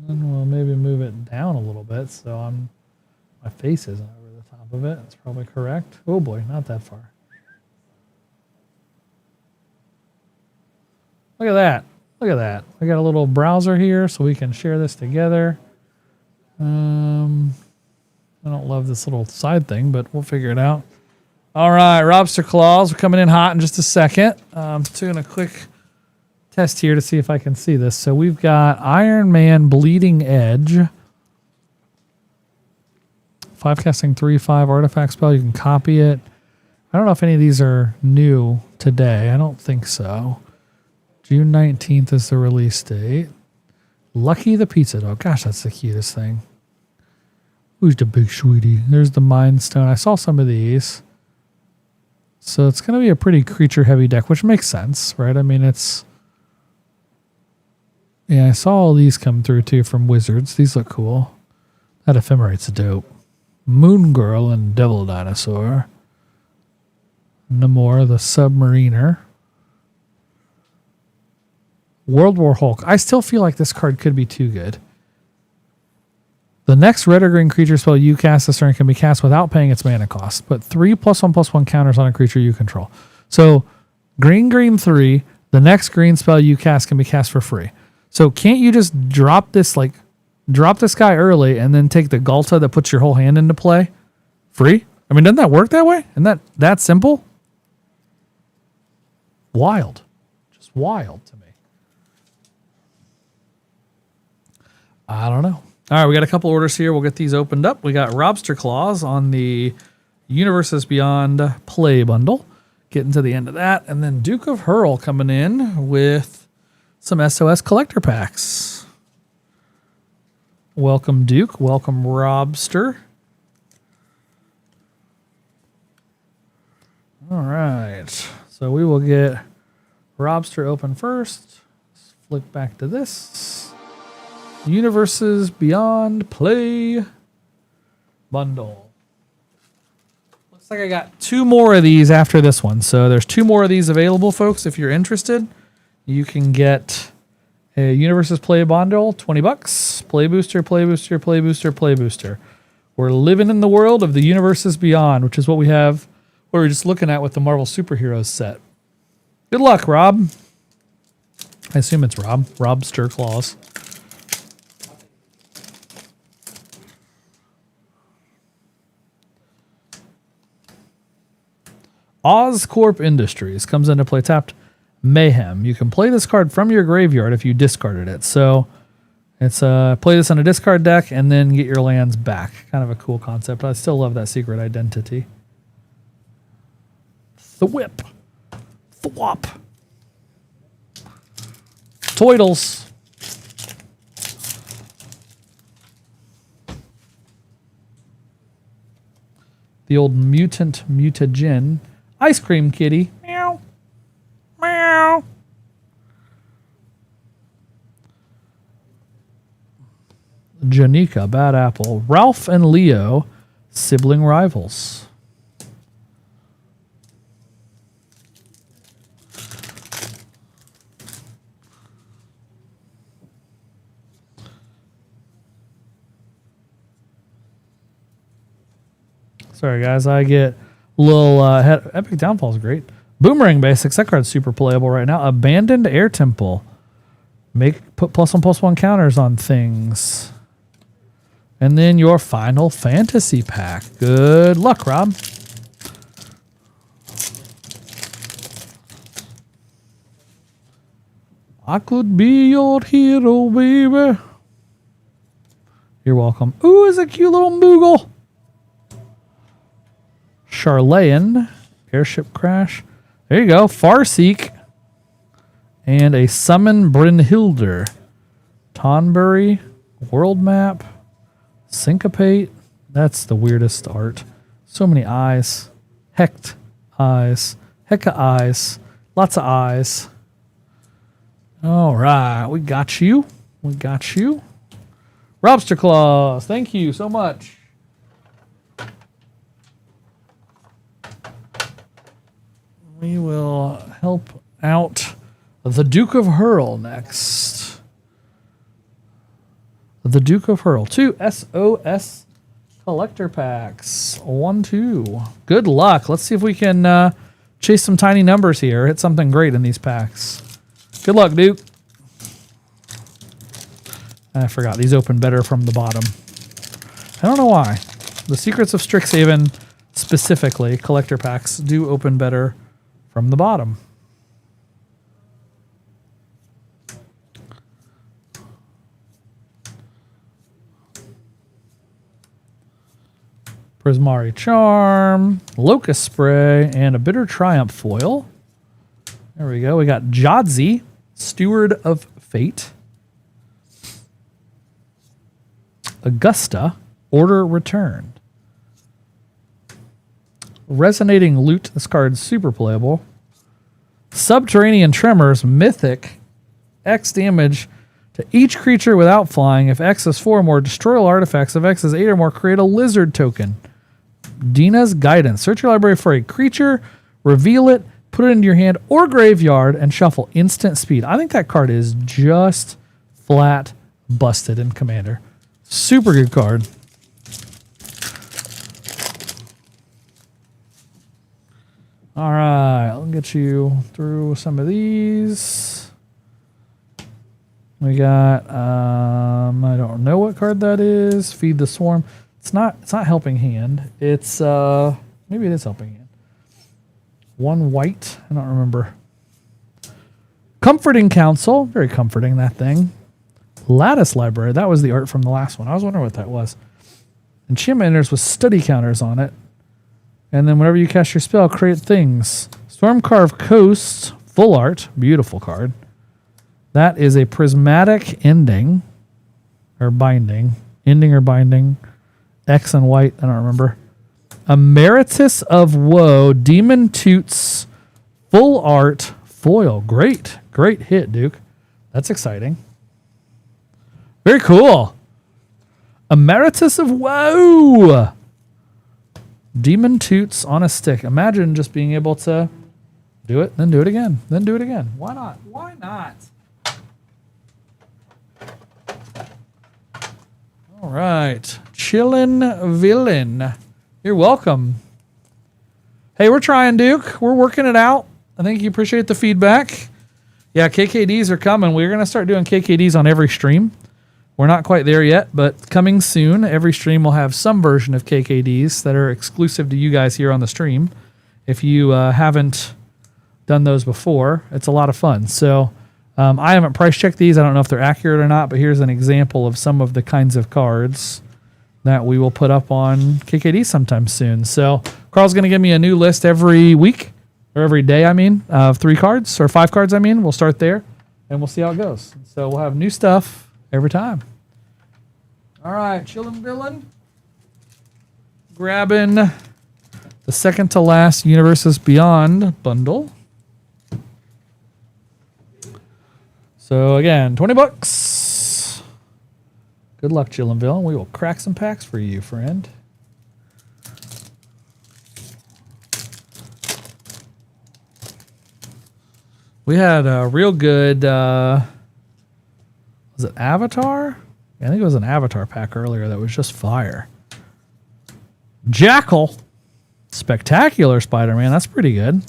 Then we'll maybe move it down a little bit so my face isn't over the top of it. That's probably correct. Oh boy, not that far. Look at that. Look at that. We got a little browser here so we can share this together. I don't love this little side thing, but we'll figure it out. All right, Robster Claws, we're coming in hot in just a second. Doing a quick test here to see if I can see this. So we've got Iron Man Bleeding Edge. 5 casting 3/5 artifact spell. You can copy it. I don't know if any of these are new today. I don't think so. June 19th is the release date. Lucky the Pizza Dog. Gosh, that's the cutest thing. Who's the big sweetie? There's the Mind Stone. I saw some of these. So it's going to be a pretty creature-heavy deck, which makes sense, right? I mean, it's... Yeah, I saw all these come through, too, from Wizards. These look cool. That Ephemerate's dope. Moon Girl and Devil Dinosaur. Namor, the Submariner. World War Hulk. I still feel like this card could be too good. The next red or green creature spell you cast this turn can be cast without paying its mana cost. Put 3 +1/+1 counters on a creature you control. So, green, 3. The next green spell you cast can be cast for free. So, can't you just drop this guy early and then take the Galta that puts your whole hand into play? Free? I mean, doesn't that work that way? Isn't that simple? Wild. Just wild to me. I don't know. All right, we got a couple orders here. We'll get these opened up. We got Robster Claws on the Universes Beyond Play bundle. Getting to the end of that. And then Duke of Hurl coming in with some SOS collector packs. Welcome, Duke. Welcome, Robster. All right. So we will get Robster open first. Let's flick back to this. Universes Beyond Play bundle. Looks like I got 2 more of these after this one. So there's 2 more of these available, folks. If you're interested, you can get a Universes Play bundle, $20. Play booster, play booster, play booster, play booster. We're living in the world of the Universes Beyond, which is what we have, what we're just looking at with the Marvel Superheroes set. Good luck, Rob. I assume it's Rob. Robster Claws. Oscorp Industries comes into play tapped. Mayhem. You can play this card from your graveyard if you discarded it. So it's play this on a discard deck and then get your lands back. Kind of a cool concept. I still love that secret identity. Thwip. Thwop. Toidles. The old mutant mutagen. Ice cream kitty. Meow. Meow. Janika, bad apple. Ralph and Leo, sibling rivals. Sorry, guys. I get a little Epic Downfall is great. Boomerang Basics. That card's super playable right now. Abandoned Air Temple. Put +1/+1 counters on things. And then your Final Fantasy pack. Good luck, Rob. I could be your hero, baby. You're welcome. Ooh, it's a cute little Moogle. Charlayan, Airship Crash. There you go. Farseek. And a Summon Brynhilder. Tonbury. World Map. Syncopate. That's the weirdest art. So many eyes. Hecht eyes. Hecka eyes. Lots of eyes. All right. We got you. We got you. Robster Claws. Thank you so much. We will help out the Duke of Hurl next. The Duke of Hurl. 2 SOS collector packs. 1, 2. Good luck. Let's see if we can chase some tiny numbers here. Hit something great in these packs. Good luck, Duke. I forgot. These open better from the bottom. I don't know why. The Secrets of Strixhaven, specifically, collector packs, do open better from the bottom. Prismari Charm, Locust Spray, and a Bitter Triumph foil. There we go. We got Jadzi, Steward of Fate. Augusta, Order Returned. Resonating Loot. This card's super playable. Subterranean Tremors, Mythic. X damage to each creature without flying. If X is 4 or more, destroy all artifacts. If X is 8 or more, create a lizard token. Dina's Guidance. Search your library for a creature, reveal it, put it into your hand or graveyard, and shuffle instant speed. I think that card is just flat busted in Commander. Super good card. All right, I'll get you through some of these. We got, I don't know what card that is. Feed the Swarm. It's not Helping Hand. It's, maybe it is Helping Hand. 1 white. I don't remember. Comforting Council. Very comforting, that thing. Lattice Library. That was the art from the last one. I was wondering what that was. Enchantment enters with study counters on it. And then whenever you cast your spell, create things. Stormcarved Coast. Full art. Beautiful card. That is a prismatic ending. Or binding. Ending or binding. X and white. I don't remember. Emeritus of Woe. Demon Toots. Full art. Foil. Great. Great hit, Duke. That's exciting. Very cool. Emeritus of Woe. Demon Toots on a stick. Imagine just being able to do it, then do it again, then do it again. Why not? Why not? All right. Chillin' Villain. You're welcome. Hey, we're trying, Duke. We're working it out. I think you appreciate the feedback. Yeah, KKDs are coming. We're going to start doing KKDs on every stream. We're not quite there yet, but coming soon. Every stream will have some version of KKDs that are exclusive to you guys here on the stream. if you haven't done those before. It's a lot of fun. So I haven't price checked these. I don't know if they're accurate or not, but here's an example of some of the kinds of cards that we will put up on KKD sometime soon. So Carl's going to give me a new list every week, or every day, I mean, of 3 cards, or 5 cards, I mean. We'll start there, and we'll see how it goes. So we'll have new stuff every time. All right, chillin' villain. Grabbing the second to last Universes Beyond bundle. So again, $20. Good luck, chillin' villain. We will crack some packs for you, friend. We had a real good, was it Avatar? I think it was an Avatar pack earlier that was just fire. Jackal. Spectacular Spider-Man. That's pretty good.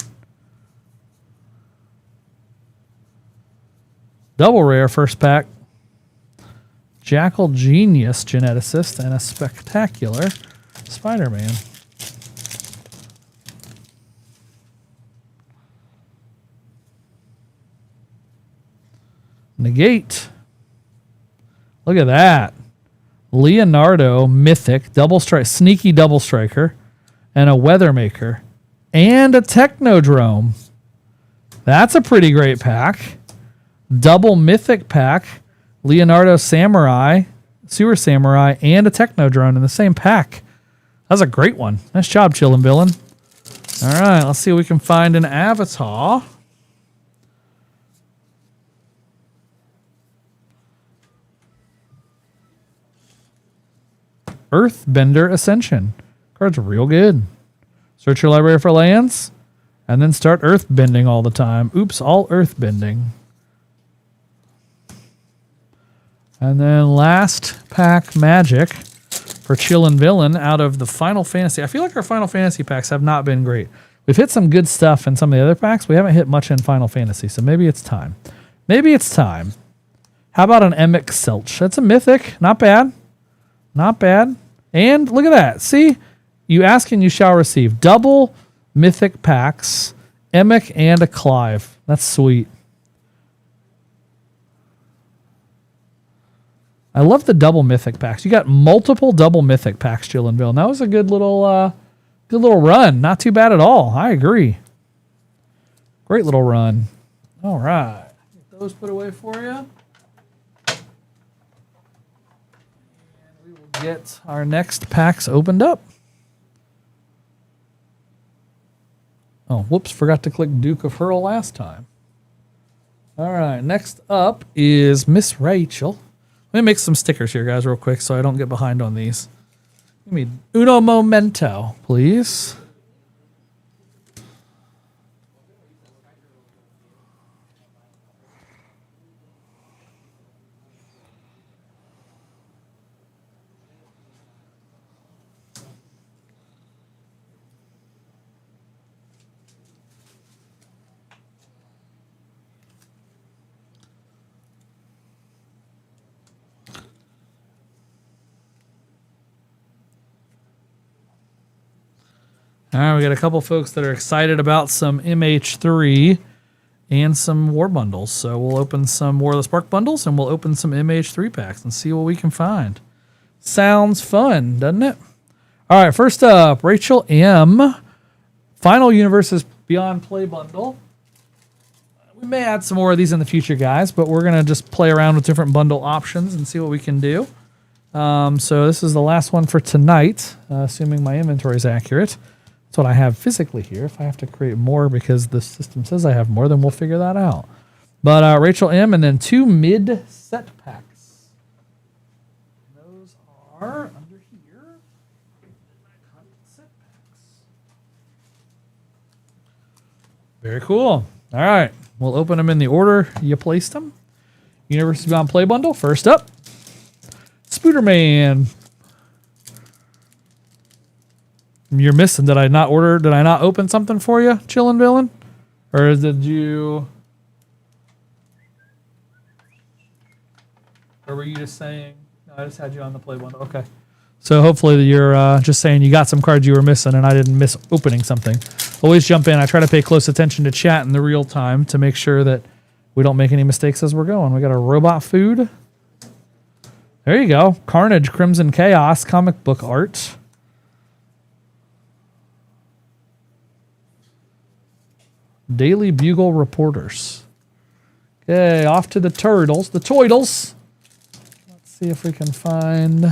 Double rare first pack. Jackal Genius Geneticist and a spectacular Spider-Man. Negate. Look at that. Leonardo Mythic double strike, sneaky double striker, and a Weathermaker, and a Technodrome. That's a pretty great pack. Double Mythic pack. Leonardo Samurai, Sewer Samurai, and a Technodrome in the same pack. That's a great one. Nice job, chillin' villain. All right, let's see if we can find an Avatar. Earthbender Ascension. Card's real good. Search your library for lands, and then start earthbending all the time. Oops, all earthbending. And then last pack Magic for Chillin' Villain out of the Final Fantasy. I feel like our Final Fantasy packs have not been great. We've hit some good stuff in some of the other packs. We haven't hit much in Final Fantasy, so maybe it's time. Maybe it's time. How about an Emic Selch? That's a Mythic. Not bad. Not bad. And look at that. See? You ask and you shall receive. Double Mythic packs. Emic and a Clive. That's sweet. I love the double Mythic packs. You got multiple double Mythic packs, Chillin' Villain. That was a good little run. Not too bad at all. I agree. Great little run. All right. Get those put away for you. And we will get our next packs opened up. Oh, whoops. Forgot to click Duke of Hurl last time. All right. Next up is Miss Rachel. Let me make some stickers here, guys, real quick so I don't get behind on these. Give me uno momento, please. All right, we got a couple folks that are excited about some MH3 and some War bundles. So we'll open some War of the Spark bundles and we'll open some MH3 packs and see what we can find. Sounds fun, doesn't it? All right, first up, Rachel M. Final Universes Beyond Play bundle. We may add some more of these in the future, guys, but we're going to just play around with different bundle options and see what we can do. So this is the last one for tonight, assuming my inventory is accurate. That's what I have physically here. If I have to create more because the system says I have more, then we'll figure that out. But Rachel M. and then 2 mid-set packs. Those are under here. Set packs. Very cool. All right. We'll open them in the order you placed them. Universes Beyond Play bundle. First up, Spooderman. You're missing. Did I not open something for you, Chillin' Villain? Or did you... Or were you just saying... No, I just had you on the play bundle. Okay. So hopefully you're just saying you got some cards you were missing and I didn't miss opening something. always jump in. I try to pay close attention to chat in the real time to make sure that we don't make any mistakes as we're going. We got a robot food. There you go. Carnage, Crimson Chaos, comic book art. Daily Bugle reporters. Okay, off to the turtles. The toidles. Let's see if we can find...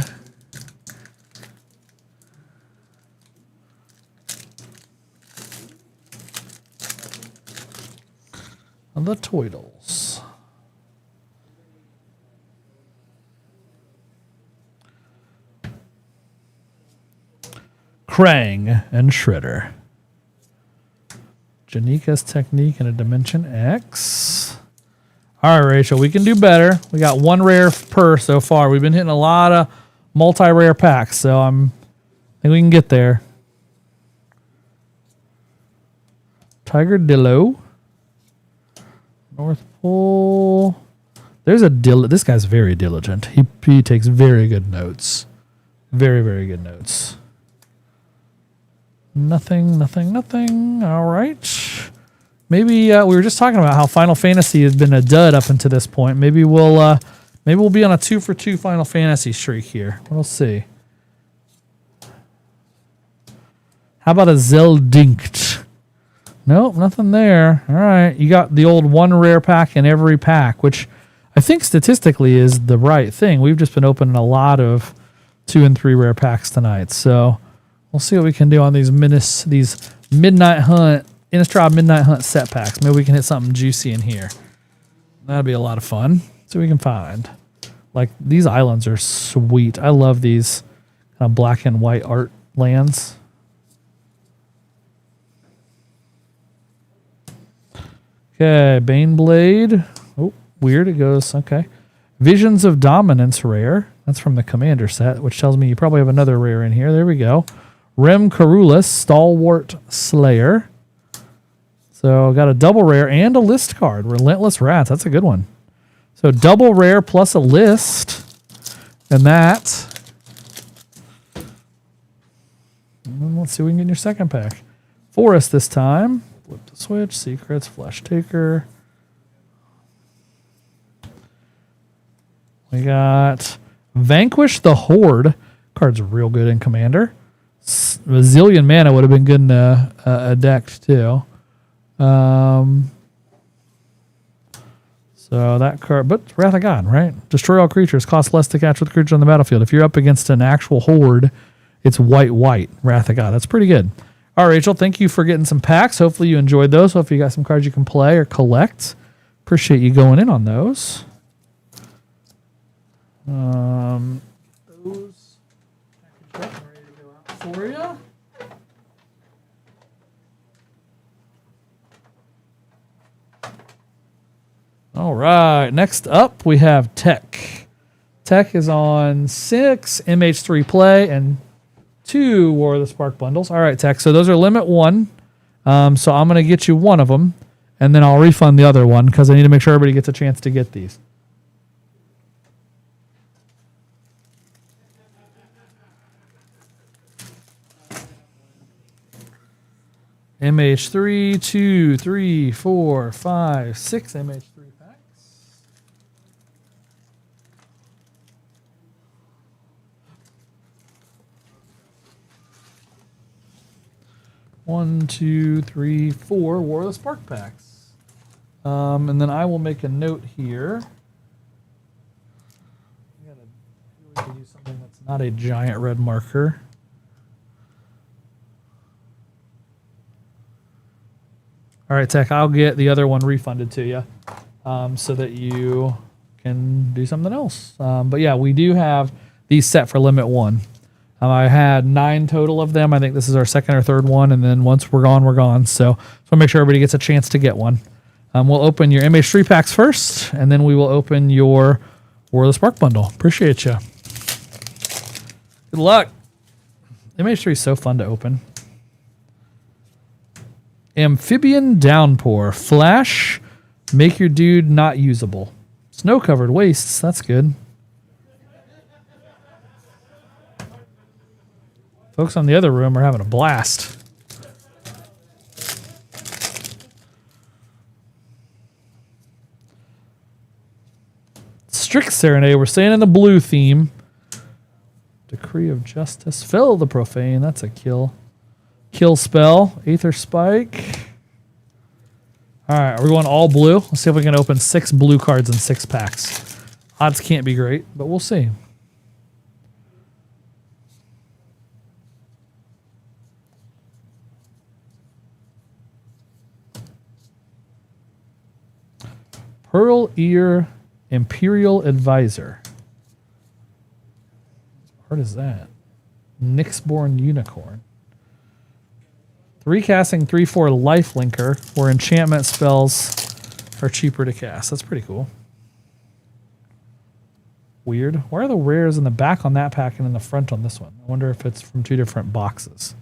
the toidles. Krang and Shredder. Janika's Technique in a Dimension X. All right, Rachel, we can do better. We got one rare per so far. We've been hitting a lot of multi-rare packs, so I think we can get there. Tiger Dillo. North Pole. There's a this guy's very diligent. He takes very good notes. Very, very good notes. Nothing. All right. Maybe we were just talking about how Final Fantasy has been a dud up until this point. Maybe we'll be on a 2-for-2 Final Fantasy streak here. We'll see. How about a Zeldinkt? Nope, nothing there. All right. You got the old one rare pack in every pack, which I think statistically is the right thing. We've just been opening a lot of 2 and 3 rare packs tonight. So we'll see what we can do on these Midnight Hunt, Innistrad Midnight Hunt set packs. Maybe we can hit something juicy in here. That'd be a lot of fun. See what we can find. Like, these islands are sweet. I love these kind of black and white art lands. Okay, Baneblade. Oh, weird. It goes, okay. Visions of Dominance rare. That's from the Commander set, which tells me you probably have another rare in here. There we go. Rem Carulus, Stalwart Slayer. So got a double rare and a list card. Relentless Rats. That's a good one. So double rare plus a list. And that. And let's see if we can get in your second pack. Forest this time. Flip the switch, Secrets, Flesh Taker. We got Vanquish the Horde. Card's real good in Commander. A zillion mana would have been good in a deck too. So that card, but Wrath of God, right? Destroy all creatures, cost less to catch with creatures on the battlefield. If you're up against an actual horde, it's white, Wrath of God. That's pretty good. All right, Rachel, thank you for getting some packs. Hopefully you enjoyed those. Hopefully you got some cards you can play or collect. Appreciate you going in on those. Those packaged up and ready to go out for you. All right, next up we have Tech. Tech is on 6 MH3 play and 2 War of the Spark bundles. All right, Tech. So those are limit 1. So I'm going to get you one of them, and then I'll refund the other one because I need to make sure everybody gets a chance to get these. MH3, 2, 3, 4, 5, 6 MH3 packs. One, 2, 3, 4 War of the Spark packs. And then I will make a note here. I gotta use something that's not a giant red marker. All right, Tech, I'll get the other one refunded to you so that you can do something else. But yeah, we do have these set for limit 1. I had 9 total of them. I think this is our second or third one, and then once we're gone, we're gone. So we'll make sure everybody gets a chance to get one. We'll open your MH3 packs first, and then we will open your War of the Spark bundle. Appreciate you. Good luck. MH3 is so fun to open. Amphibian Downpour. Flash. Make your dude not usable. Snow-covered wastes. That's good. Folks on the other room are having a blast. Strict Serenade. We're staying in the blue theme. Decree of Justice. Fill the Profane. That's a kill. Kill spell. Aether Spike. All right, are we going all blue? Let's see if we can open 6 blue cards in 6 packs. Odds can't be great, but we'll see. Pearl Ear Imperial Advisor. What is that? Nyxborn Unicorn. 3 casting, 3/4 lifelinker, where enchantment spells are cheaper to cast. That's pretty cool. Weird. Why are the rares in the back on that pack and in the front on this one? I wonder if it's from 2 different boxes.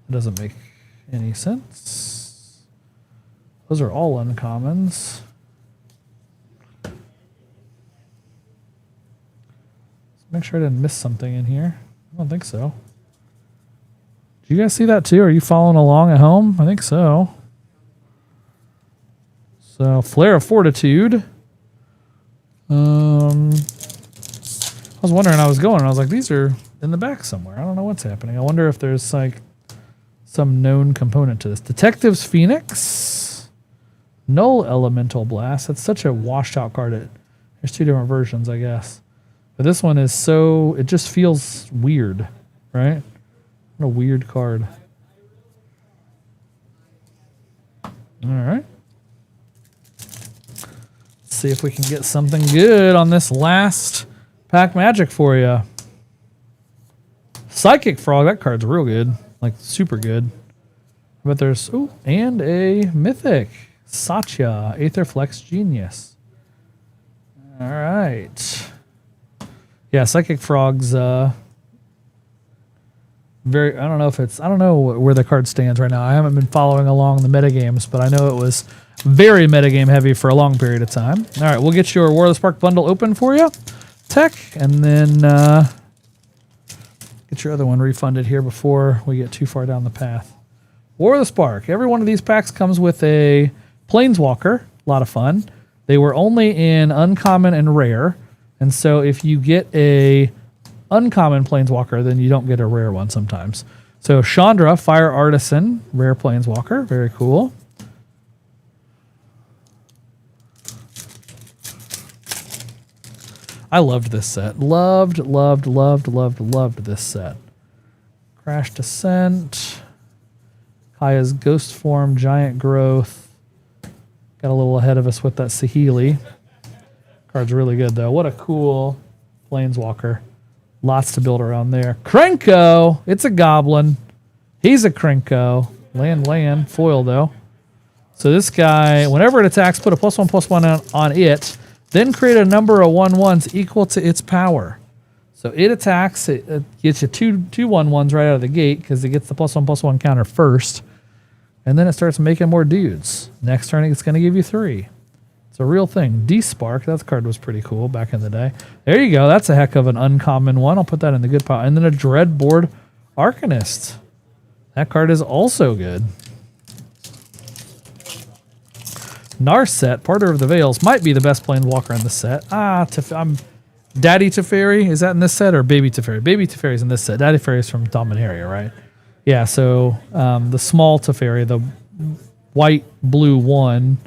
It doesn't make any sense. Those are all uncommons. Make sure I didn't miss something in here. I don't think so. Do you guys see that too? Are you following along at home? I think so. So, Flare of Fortitude. I was wondering, I was like, these are in the back somewhere. I don't know what's happening. I wonder if there's like some known component to this. Detective's Phoenix. Null Elemental Blast. That's such a washed out card. There's 2 different versions, I guess. But this one is so, it just feels weird, right? What a weird card. All right. Let's see if we can get something good on this last pack magic for you. Psychic Frog, that card's real good. Like, super good. But there's, ooh, and a Mythic. Satya, Aetherflex Genius. All right. Yeah, Psychic Frog's very, I don't know where the card stands right now. I haven't been following along the metagames, but I know it was very metagame heavy for a long period of time. All right, we'll get your War of the Spark bundle open for you, Tech, and then get your other one refunded here before we get too far down the path. War of the Spark. Every one of these packs comes with a Planeswalker. A lot of fun. They were only in uncommon and rare. And so if you get a uncommon Planeswalker, then you don't get a rare one sometimes. So Chandra, Fire Artisan, rare Planeswalker. Very cool. I loved this set. Loved this set. Crash Descent. Kaya's Ghost Form, Giant Growth. Got a little ahead of us with that Saheeli. Card's really good, though. What a cool Planeswalker. Lots to build around there. Krenko! It's a goblin. He's a Krenko. Land. Foil, though. So this guy, whenever it attacks, put a +1/+1 on it. Then create a number of 1/1s equal to its power. So it attacks. It gets you two 1/1s right out of the gate because it gets the +1/+1 counter first. And then it starts making more dudes. Next turn, it's going to give you 3. It's a real thing. D-Spark, that card was pretty cool back in the day. There you go. That's a heck of an uncommon one. I'll put that in the good pile. And then a Dreadboard Arcanist. That card is also good. Narset, Parter of the Veils, might be the best Planeswalker in the set. Daddy Teferi, is that in this set or Baby Teferi? Baby Teferi is in this set. Daddy Teferi is from Dominaria, right? Yeah, so the small Teferi, the white-blue one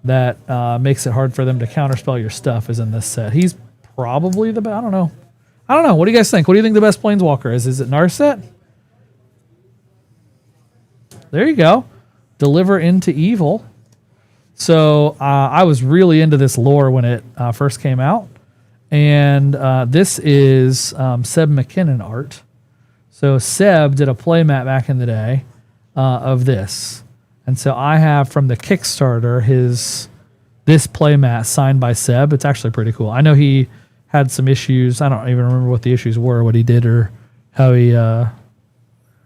that makes it hard for them to counterspell your stuff is in this set. He's probably the best. I don't know. What do you guys think? What do you think the best Planeswalker is? Is it Narset? There you go. Deliver into Evil. So I was really into this lore when it first came out. And this is Seb McKinnon art. So Seb did a playmat back in the day of this. And so I have from the Kickstarter this playmat signed by Seb. It's actually pretty cool. I know he had some issues. I don't even remember what the issues were, what he did or how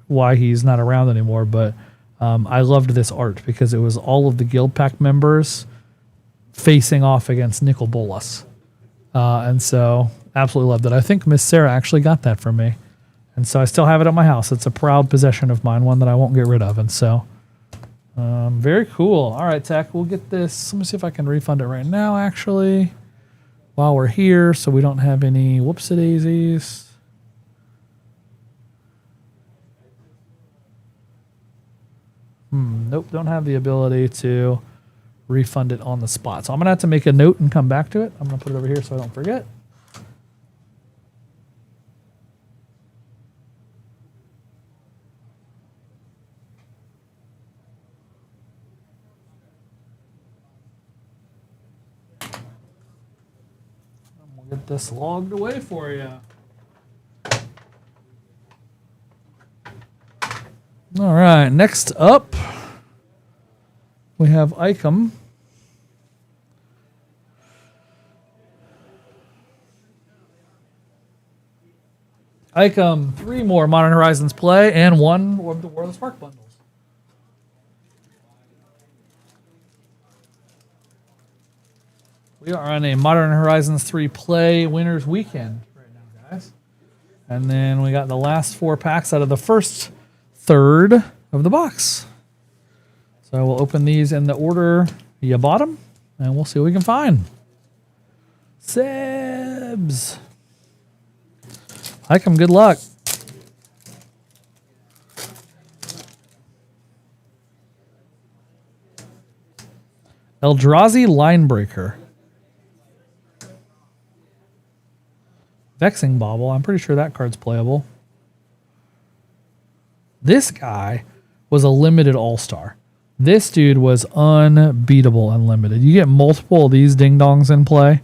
why he's not around anymore. But I loved this art because it was all of the Guild Pack members facing off against Nicol Bolas. And so absolutely loved it. I think Miss Sarah actually got that from me. And so I still have it at my house. It's a proud possession of mine, one that I won't get rid of. And so very cool. All right, Tech, we'll get this. Let me see if I can refund it right now, actually. while we're here so we don't have any whoopsie-daisies. Nope, don't have the ability to refund it on the spot. So I'm going to have to make a note and come back to it. I'm going to put it over here so I don't forget. We'll get this logged away for you. All right, next up, we have Icom. Icom, 3 more Modern Horizons play and 1 of the World of Spark bundles. We are on a Modern Horizons 3 play winners weekend right now, guys. And then we got the last 4 packs out of the first third of the box. So we'll open these in the order you bought them, and we'll see what we can find. Sebs. Icom, good luck. Eldrazi Linebreaker. Vexing Bauble. I'm pretty sure that card's playable. This guy was a limited all-star. This dude was unbeatable unlimited. You get multiple of these ding-dongs in play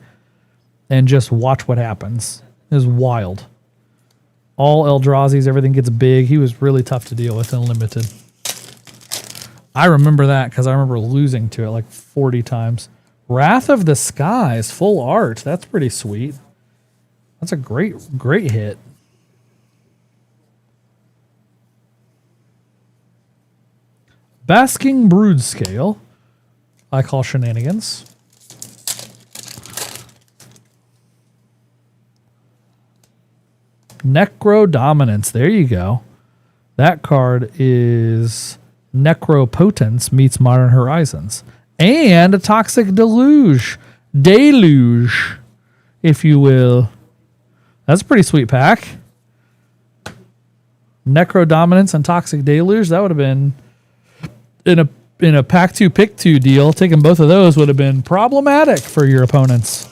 and just watch what happens. It was wild. All Eldrazi's, everything gets big. He was really tough to deal with in limited. I remember that because I remember losing to it like 40 times. Wrath of the Skies, full art. That's pretty sweet. That's a great hit. Basking Broodscale. I call shenanigans. Necro Dominance. There you go. That card is Necropotence meets Modern Horizons. And a Toxic Deluge. Deluge, if you will. That's a pretty sweet pack. Necro Dominance and Toxic Deluge. That would have been in a pack 2 pick 2 deal. Taking both of those would have been problematic for your opponents.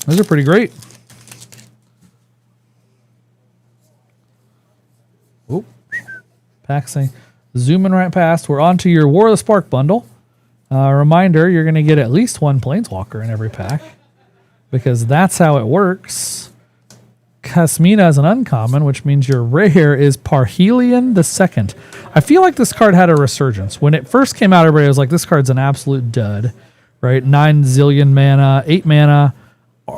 Those are pretty great. Oop. Paxing. Zooming right past. We're on to your War of the Spark bundle. Reminder, you're going to get at least 1 Planeswalker in every pack, because that's how it works. Kasmina is an uncommon, which means your rare is Parhelion II. I feel like this card had a resurgence. When it first came out, everybody was like, this card's an absolute dud, right? 9 zillion mana, 8 mana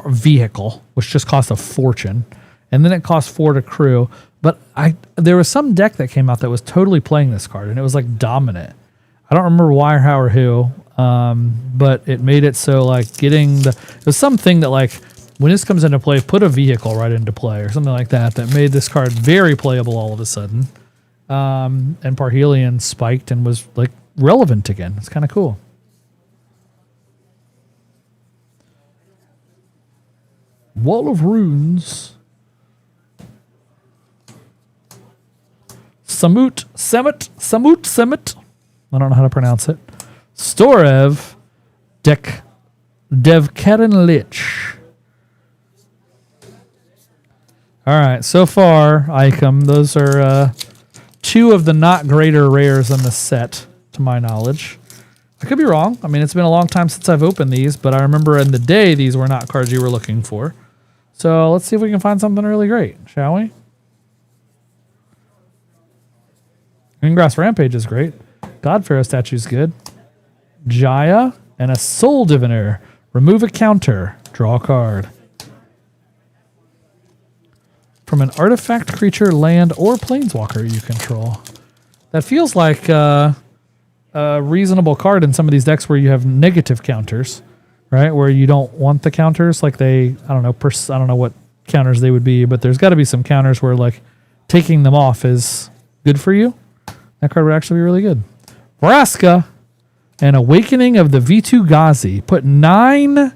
vehicle, which just cost a fortune. And then it cost 4 to crew. But there was some deck that came out that was totally playing this card, and it was like dominant. I don't remember why or how or who, but it made it so like it was something that like when this comes into play, put a vehicle right into play or something like that made this card very playable all of a sudden. And Parhelion spiked and was like relevant again. It's kind of cool. Wall of Runes. Samut. I don't know how to pronounce it. Storev Devkeren Lich. All right, so far, Icom, those are 2 of the not greater rares in the set, to my knowledge. I could be wrong. I mean, it's been a long time since I've opened these, but I remember in the day these were not cards you were looking for. So let's see if we can find something really great, shall we? Greengrass Rampage is great. Godpharaoh statue is good. Jaya and a Soul Diviner. Remove a counter. Draw a card. From an artifact, creature, land, or planeswalker you control. That feels like a reasonable card in some of these decks where you have negative counters, right? Where you don't want the counters. Like I don't know what counters they would be, but there's got to be some counters where like taking them off is good for you. That card would actually be really good. Vraska and Awakening of the Vitu Ghazi. Put 9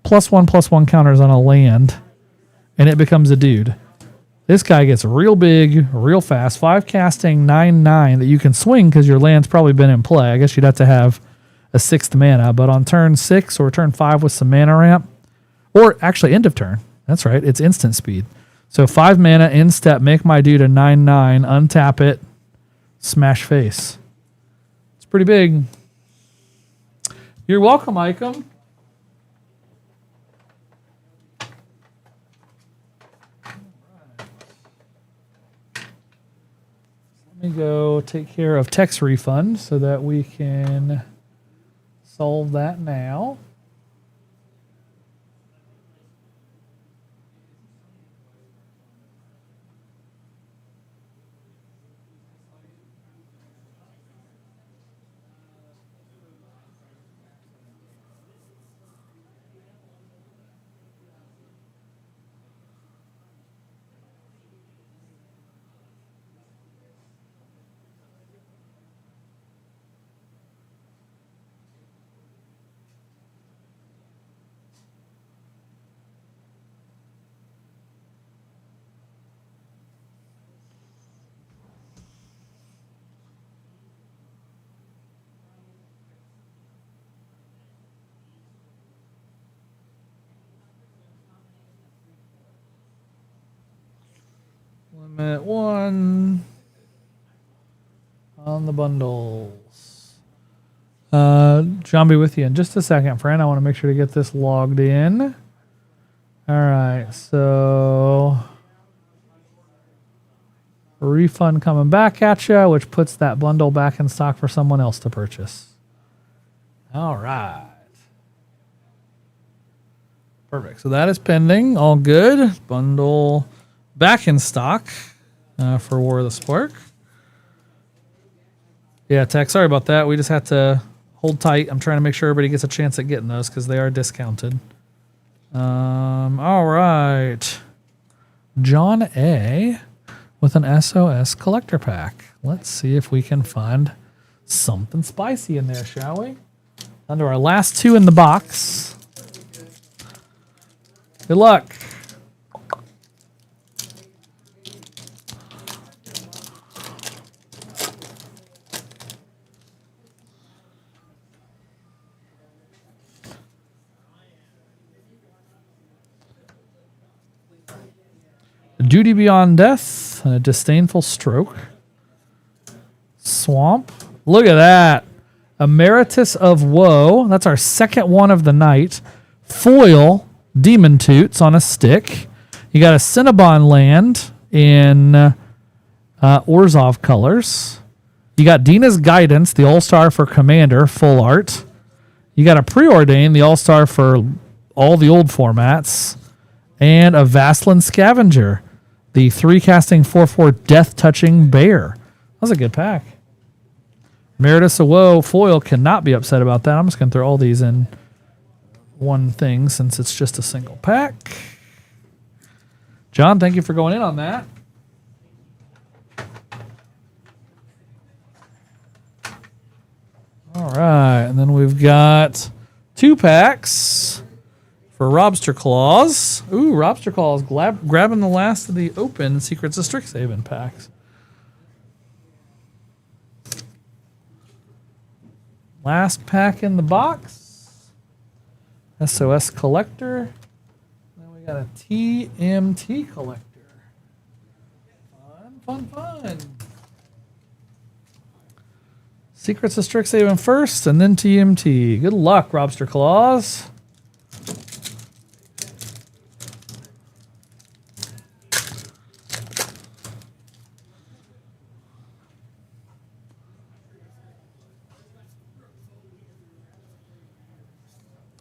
+1/+1 counters on a land, and it becomes a dude. This guy gets real big, real fast. 5 casting, 9/9 that you can swing because your land's probably been in play. I guess you'd have to have a 6th mana, but on turn 6 or turn 5 with some mana ramp, or actually end of turn. That's right, it's instant speed. So 5 mana, in step, make my dude a 9/9, untap it, smash face. It's pretty big. You're welcome, Icom. Let me go take care of tax refund so that we can solve that now. Limit 1 on the bundles. John, be with you in just a second, friend. I want to make sure to get this logged in. All right, so refund coming back at you, which puts that bundle back in stock for someone else to purchase. All right. Perfect. So that is pending. All good. Bundle back in stock for War of the Spark. Yeah, Tech, sorry about that. We just had to hold tight. I'm trying to make sure everybody gets a chance at getting those because they are discounted. All right. John A. with an SOS collector pack. Let's see if we can find something spicy in there, shall we? Under our last 2 in the box. Good luck. Duty Beyond Death, and a Disdainful Stroke. Swamp. Look at that. Emeritus of Woe. That's our second one of the night. Foil, Demon Toots on a stick. You got a Cinnabon land in Orzhov colors. You got Dina's Guidance, the All-Star for Commander, full art. You got a Preordain, the All-Star for all the old formats. And a Vastlin Scavenger, the 3 casting 4/4 Death Touching Bear. That was a good pack. Emeritus of Woe foil cannot be upset about that. I'm just going to throw all these in one thing since it's just a single pack. John, thank you for going in on that. All right, and then we've got 2 packs for Robster Claws. Ooh, Robster Claws grabbing the last of the open Secrets of Strixhaven packs. Last pack in the box. SOS Collector. Then we got a TMT Collector. Fun. Secrets of Strixhaven first, and then TMT. Good luck, Robster Claws.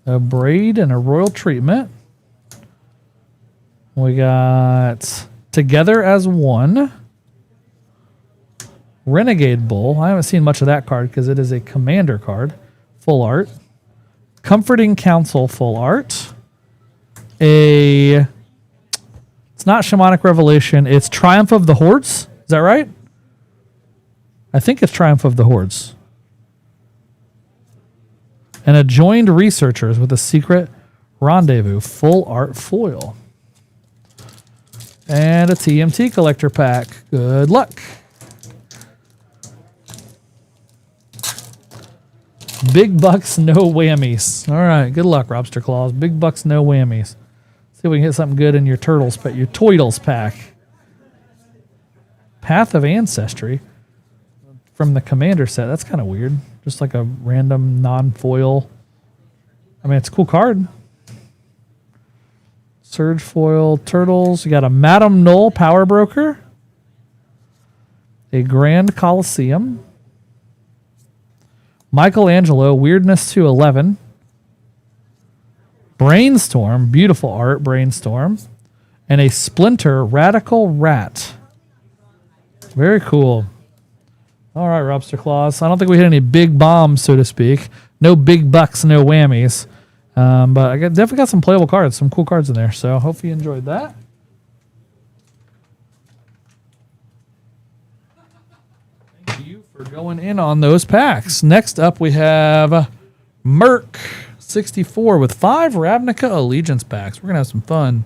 A Braid and a Royal Treatment. We got Together as One. Renegade Bull. I haven't seen much of that card because it is a commander card. Full art. Comforting Council full art. It's not Shamanic Revelation. It's Triumph of the Hordes. Is that right? I think it's Triumph of the Hordes. And a Joined Researchers with a secret Rendezvous, full art foil. And a TMT collector pack. Good luck. Big bucks, no whammies. All right, good luck, Robster Claws. Big bucks, no whammies. See if we can hit something good in your turtles, but your Toidles pack. Path of Ancestry from the Commander set. That's kind of weird. Just like a random non-foil. I mean, it's a cool card. Surge foil, turtles. You got a Madame Null Power Broker. A Grand Coliseum. Michelangelo, Weirdness to 11. Brainstorm, beautiful art, Brainstorm. And a Splinter, Radical Rat. Very cool. All right, Robster Claws. I don't think we hit any big bombs, so to speak. No big bucks, no whammies. But I definitely got some playable cards, some cool cards in there. So hope you enjoyed that. Thank you for going in on those packs. Next up, we have Merc 64 with 5 Ravnica Allegiance packs. We're going to have some fun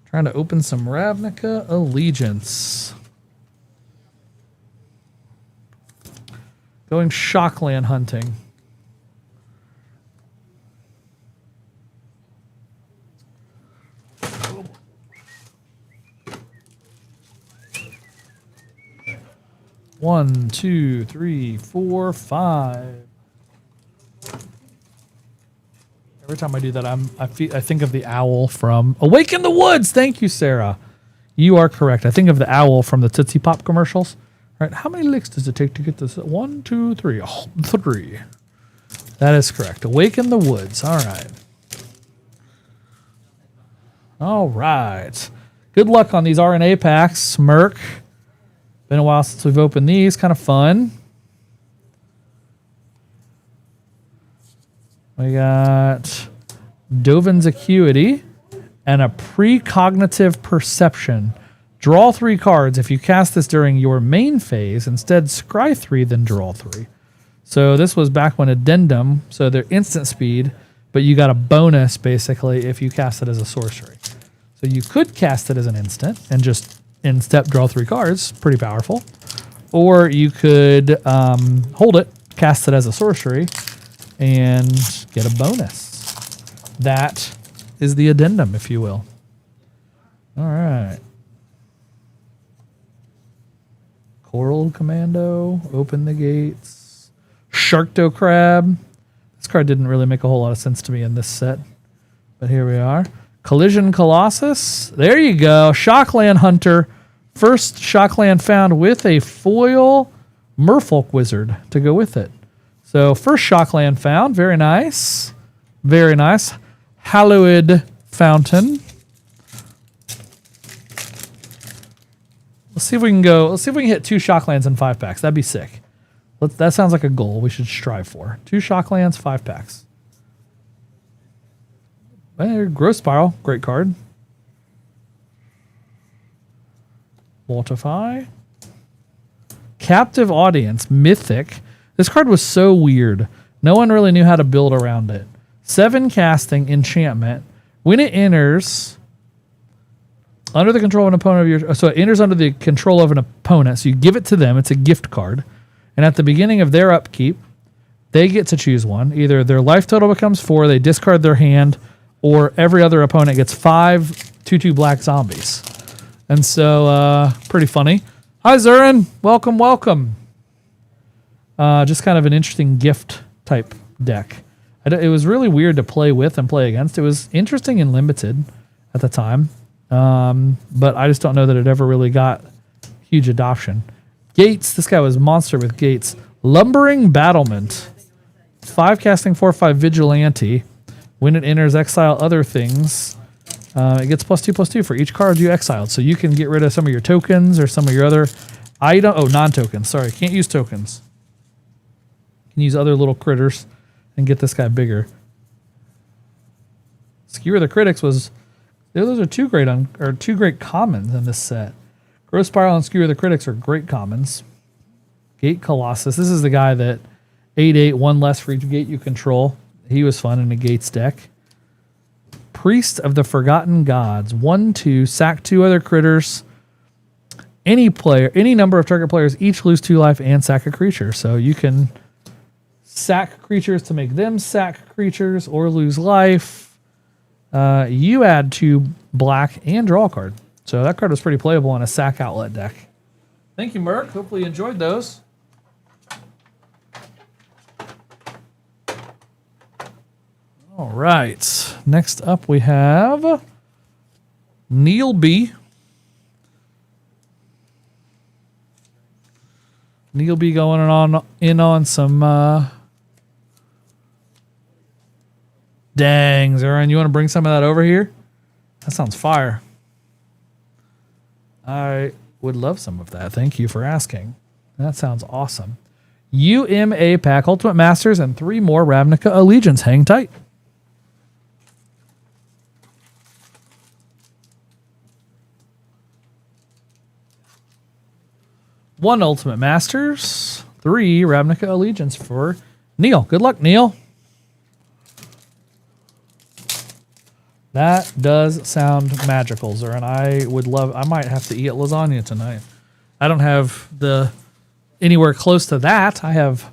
trying to open some Ravnica Allegiance. Going Shockland hunting. One, two, three, four, 5. Every time I do that, I think of the owl from Awake in the Woods. Thank you, Sarah. You are correct. I think of the owl from the Tootsie Pop commercials. All right, how many licks does it take to get this? 1, 2, 3. Oh, 3. That is correct. Awake in the Woods. All right. All right. Good luck on these RNA packs, Merc. Been a while since we've opened these. Kind of fun. We got Dovin's Acuity and a Precognitive Perception. Draw 3 cards. If you cast this during your main phase, instead scry 3, then draw 3. So this was back when Addendum, so they're instant speed, but you got a bonus basically if you cast it as a sorcery. So you could cast it as an instant and just in step draw 3 cards, pretty powerful. Or you could hold it, cast it as a sorcery, and get a bonus. That is the Addendum, if you will. All right. Coral Commando, Open the Gates. Sharkdo Crab. This card didn't really make a whole lot of sense to me in this set, but here we are. Collision Colossus. There you go. Shockland Hunter. First Shockland found with a foil Merfolk Wizard to go with it. So first Shockland found. Very nice. Very nice. Hallowed Fountain. Let's see if we can go. Let's see if we can hit 2 Shocklands in 5 packs. That'd be sick. That sounds like a goal we should strive for. 2 Shocklands, 5 packs. Well, Growth Spiral, great card. Mortify. Captive Audience, Mythic. This card was so weird. No one really knew how to build around it. 7 casting, enchantment. When it enters under the control of an opponent of your... So it enters under the control of an opponent. So you give it to them. It's a gift card. And at the beginning of their upkeep, they get to choose one. Either their life total becomes 4, they discard their hand, or every other opponent gets 5 2/2 black zombies. And so, pretty funny. Hi, Zurin. Welcome, welcome. Just kind of an interesting gift type deck. It was really weird to play with and play against. It was interesting and limited at the time. But I just don't know that it ever really got huge adoption. Gates. This guy was a monster with Gates. Lumbering Battlement. 5 casting, 4/5 Vigilante. When it enters, exile other things. It gets +2/+2 for each card you exiled. So you can get rid of some of your tokens or some of your other item. Oh, non-tokens. Sorry, can't use tokens. You can use other little critters and get this guy bigger. Skewer the Critics was... Those are 2 great commons in this set. Growth Spiral and Skewer the Critics are great commons. Gate Colossus. This is the guy that 8/8, 1 less for each gate you control. He was fun in a Gates deck. Priest of the Forgotten Gods. 1/2, sack 2 other critters. Any number of target players each lose 2 life and sack a creature. So you can sack creatures to make them sack creatures or lose life. You add 2 black and draw a card. So that card was pretty playable in a sack outlet deck. Thank you, Merc. Hopefully you enjoyed those. All right. Next up we have Neil B. Neil B going on some dang, Zarin, you want to bring some of that over here? That sounds fire. I would love some of that. Thank you for asking. That sounds awesome. UMA pack, Ultimate Masters, and 3 more Ravnica Allegiance. Hang tight. One Ultimate Masters, 3 Ravnica Allegiance for Neil. Good luck, Neil. That does sound magical, Zarin. I might have to eat lasagna tonight. I don't have anywhere close to that. I have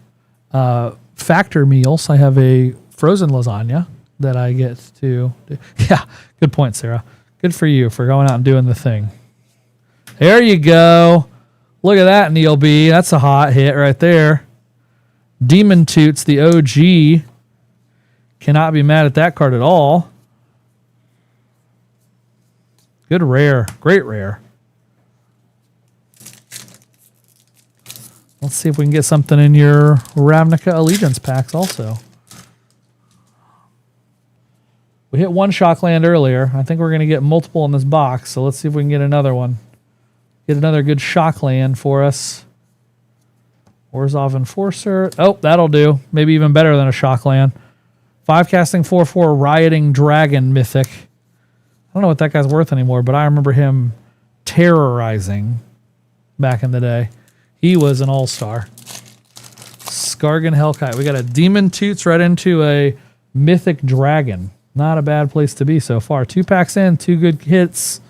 factor meals. I have a frozen lasagna that I get to do. Yeah, good point, Sarah. Good for you for going out and doing the thing. There you go. Look at that, Neil B. That's a hot hit right there. Demon Toots, the OG. Cannot be mad at that card at all. Good rare. Great rare. Let's see if we can get something in your Ravnica Allegiance packs also. We hit 1 Shockland earlier. I think we're going to get multiple in this box, so let's see if we can get another one. Get another good Shockland for us. Orzhov Enforcer. Oh, that'll do. Maybe even better than a Shockland. 5 casting 4/4 Rioting Dragon Mythic. I don't know what that guy's worth anymore, but I remember him terrorizing back in the day. He was an all-star. Skargan Hellkite. We got a Demon Toots right into a Mythic Dragon. Not a bad place to be so far. 2 packs in, 2 good hits.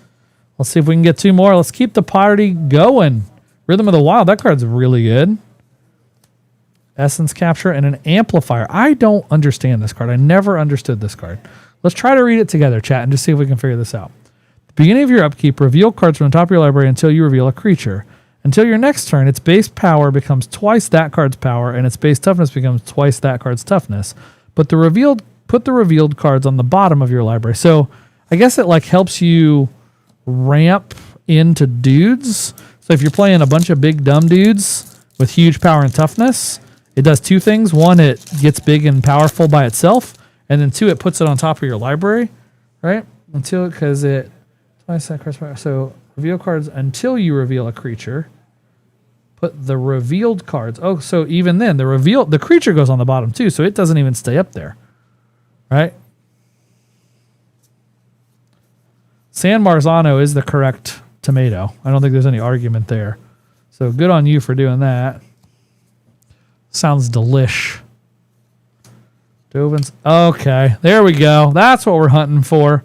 Let's see if we can get 2 more. Let's keep the party going. Rhythm of the Wild. That card's really good. Essence Capture and an Amplifier. I don't understand this card. I never understood this card. Let's try to read it together, chat, and just see if we can figure this out. At the beginning of your upkeep, reveal cards from the top of your library until you reveal a creature. Until your next turn, its base power becomes twice that card's power, and its base toughness becomes twice that card's toughness. Put the revealed cards on the bottom of your library. So I guess it like helps you ramp into dudes. So if you're playing a bunch of big dumb dudes with huge power and toughness, it does 2 things. 1, it gets big and powerful by itself. And then 2, it puts it on top of your library, right? Because it twice that card's power. So reveal cards until you reveal a creature. Put the revealed cards. Oh, so even then, the creature goes on the bottom too, so it doesn't even stay up there, right? San Marzano is the correct tomato. I don't think there's any argument there. So good on you for doing that. Sounds delish. Dovins. Okay, there we go. That's what we're hunting for.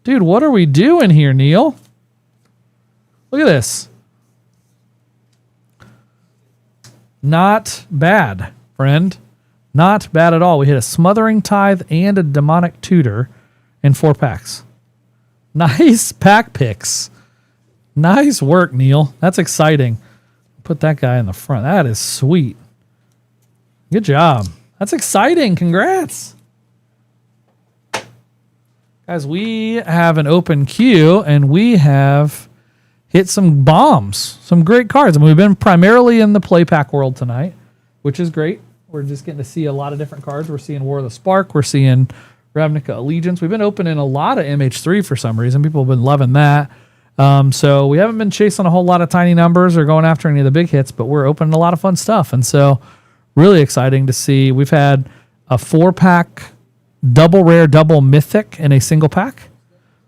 Dude, what are we doing here, Neil? Look at this. Not bad, friend. Not bad at all. We hit a Smothering Tithe and a Demonic Tutor in 4 packs. Nice pack picks. Nice work, Neil. That's exciting. Put that guy in the front. That is sweet. Good job. That's exciting. Congrats. Guys, we have an open queue, and we have hit some bombs. Some great cards. I mean, we've been primarily in the play pack world tonight, which is great. We're just getting to see a lot of different cards. We're seeing War of the Spark. We're seeing Ravnica Allegiance. We've been opening a lot of MH3 for some reason. People have been loving that. So we haven't been chasing a whole lot of tiny numbers or going after any of the big hits, but we're opening a lot of fun stuff. And so really exciting to see. We've had a 4-pack double rare, double mythic in a single pack.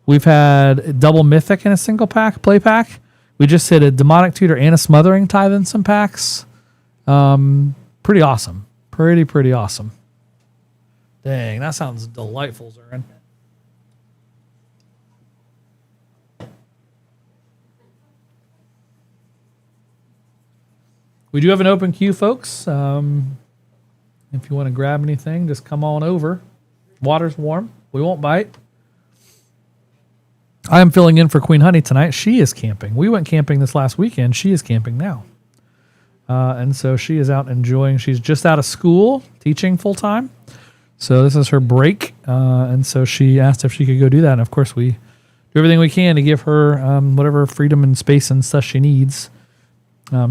We've had double mythic in a single pack, play pack. We just hit a Demonic Tutor and a Smothering Tithe in some packs. Pretty awesome. Pretty awesome. Dang, that sounds delightful, Zarin. We do have an open queue, folks. If you want to grab anything, just come on over. Water's warm. We won't bite. I am filling in for Queen Honey tonight. She is camping. We went camping this last weekend. She is camping now. And so she is out enjoying. She's just out of school, teaching full time. So this is her break. And so she asked if she could go do that. And of course, we do everything we can to give her whatever freedom and space and stuff she needs.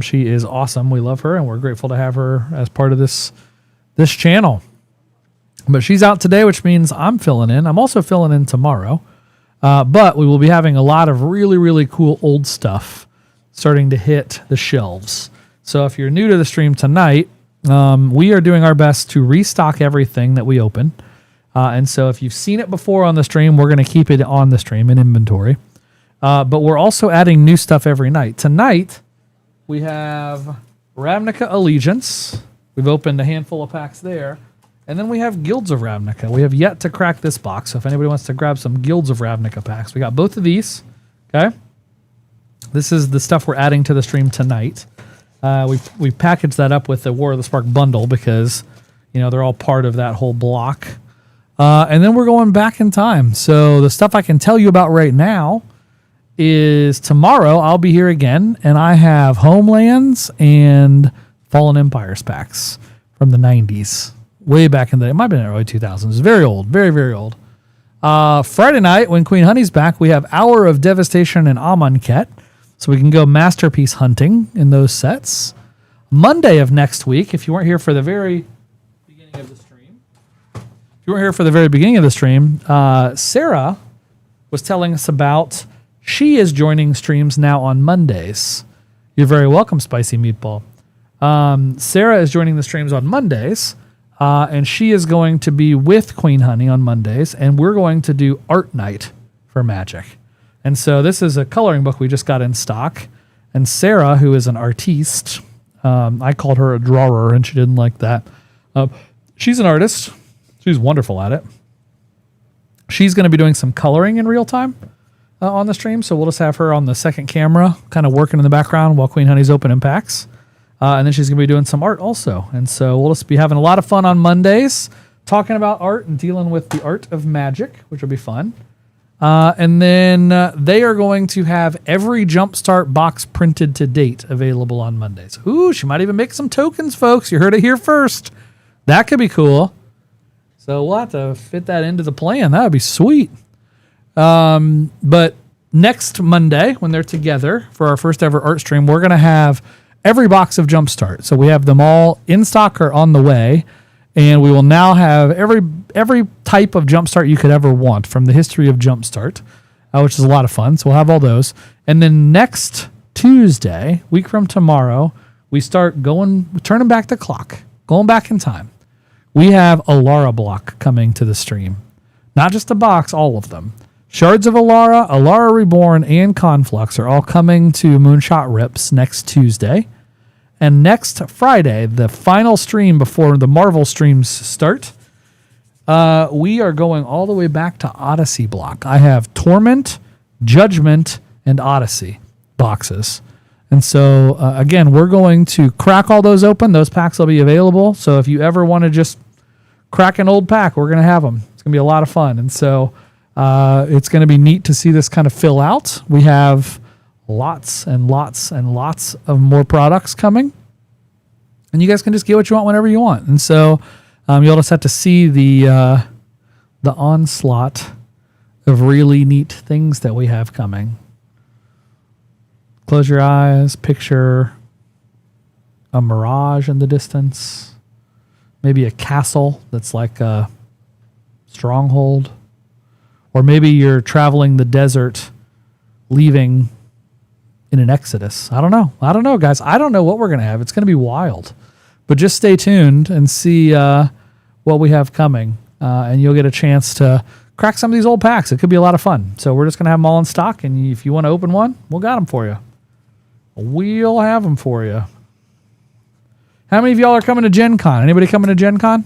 She is awesome. We love her, and we're grateful to have her as part of this channel. But she's out today, which means I'm filling in. I'm also filling in tomorrow. But we will be having a lot of really, really cool old stuff starting to hit the shelves. So if you're new to the stream tonight, we are doing our best to restock everything that we open. And so if you've seen it before on the stream, we're going to keep it on the stream in inventory. But we're also adding new stuff every night. Tonight, we have Ravnica Allegiance. We've opened a handful of packs there. And then we have Guilds of Ravnica. We have yet to crack this box. So if anybody wants to grab some Guilds of Ravnica packs, we got both of these. Okay. This is the stuff we're adding to the stream tonight. We packaged that up with the War of the Spark bundle because, they're all part of that whole block. And then we're going back in time. So the stuff I can tell you about right now is tomorrow I'll be here again, and I have Homelands and Fallen Empires packs from the 90s. Way back in it might have been in the early 2000s. It's very old, very, very old. Friday night, when Queen Honey's back, we have Hour of Devastation and Amonkhet. So we can go masterpiece hunting in those sets. Monday of next week, if you weren't here for the very beginning of the stream, Sarah was telling us about she is joining streams now on Mondays. You're very welcome, Spicy Meatball. Sarah is joining the streams on Mondays. And she is going to be with Queen Honey on Mondays, and we're going to do art night for Magic. And so this is a coloring book we just got in stock. And Sarah, who is an artiste, I called her a drawer, and she didn't like that. She's an artist. She's wonderful at it. She's going to be doing some coloring in real time on the stream, so we'll just have her on the second camera, kind of working in the background while Queen Honey's opening packs. And then she's going to be doing some art also. And so we'll just be having a lot of fun on Mondays, talking about art and dealing with the art of Magic, which will be fun. And then they are going to have every Jumpstart box printed to date available on Mondays. Ooh, she might even make some tokens, folks. You heard it here first. That could be cool. So we'll have to fit that into the plan. That would be sweet. But next Monday, when they're together for our first ever art stream, we're going to have every box of Jumpstart. So we have them all in stock or on the way. And we will now have every type of Jumpstart you could ever want from the history of Jumpstart, which is a lot of fun. So we'll have all those. And then next Tuesday, week from tomorrow, we start turning back the clock, going back in time. We have Alara block coming to the stream. Not just a box, all of them. Shards of Alara, Alara Reborn, and Conflux are all coming to Moonshot Rips next Tuesday. And next Friday, the final stream before the Marvel streams start, we are going all the way back to Odyssey block. I have Torment, Judgment, and Odyssey boxes. And so, again, we're going to crack all those open. Those packs will be available. So if you ever want to just crack an old pack, we're going to have them. It's going to be a lot of fun. And so it's going to be neat to see this kind of fill out. We have lots and lots and lots of more products coming. And you guys can just get what you want whenever you want. And so you'll just have to see the onslaught of really neat things that we have coming. Close your eyes, picture a mirage in the distance. Maybe a castle that's like a stronghold. Or maybe you're traveling the desert, leaving in an exodus. I don't know, guys. I don't know what we're going to have. It's going to be wild. But just stay tuned and see what we have coming. And you'll get a chance to crack some of these old packs. It could be a lot of fun. So we're just going to have them all in stock. And if you want to open one, we'll got them for you. We'll have them for you. How many of y'all are coming to Gen Con? Anybody coming to Gen Con?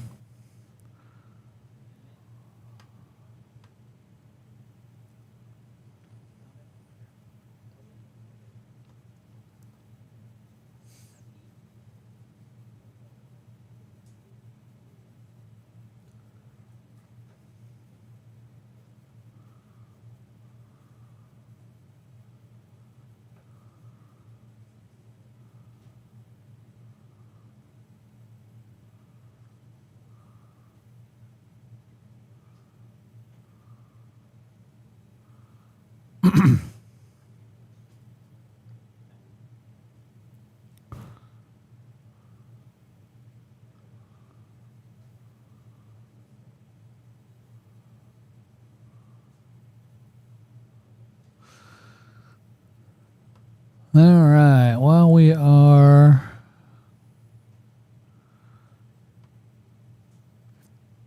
All right. While we are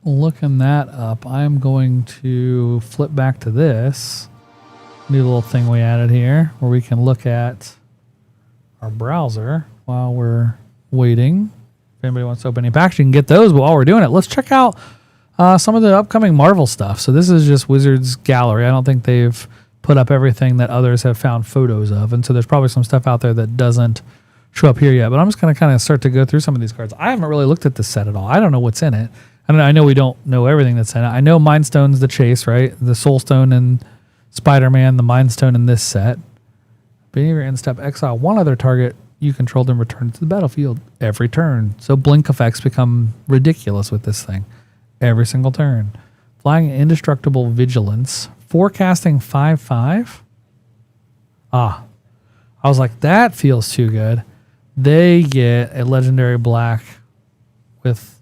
looking that up, I'm going to flip back to this new little thing we added here where we can look at our browser while we're waiting. If anybody wants to open any packs, you can get those while we're doing it. Let's check out some of the upcoming Marvel stuff. So this is just Wizards Gallery. I don't think they've put up everything that others have found photos of. And so there's probably some stuff out there that doesn't show up here yet. But I'm just going to kind of start to go through some of these cards. I haven't really looked at this set at all. I don't know what's in it. I know we don't know everything that's in it. I know Mind Stone's the chase, right? The Soul Stone and Spider-Man, the Mind Stone in this set. Beginning of your end step, exile one other target you controlled and return to the battlefield every turn. So blink effects become ridiculous with this thing. Every single turn. Flying Indestructible Vigilance. Forecasting 5/5. I was like, that feels too good. They get a legendary black with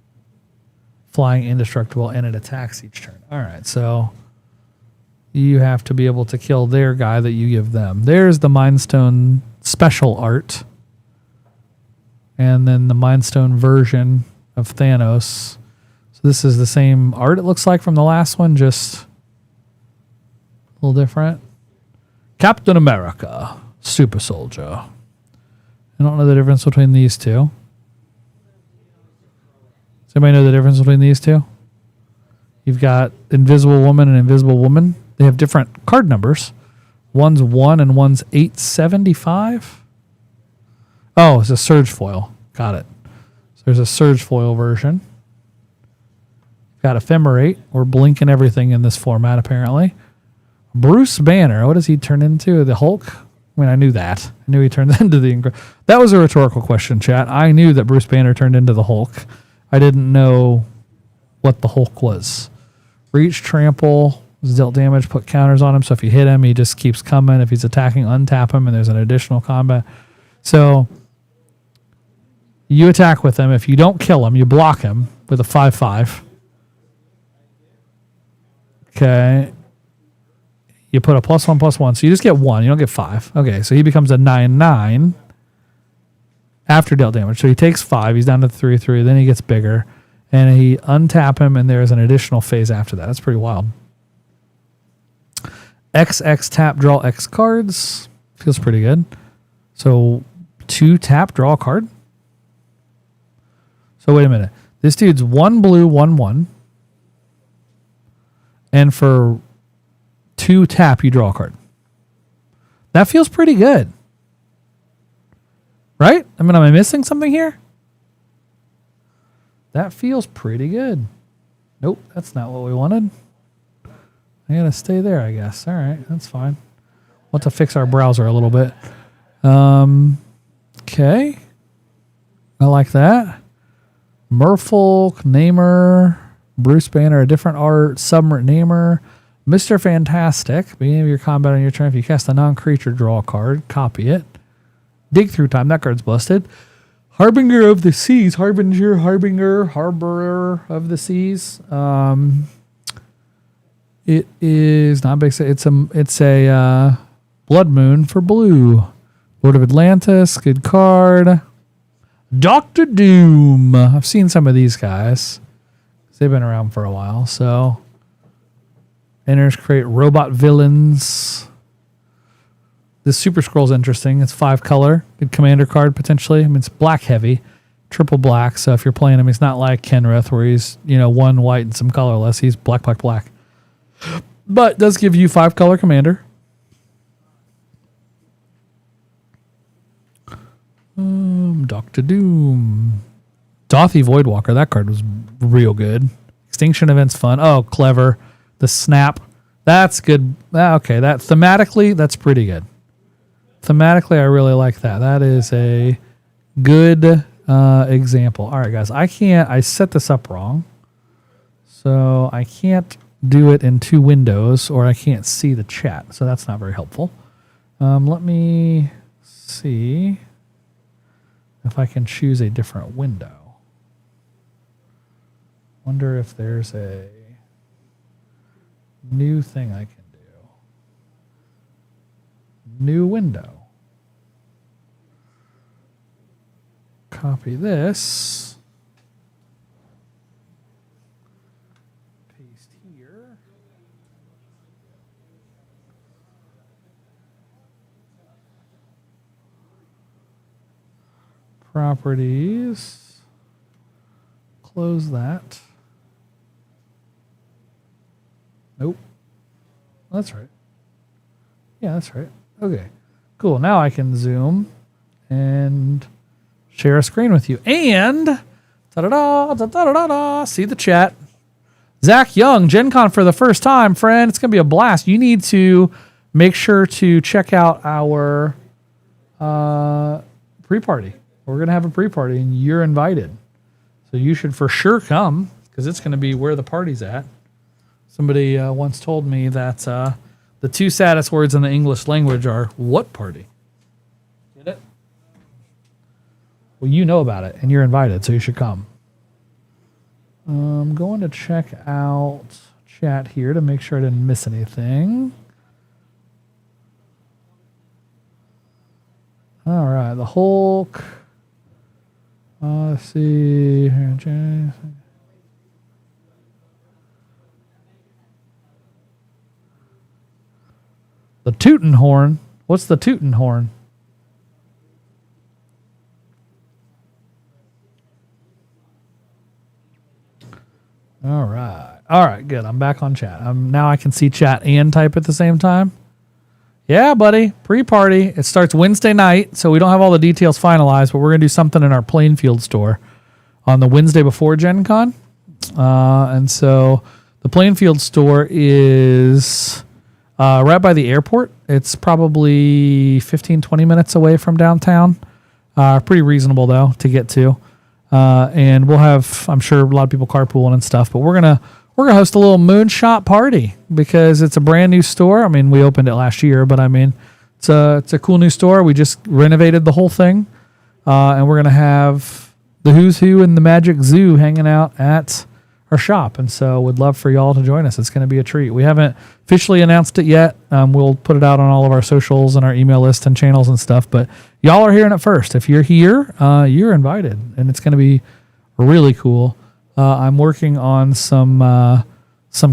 flying indestructible and it attacks each turn. All right, so you have to be able to kill their guy that you give them. There's the Mind Stone special art. And then the Mind Stone version of Thanos. So this is the same art, it looks like, from the last one, just a little different. Captain America, Super Soldier. I don't know the difference between these two. Does anybody know the difference between these two? You've got Invisible Woman and Invisible Woman. They have different card numbers. One's 1 and one's 875. Oh, it's a Surge Foil. Got it. So there's a Surge Foil version. Got Ephemerate. We're blinking everything in this format, apparently. Bruce Banner. What does he turn into? The Hulk? I mean, I knew that. I knew he turned into the... That was a rhetorical question, chat. I knew that Bruce Banner turned into the Hulk. I didn't know what the Hulk was. Reach, trample, dealt damage, put counters on him. So if you hit him, he just keeps coming. If he's attacking, untap him, and there's an additional combat. So you attack with him. If you don't kill him, you block him with a 5/5. Okay. You put a +1/+1. So you just get 1. You don't get 5. Okay, so he becomes a 9/9 after dealt damage. So he takes 5. He's down to 3/3. Then he gets bigger. And he untap him, and there's an additional phase after that. That's pretty wild. XX tap, draw X cards. Feels pretty good. So 2 tap, draw a card. So wait a minute. This dude's 1 blue, 1/1. And for 2 tap, you draw a card. That feels pretty good. Right? I mean, am I missing something here? That feels pretty good. Nope, that's not what we wanted. I gotta stay there, I guess. All right, that's fine. We'll have to fix our browser a little bit. Okay. I like that. Merfolk, Namer, Bruce Banner, a different art, Submarine Namer, Mr. Fantastic. Beginning of your combat on your turn, if you cast a non-creature, draw a card, copy it. Dig through time, that card's busted. Harbinger of the Seas, Harbinger of the Seas. It is not big. It's a Blood Moon for blue. Lord of Atlantis, good card. Doctor Doom. I've seen some of these guys. They've been around for a while. So enters, create robot villains. This Super Scroll's interesting. It's 5 color. Good commander card potentially. I mean, it's black heavy. Triple black. So if you're playing him, he's not like Kenrith where he's, 1 white and some colorless. He's black, black, black. But does give you 5 color commander. Doctor Doom. Dothy Voidwalker. That card was real good. Extinction Event's fun. Oh, clever. The Snap. That's good. Okay, that thematically, that's pretty good. Thematically, I really like that. That is a good example. All right, guys. I set this up wrong. So I can't do it in two windows or I can't see the chat. So that's not very helpful. Let me see if I can choose a different window. Wonder if there's a new thing I can do. New window. Copy this. Paste here. Properties. Close that. Nope. That's right. Yeah, that's right. Okay. Cool. Now I can zoom and share a screen with you. And da-da-da, da-da-da-da, see the chat. Zach Young, Gen Con for the first time, friend. It's going to be a blast. You need to make sure to check out our pre-party. We're going to have a pre-party, and you're invited. So you should for sure come, because it's going to be where the party's at. Somebody once told me that the two saddest words in the English language are, what party? Get it? Well, you know about it, and you're invited, so you should come. I'm going to check out chat here to make sure I didn't miss anything. All right, the Hulk. Let's see. The Tootin' Horn. What's the Tootin' Horn? All right, good. I'm back on chat. Now I can see chat and type at the same time. Yeah, buddy. Pre-party. It starts Wednesday night, so we don't have all the details finalized, but we're going to do something in our Plainfield store on the Wednesday before Gen Con. And so the Plainfield store is right by the airport. It's probably 15, 20 minutes away from downtown. Pretty reasonable, though, to get to. And we'll have, I'm sure, a lot of people carpooling and stuff, but we're gonna host a little moonshot party because it's a brand new store. I mean, we opened it last year, but I mean, it's a cool new store. We just renovated the whole thing, and we're gonna have the who's who in the Magic Zoo hanging out at our shop, and so would love for y'all to join us. It's going to be a treat. We haven't officially announced it yet. We'll put it out on all of our socials and our email list and channels and stuff, but y'all are hearing it first. If you're here, you're invited, and it's going to be really cool. I'm working on some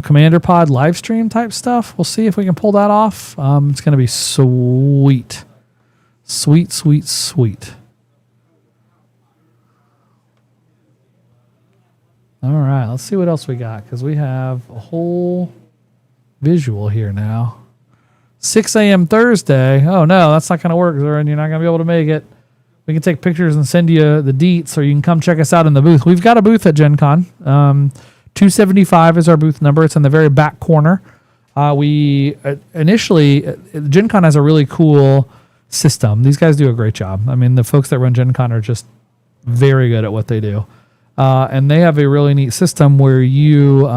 Commander Pod live stream type stuff. We'll see if we can pull that off. It's going to be sweet. Sweet, sweet, sweet. All right, let's see what else we got, because we have a whole visual here now. 6 a.m. Thursday. Oh, no, that's not going to work, Zoran. You're not going to be able to make it. We can take pictures and send you the deets, or you can come check us out in the booth. We've got a booth at Gen Con. 275 is our booth number. It's in the very back corner. We initially, Gen Con has a really cool system. These guys do a great job. I mean, the folks that run Gen Con are just very good at what they do. And they have a really neat system where you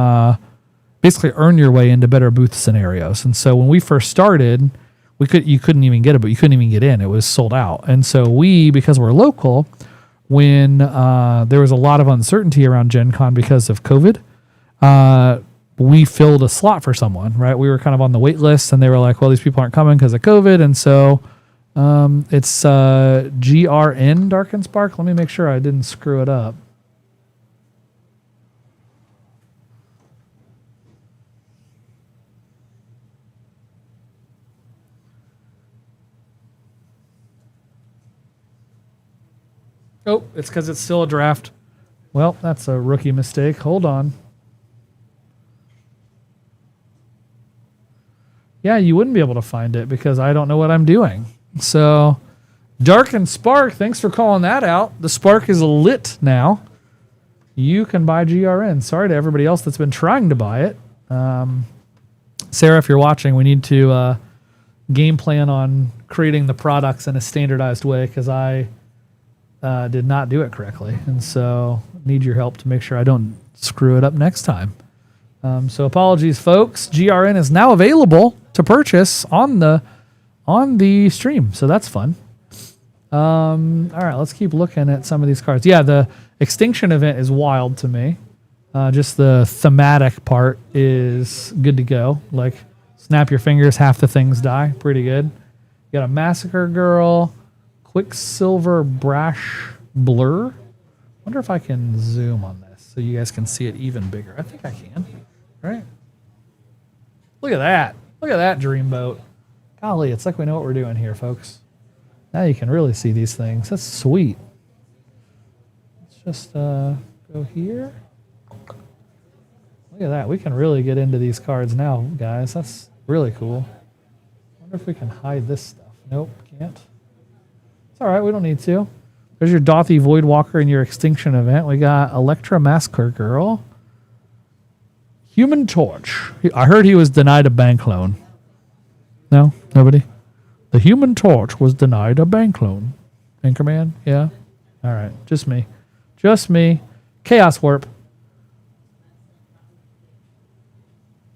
basically earn your way into better booth scenarios. And so when we first started, you couldn't even get a booth. You couldn't even get in. It was sold out. And so because we're local, when there was a lot of uncertainty around Gen Con because of COVID, we filled a slot for someone, right? We were kind of on the wait list, and they were like, well, these people aren't coming because of COVID. And so it's GRN Dark and Spark. Let me make sure I didn't screw it up. Oh, it's because it's still a draft. Well, that's a rookie mistake. Hold on. Yeah, you wouldn't be able to find it because I don't know what I'm doing. So, Dark and Spark, thanks for calling that out. The Spark is lit now. You can buy GRN. Sorry to everybody else that's been trying to buy it. Sarah, if you're watching, we need to game plan on creating the products in a standardized way because I did not do it correctly. And so need your help to make sure I don't screw it up next time. So apologies, folks. GRN is now available to purchase on the stream, so that's fun. All right, let's keep looking at some of these cards. Yeah, the Extinction event is wild to me. Just the thematic part is good to go. Like, snap your fingers, half the things die. Pretty good. You got a Massacre Girl, Quicksilver Brash Blur. Wonder if I can zoom on this so you guys can see it even bigger. I think I can. Right? Look at that. Look at that dreamboat. Golly, it's like we know what we're doing here, folks. Now you can really see these things. That's sweet. Let's just go here. Look at that. We can really get into these cards now, guys. That's really cool. I wonder if we can hide this stuff. Nope, can't. It's all right. We don't need to. There's your Dothy Voidwalker in your Extinction event. We got Electra Massacre Girl. Human Torch. I heard he was denied a bank loan. No? Nobody? The Human Torch was denied a bank loan. Anchorman? Yeah? All right. Just me. Just me. Chaos Warp.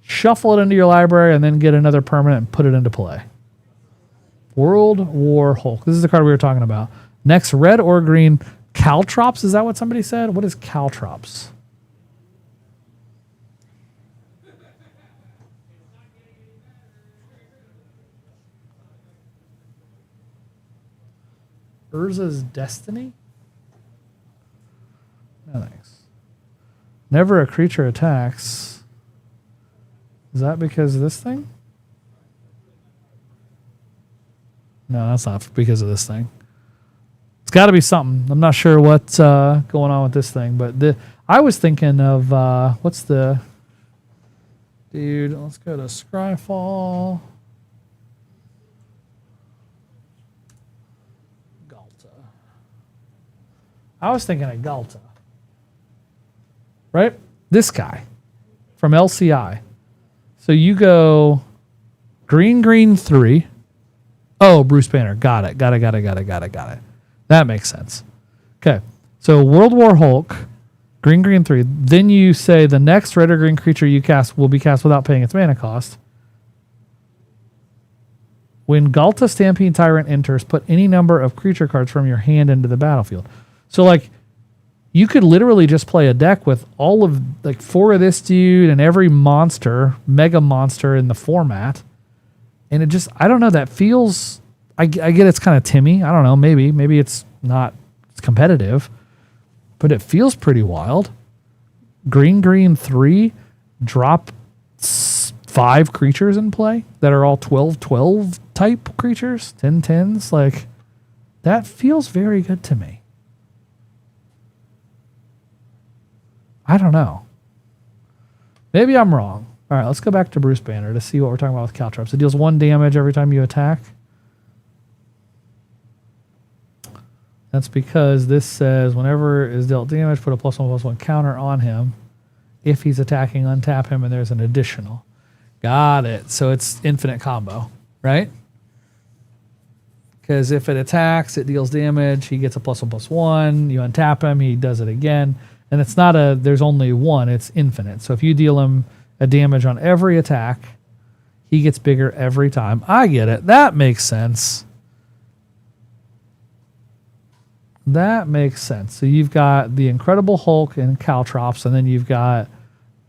Shuffle it into your library and then get another permanent and put it into play. World War Hulk. This is the card we were talking about. Next, red or green. Caltrops? Is that what somebody said? What is Caltrops? Urza's Destiny? No thanks. Never a creature attacks. Is that because of this thing? No, that's not because of this thing. It's got to be something. I'm not sure what's going on with this thing, but I was thinking of what's the dude? Let's go to Scryfall. Galta. I was thinking of Galta. Right? This guy from LCI. So you go green 3. Oh, Bruce Banner. Got it. That makes sense. Okay. So World War Hulk, green 3. Then you say the next red or green creature you cast will be cast without paying its mana cost. When Galta Stampede Tyrant enters, put any number of creature cards from your hand into the battlefield. So, like, you could literally just play a deck with all of, like, 4 of this dude and every monster, mega monster in the format. And it just, I don't know, that feels, I get it's kind of Timmy. I don't know, maybe it's not competitive, but it feels pretty wild. Green 3, drop 5 creatures in play that are all 12 type creatures, 10s. Like, that feels very good to me. I don't know. Maybe I'm wrong. All right, let's go back to Bruce Banner to see what we're talking about with Caltrops. It deals 1 damage every time you attack. That's because this says whenever is dealt damage, put a +1/+1 counter on him. If he's attacking, untap him, and there's an additional. Got it. So it's infinite combo, right? Because if it attacks, it deals damage. He gets a +1/+1. You untap him, he does it again. And it's not there's only 1, it's infinite. So if you deal him a damage on every attack, he gets bigger every time. I get it. That makes sense. That makes sense. So you've got the Incredible Hulk and Caltrops, and then you've got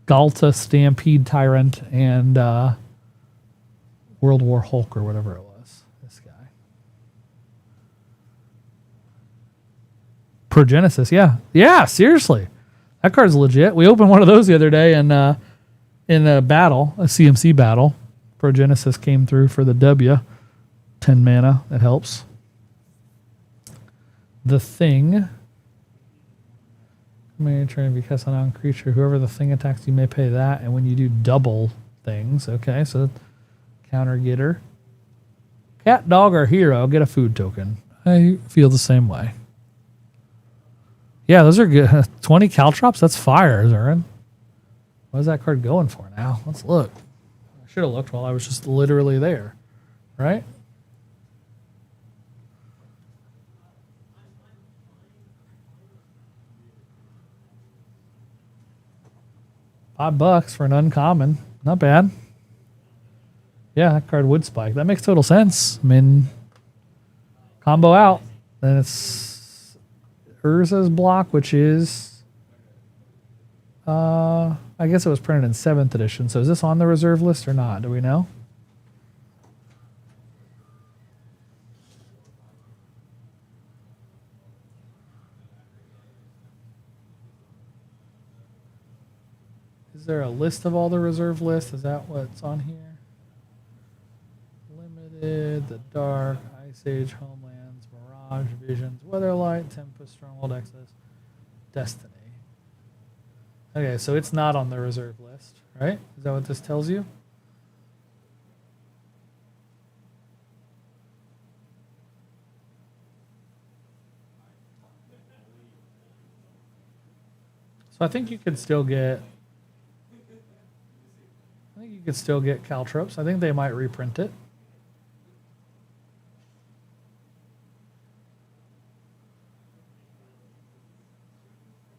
Galta Stampede Tyrant and World War Hulk or whatever it was. This guy. Progenesis, yeah. Yeah, seriously. That card's legit. We opened one of those the other day in a battle, a CMC battle. Progenesis came through for the W. 10 mana. That helps. The Thing. May turn to be cast on a non-creature. Whoever the Thing attacks, you may pay that. And when you do double things, okay, so counter getter. Cat, dog, or hero, get a food token. I feel the same way. Yeah, those are good. 20 Caltrops? That's fire, Zurin. What is that card going for now? Let's look. I should have looked while I was just literally there. Right? $5 for an uncommon. Not bad. Yeah, that card would spike. That makes total sense. I mean, combo out. Then it's Urza's block, which is... I guess it was printed in 7th edition. So is this on the reserve list or not? Do we know? Is there a list of all the reserve lists? Is that what's on here? Limited, the Dark, Ice Age, Homelands, Mirage, Visions, Weatherlight, Tempest, Stronghold, Exodus, Destiny. Okay, so it's not on the reserve list, right? Is that what this tells you? So I think you could still get... You could still get Caltrops. I think they might reprint it.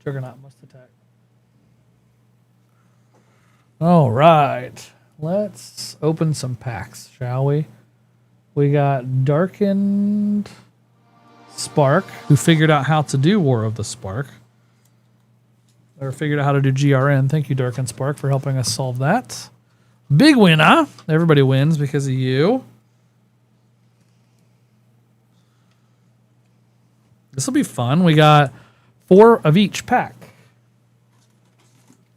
Juggernaut must attack. All right. Let's open some packs, shall we? We got Darkened Spark, who figured out how to do War of the Spark. Or figured out how to do GRN. Thank you, Darkened Spark, for helping us solve that. Big winner. Everybody wins because of you. This will be fun. We got 4 of each pack.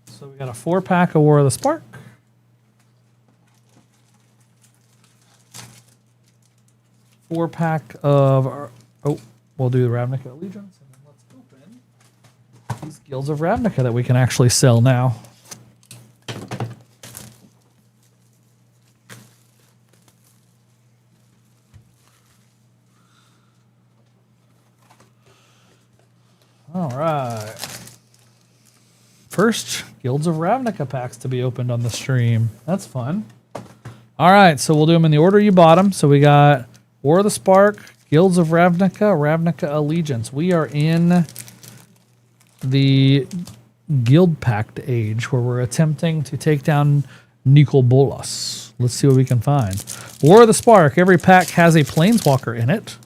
So we got a 4-pack of War of the Spark. Four-pack of... we'll do the Ravnica Allegiance. And then let's open these Guilds of Ravnica that we can actually sell now. All right. First, Guilds of Ravnica packs to be opened on the stream. That's fun. All right, so we'll do them in the order you bought them. So we got War of the Spark, Guilds of Ravnica, Ravnica Allegiance. We are in the Guild Pact age where we're attempting to take down Nicol Bolas. Let's see what we can find. War of the Spark. Every pack has a Planeswalker in it.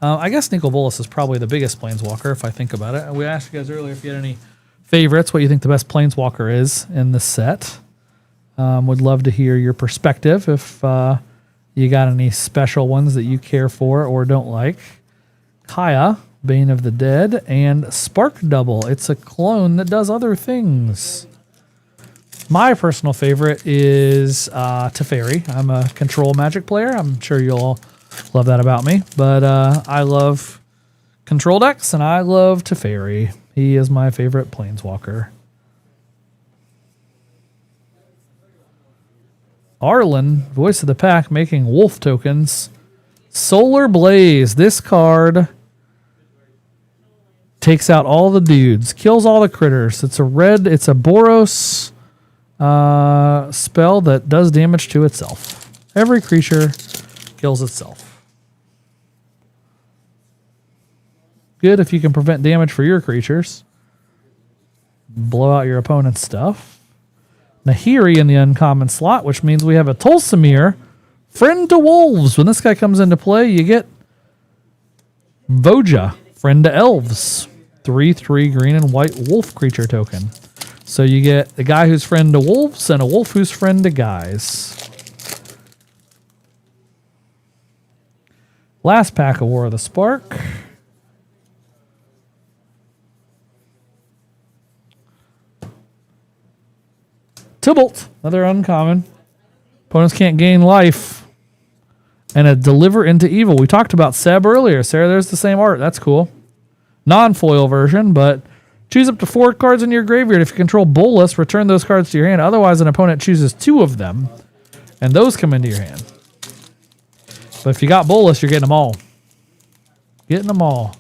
I guess Nicol Bolas is probably the biggest Planeswalker, if I think about it. We asked you guys earlier if you had any favorites, what you think the best Planeswalker is in this set. Would love to hear your perspective if you got any special ones that you care for or don't like. Kaya, Bane of the Dead, and Spark Double. It's a clone that does other things. My personal favorite is Teferi. I'm a control magic player. I'm sure you'll all love that about me. But I love control decks, and I love Teferi. He is my favorite Planeswalker. Arlen, Voice of the Pack, making wolf tokens. Solar Blaze. This card takes out all the dudes, kills all the critters. It's a Boros spell that does damage to itself. Every creature kills itself. Good if you can prevent damage for your creatures. Blow out your opponent's stuff. Nahiri in the uncommon slot, which means we have a Tolsimir, Friend to Wolves. When this guy comes into play, you get Voja, Friend to Elves. 3/3 green and white wolf creature token. So you get a guy who's friend to wolves and a wolf who's friend to guys. Last pack of War of the Spark. Tybalt, another uncommon. Opponents can't gain life. And a Deliver into Evil. We talked about Seb earlier. Sarah, there's the same art. That's cool. Non-foil version, but choose up to 4 cards in your graveyard. If you control Bolas, return those cards to your hand. Otherwise, an opponent chooses 2 of them, and those come into your hand. But if you got Bolas, you're getting them all. Getting them all.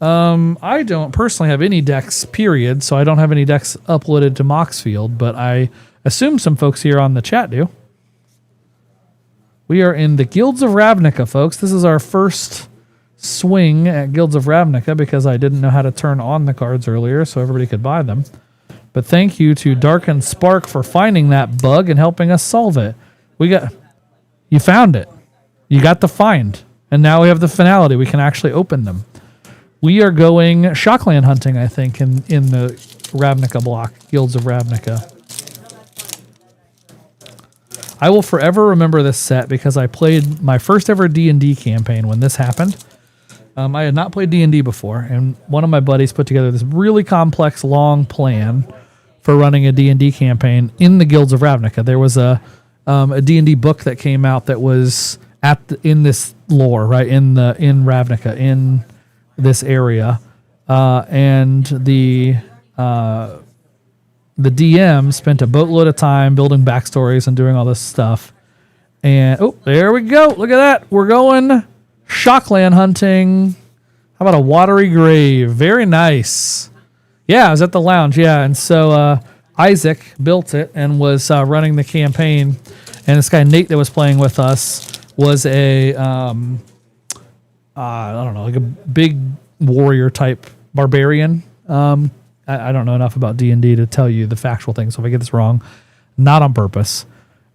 I don't personally have any decks, period, so I don't have any decks uploaded to Moxfield, but I assume some folks here on the chat do. We are in the Guilds of Ravnica, folks. This is our first swing at Guilds of Ravnica because I didn't know how to turn on the cards earlier so everybody could buy them. But thank you to Dark and Spark for finding that bug and helping us solve it. You found it. You got the find. And now we have the finality. We can actually open them. We are going Shockland hunting, I think, in the Ravnica block, Guilds of Ravnica. I will forever remember this set because I played my first ever D&D campaign when this happened. I had not played D&D before, and one of my buddies put together this really complex, long plan for running a D&D campaign in the Guilds of Ravnica. There was a D&D book that came out that was in this lore, right, in Ravnica, in this area, and the DM spent a boatload of time building backstories and doing all this stuff. And oh, there we go! Look at that. We're going Shockland hunting. How about a watery grave? Very nice. Yeah, I was at the lounge. Yeah, and so Isaac built it and was running the campaign. And this guy Nate that was playing with us was I don't know, like a big warrior type barbarian. I don't know enough about D&D to tell you the factual things, so if I get this wrong, not on purpose.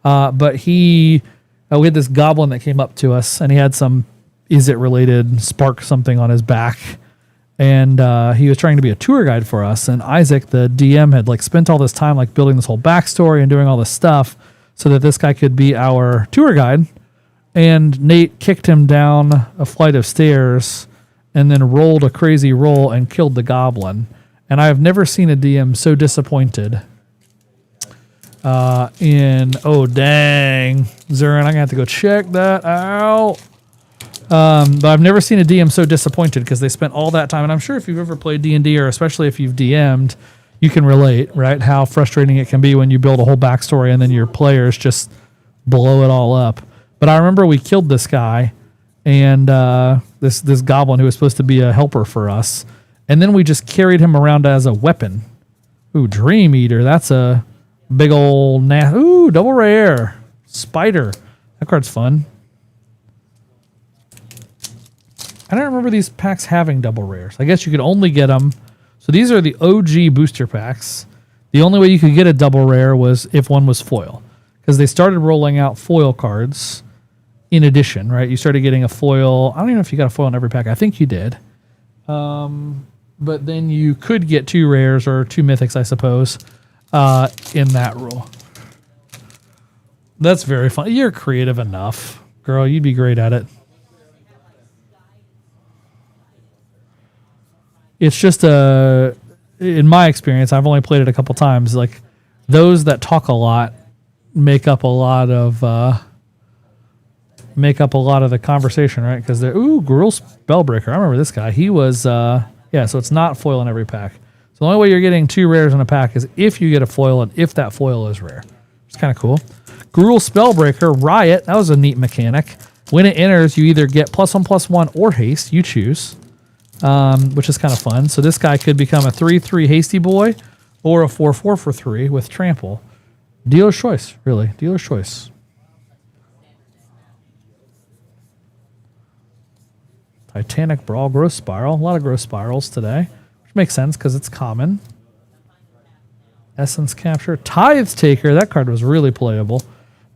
But we had this goblin that came up to us, and he had some related spark something on his back, and he was trying to be a tour guide for us. And Isaac, the DM, had like spent all this time like building this whole backstory and doing all this stuff so that this guy could be our tour guide. And Nate kicked him down a flight of stairs and then rolled a crazy roll and killed the goblin. And I have never seen a DM so disappointed. Oh, dang. Zurin, I'm going to have to go check that out. But I've never seen a DM so disappointed because they spent all that time. And I'm sure if you've ever played D&D, or especially if you've DM'd, you can relate, right? How frustrating it can be when you build a whole backstory and then your players just blow it all up. But I remember we killed this guy and this goblin who was supposed to be a helper for us. And then we just carried him around as a weapon. Ooh, Dream Eater. That's a big old... Ooh, double rare. Spider. That card's fun. I don't remember these packs having double rares. I guess you could only get them... So these are the OG booster packs. The only way you could get a double rare was if one was foil. Because they started rolling out foil cards in addition, right? You started getting a foil. I don't even know if you got a foil in every pack. I think you did. But then you could get 2 rares or 2 mythics, I suppose, in that rule. That's very fun. You're creative enough. Girl, you'd be great at it. It's just in my experience, I've only played it a couple times. Like those that talk a lot make up a lot of the conversation, right? Because they're Gruul Spellbreaker. I remember this guy. He was so it's not foil in every pack. So the only way you're getting 2 rares in a pack is if you get a foil and if that foil is rare. It's kind of cool. Gruul Spellbreaker, Riot. That was a neat mechanic. When it enters, you either get +1/+1 or haste. You choose. Which is kind of fun. So this guy could become a 3/3 hasty boy or a 4/4 for 3 with trample. Dealer's choice, really. Dealer's choice. Titanic Brawl, Growth Spiral. A lot of Growth Spirals today, which makes sense because it's common. Essence Capture. Tithe Taker. That card was really playable.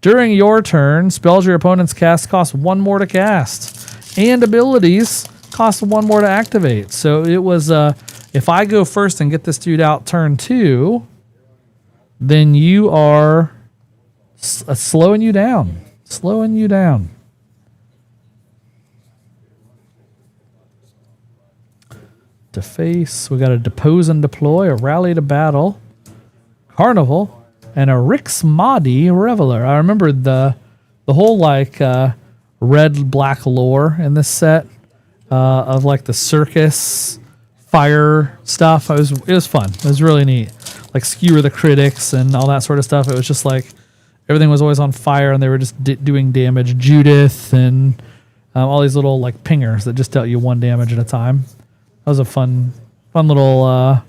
During your turn, spells your opponent's cast cost 1 more to cast. And abilities cost 1 more to activate. So it was, if I go first and get this dude out turn 2, then you are slowing you down. Slowing you down. Deface. We got a Depose and Deploy, a Rally to Battle, Carnival, and a Rixmadi Reveler. I remember the whole like red-black lore in this set. Of like the circus fire stuff. It was fun. It was really neat. Like Skewer the Critics and all that sort of stuff. It was just like everything was always on fire and they were just doing damage. Judith and all these little like pingers that just dealt you 1 damage at a time. That was a fun little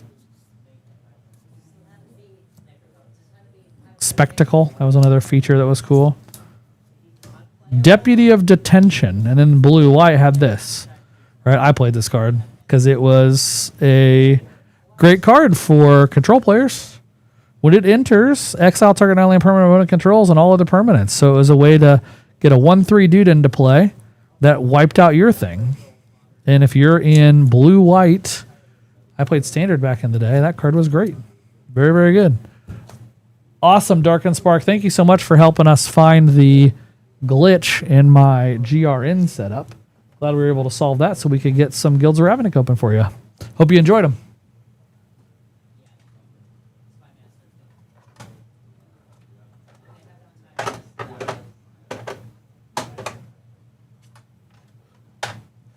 spectacle. That was another feature that was cool. Deputy of Detention. And then Blue White had this. Right, I played this card because it was a great card for control players. When it enters, exile target non-land permanent opponent controls and all other permanents. So it was a way to get a 1/3 dude into play that wiped out your thing. And if you're in blue-white, I played Standard back in the day. That card was great. Very, very good. Awesome, Dark and Spark. Thank you so much for helping us find the glitch in my GRN setup. Glad we were able to solve that so we could get some Guilds of Ravnica open for you. Hope you enjoyed them.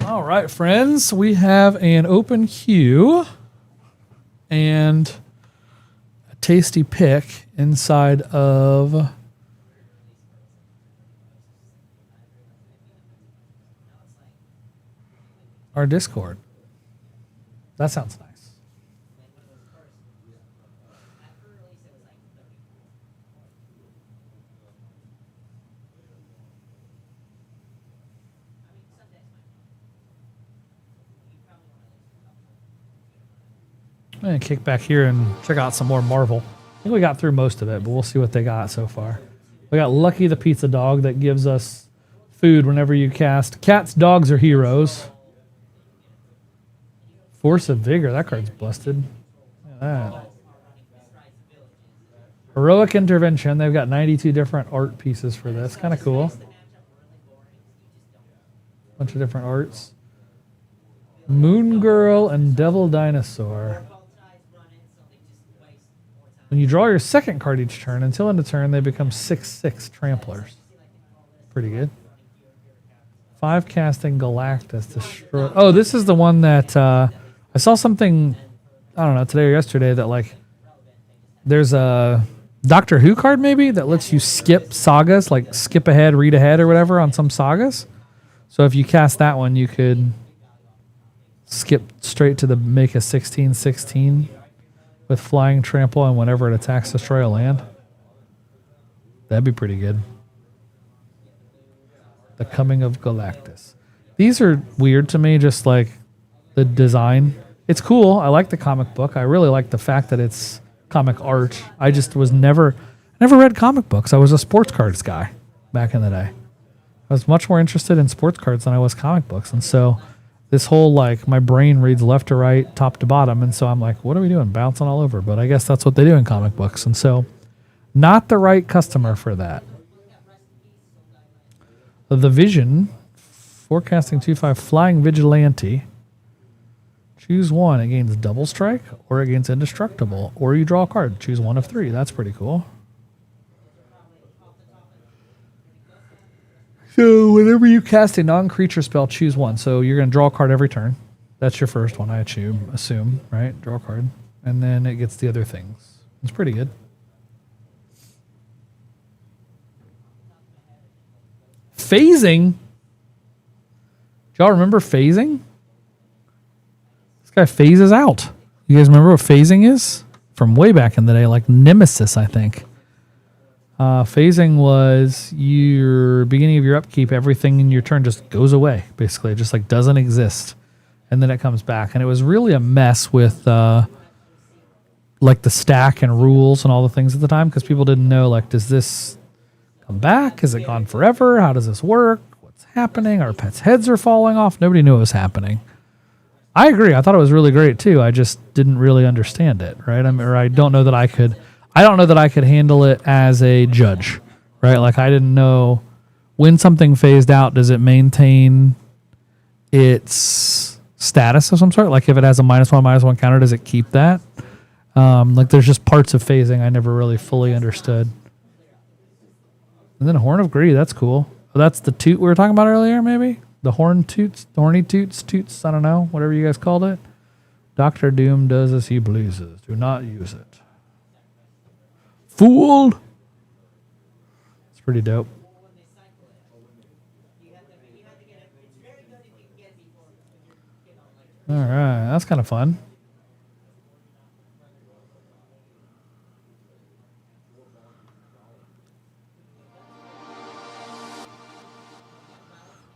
All right, friends, we have an open queue and a tasty pick inside of our Discord. That sounds nice. I'm going to kick back here and check out some more Marvel. I think we got through most of it, but we'll see what they got so far. We got Lucky the Pizza Dog that gives us food whenever you cast. Cats, dogs, or heroes. Force of Vigor. That card's busted. Look at that. Heroic Intervention. They've got 92 different art pieces for this. Kind of cool. Bunch of different arts. Moon Girl and Devil Dinosaur. When you draw your second card each turn, until end of turn, they become 6/6 tramplers. Pretty good. 5 casting Galactus. Destroy. Oh, this is the one that I saw something, I don't know, today or yesterday that like there's a Doctor Who card maybe that lets you skip sagas, like skip ahead, read ahead or whatever on some sagas. So if you cast that one, you could skip straight to the make a 16/16 with flying trample, and whenever it attacks, destroy a land. That'd be pretty good. The Coming of Galactus. These are weird to me, just like the design. It's cool. I like the comic book. I really like the fact that it's comic art. I just was never read comic books. I was a sports cards guy back in the day. I was much more interested in sports cards than I was comic books, and so this whole, like, my brain reads left to right, top to bottom, and so I'm like, what are we doing? Bouncing all over. But I guess that's what they do in comic books, and so not the right customer for that. The Vision, forecasting 2/5, Flying Vigilante. Choose one. It gains double strike, or it gains indestructible, or you draw a card. Choose one of 3. That's pretty cool. So whenever you cast a non-creature spell, choose one. So you're going to draw a card every turn. That's your first one, I assume, right? Draw a card. And then it gets the other things. It's pretty good. Phasing? Do y'all remember phasing? This guy phases out. You guys remember what phasing is? From way back in the day, like Nemesis, I think. Phasing was your beginning of your upkeep. Everything in your turn just goes away, basically. It just like doesn't exist. And then it comes back. And it was really a mess with like the stack and rules and all the things at the time, because people didn't know, like, does this come back? Is it gone forever? How does this work? What's happening? Our pets' heads are falling off. Nobody knew what was happening. I agree. I thought it was really great too. I just didn't really understand it, right? I don't know that I could handle it as a judge, right? Like, I didn't know when something phased out, does it maintain its status of some sort? Like, if it has a -1/-1 counter, does it keep that? Like, there's just parts of phasing I never really fully understood. And then Horn of Greed, that's cool. Oh, that's the toot we were talking about earlier, maybe? The horny toots, I don't know, whatever you guys called it. Dr. Doom does as he pleases. Do not use it. Fooled! It's pretty dope. All right, that's kind of fun.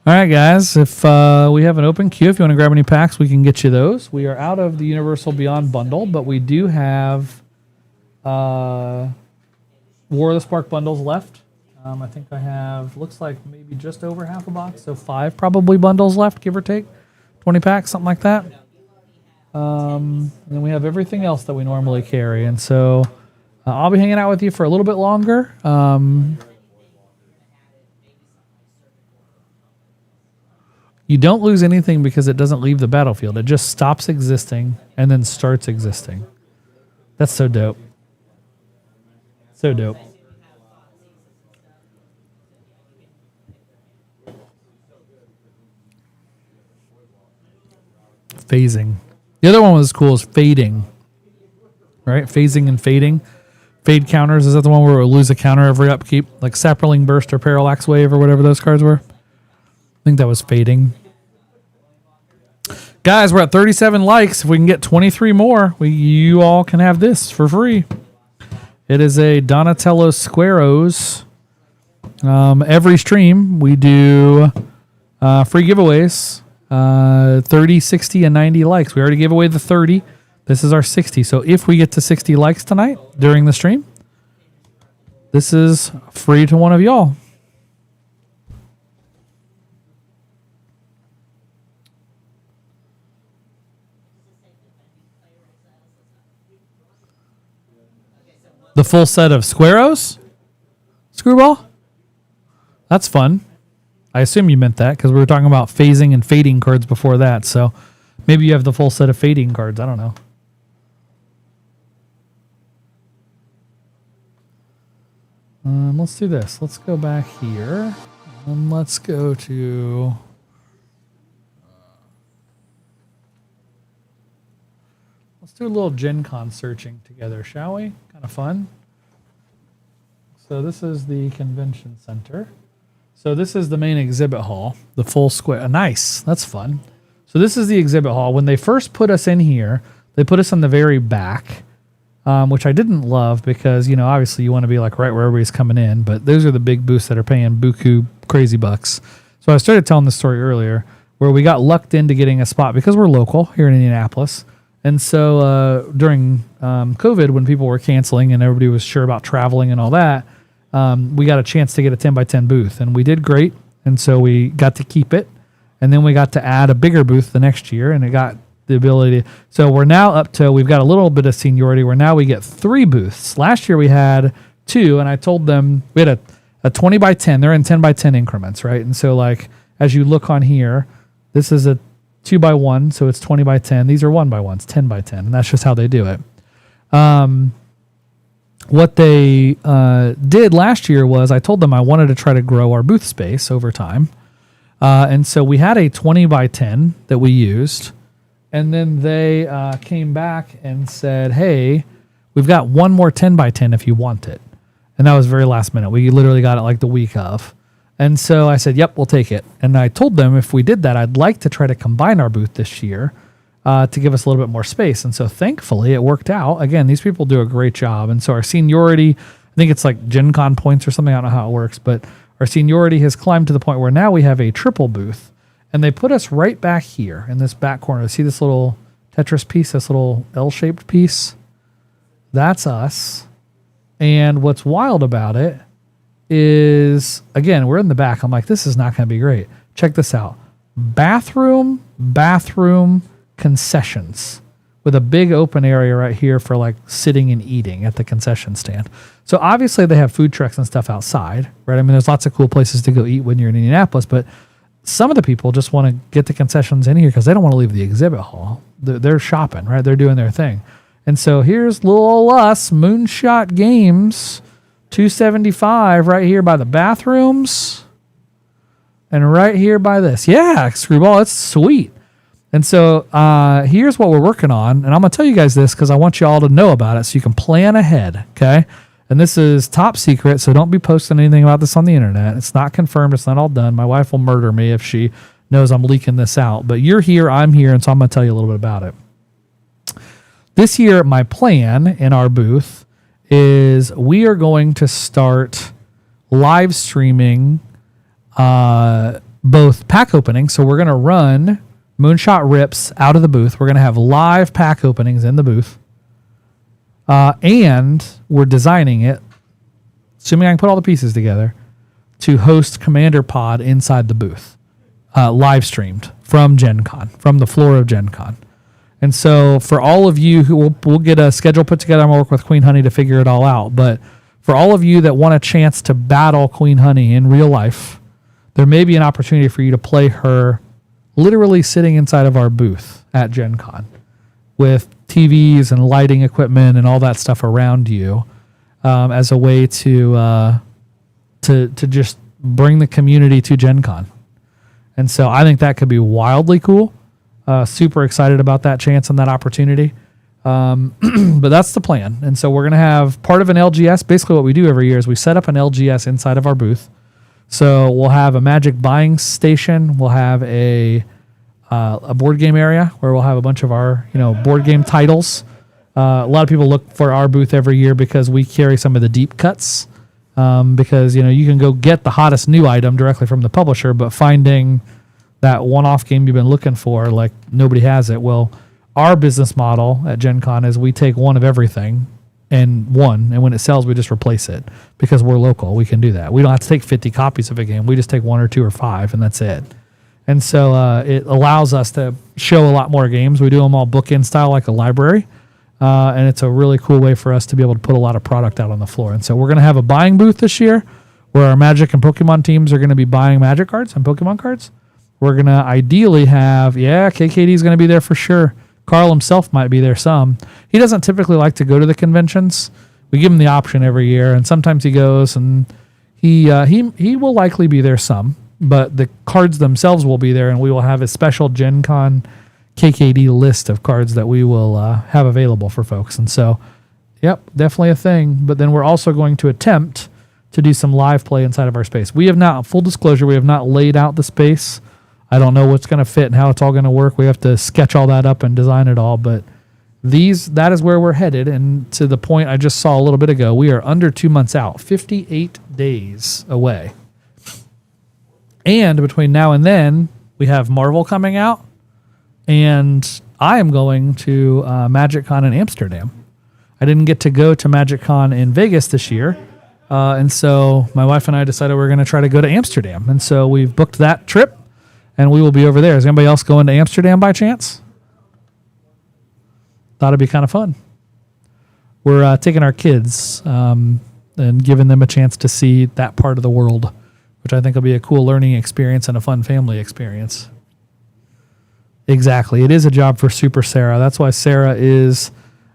All right, guys, if we have an open queue, if you want to grab any packs, we can get you those. We are out of the Universal Beyond bundle, but we do have War of the Spark bundles left. I think I have, looks like maybe just over half a box, so 5 probably bundles left, give or take. 20 packs, something like that. And then we have everything else that we normally carry. And so I'll be hanging out with you for a little bit longer. You don't lose anything because it doesn't leave the battlefield. It just stops existing and then starts existing. That's so dope. So dope. Phasing. The other one was cool is fading. Right? Phasing and fading. Fade counters. Is that the one where we'll lose a counter every upkeep? Like Sapperling Burst or Parallax Wave or whatever those cards were? I think that was fading. Guys, we're at 37 likes. If we can get 23 more, you all can have this for free. It is a Donatello Squaros. Every stream, we do free giveaways. 30, 60, and 90 likes. We already gave away the 30. This is our 60. So if we get to 60 likes tonight during the stream, this is free to one of y'all. The full set of Squaros? Screwball? That's fun. I assume you meant that because we were talking about phasing and fading cards before that. So maybe you have the full set of fading cards. I don't know. Let's do this. Let's go back here. And let's go to... Let's do a little Gen Con searching together, shall we? Kind of fun. So this is the convention center. So this is the main exhibit hall, the full square. Nice. That's fun. So this is the exhibit hall. When they first put us in here, they put us on the very back, which I didn't love because, you know, obviously you want to be like right where everybody's coming in, but those are the big booths that are paying buku crazy bucks. So I started telling the story earlier where we got lucked into getting a spot because we're local here in Indianapolis. And so during COVID, when people were canceling and everybody was sure about traveling and all that, we got a chance to get a 10 by 10 booth, and we did great. And so we got to keep it. And then we got to add a bigger booth the next year, and it got the ability. So we're now up to, we've got a little bit of seniority where now we get 3 booths. Last year we had 2, and I told them we had a 20 by 10. They're in 10 by 10 increments, right? And so like, as you look on here, this is a 2 by 1, so it's 20 by 10. These are 1 by 1s, 10 by 10, and that's just how they do it. What they did last year was I told them I wanted to try to grow our booth space over time. And so we had a 20 by 10 that we used. And then they came back and said, hey, we've got one more 10 by 10 if you want it. And that was very last minute. We literally got it like the week of. And so I said, yep, we'll take it. And I told them if we did that, I'd like to try to combine our booth this year to give us a little bit more space. And so thankfully it worked out. Again, these people do a great job. And so our seniority, I think it's like Gen Con points or something. I don't know how it works, but our seniority has climbed to the point where now we have a triple booth. And they put us right back here in this back corner. See this little Tetris piece, this little L-shaped piece? That's us. And what's wild about it is, again, we're in the back. I'm like, this is not going to be great. Check this out. Bathroom, concessions with a big open area right here for like sitting and eating at the concession stand. So obviously they have food trucks and stuff outside, right? I mean, there's lots of cool places to go eat when you're in Indianapolis, but some of the people just want to get the concessions in here because they don't want to leave the exhibit hall. They're shopping, right? They're doing their thing. And so here's little old us, Moonshot Games, $275 right here by the bathrooms and right here by this. Yeah, Screwball, it's sweet. And so here's what we're working on. And I'm going to tell you guys this because I want you all to know about it so you can plan ahead, okay? And this is top secret, so don't be posting anything about this on the internet. It's not confirmed. It's not all done. My wife will murder me if she knows I'm leaking this out. But you're here, I'm here, and so I'm going to tell you a little bit about it. This year, my plan in our booth is we are going to start live streaming both pack openings. So we're going to run Moonshot Rips out of the booth. We're going to have live pack openings in the booth. And we're designing it, assuming I can put all the pieces together, to host Commander Pod inside the booth, live streamed from Gen Con, from the floor of Gen Con. And so for all of you who we'll get a schedule put together, I'm going to work with Queen Honey to figure it all out. But for all of you that want a chance to battle Queen Honey in real life, there may be an opportunity for you to play her literally sitting inside of our booth at Gen Con with TVs and lighting equipment and all that stuff around you, as a way to just bring the community to Gen Con. And so I think that could be wildly cool. Super excited about that chance and that opportunity. But that's the plan. And so we're going to have part of an LGS. Basically what we do every year is we set up an LGS inside of our booth. So we'll have a Magic buying station. We'll have a board game area where we'll have a bunch of our board game titles. A lot of people look for our booth every year because we carry some of the deep cuts. Because you can go get the hottest new item directly from the publisher, but finding that one-off game you've been looking for, like nobody has it. Well, our business model at Gen Con is we take one of everything and when it sells, we just replace it because we're local. We can do that. We don't have to take 50 copies of a game. We just take 1 or 2 or 5 and that's it. And so it allows us to show a lot more games. We do them all bookend style like a library. And it's a really cool way for us to be able to put a lot of product out on the floor. And so we're going to have a buying booth this year where our Magic and Pokemon teams are going to be buying Magic cards and Pokemon cards. We're going to ideally have, KKD is going to be there for sure. Carl himself might be there some. He doesn't typically like to go to the conventions. We give him the option every year, and sometimes he goes, and he will likely be there some. But the cards themselves will be there, and we will have a special Gen Con KKD list of cards that we will have available for folks. And so, definitely a thing. But then we're also going to attempt to do some live play inside of our space. We have not, full disclosure, we have not laid out the space. I don't know what's going to fit and how it's all going to work. We have to sketch all that up and design it all. But that is where we're headed. And to the point I just saw a little bit ago, we are under 2 months out, 58 days away. And between now and then, we have Marvel coming out. And I am going to MagicCon in Amsterdam. I didn't get to go to MagicCon in Vegas this year. And so my wife and I decided we're going to try to go to Amsterdam. And so we've booked that trip. And we will be over there. Is anybody else going to Amsterdam by chance? Thought it'd be kind of fun. We're taking our kids and giving them a chance to see that part of the world, which I think will be a cool learning experience and a fun family experience. Exactly. It is a job for Super Sarah. That's why Sarah is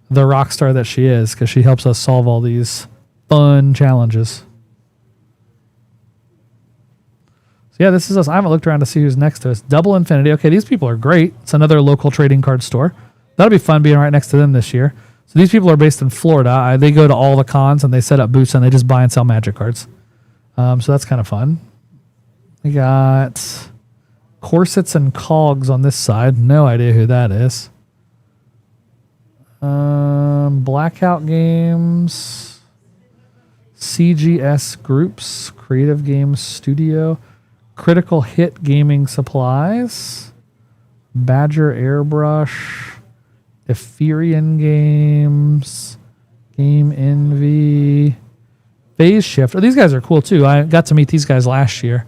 the rock star that she is, because she helps us solve all these fun challenges. So this is us. I haven't looked around to see who's next to us. Double Infinity. Okay, these people are great. It's another local trading card store. That'll be fun being right next to them this year. So these people are based in Florida. They go to all the cons and they set up booths and they just buy and sell Magic cards. So that's kind of fun. We got Corsets and Cogs on this side. No idea who that is. Blackout Games. CGS Groups. Creative Games Studio. Critical Hit Gaming Supplies, Badger Airbrush, Epherian Games, Game Envy, Phase Shift. Oh, these guys are cool too. I got to meet these guys last year.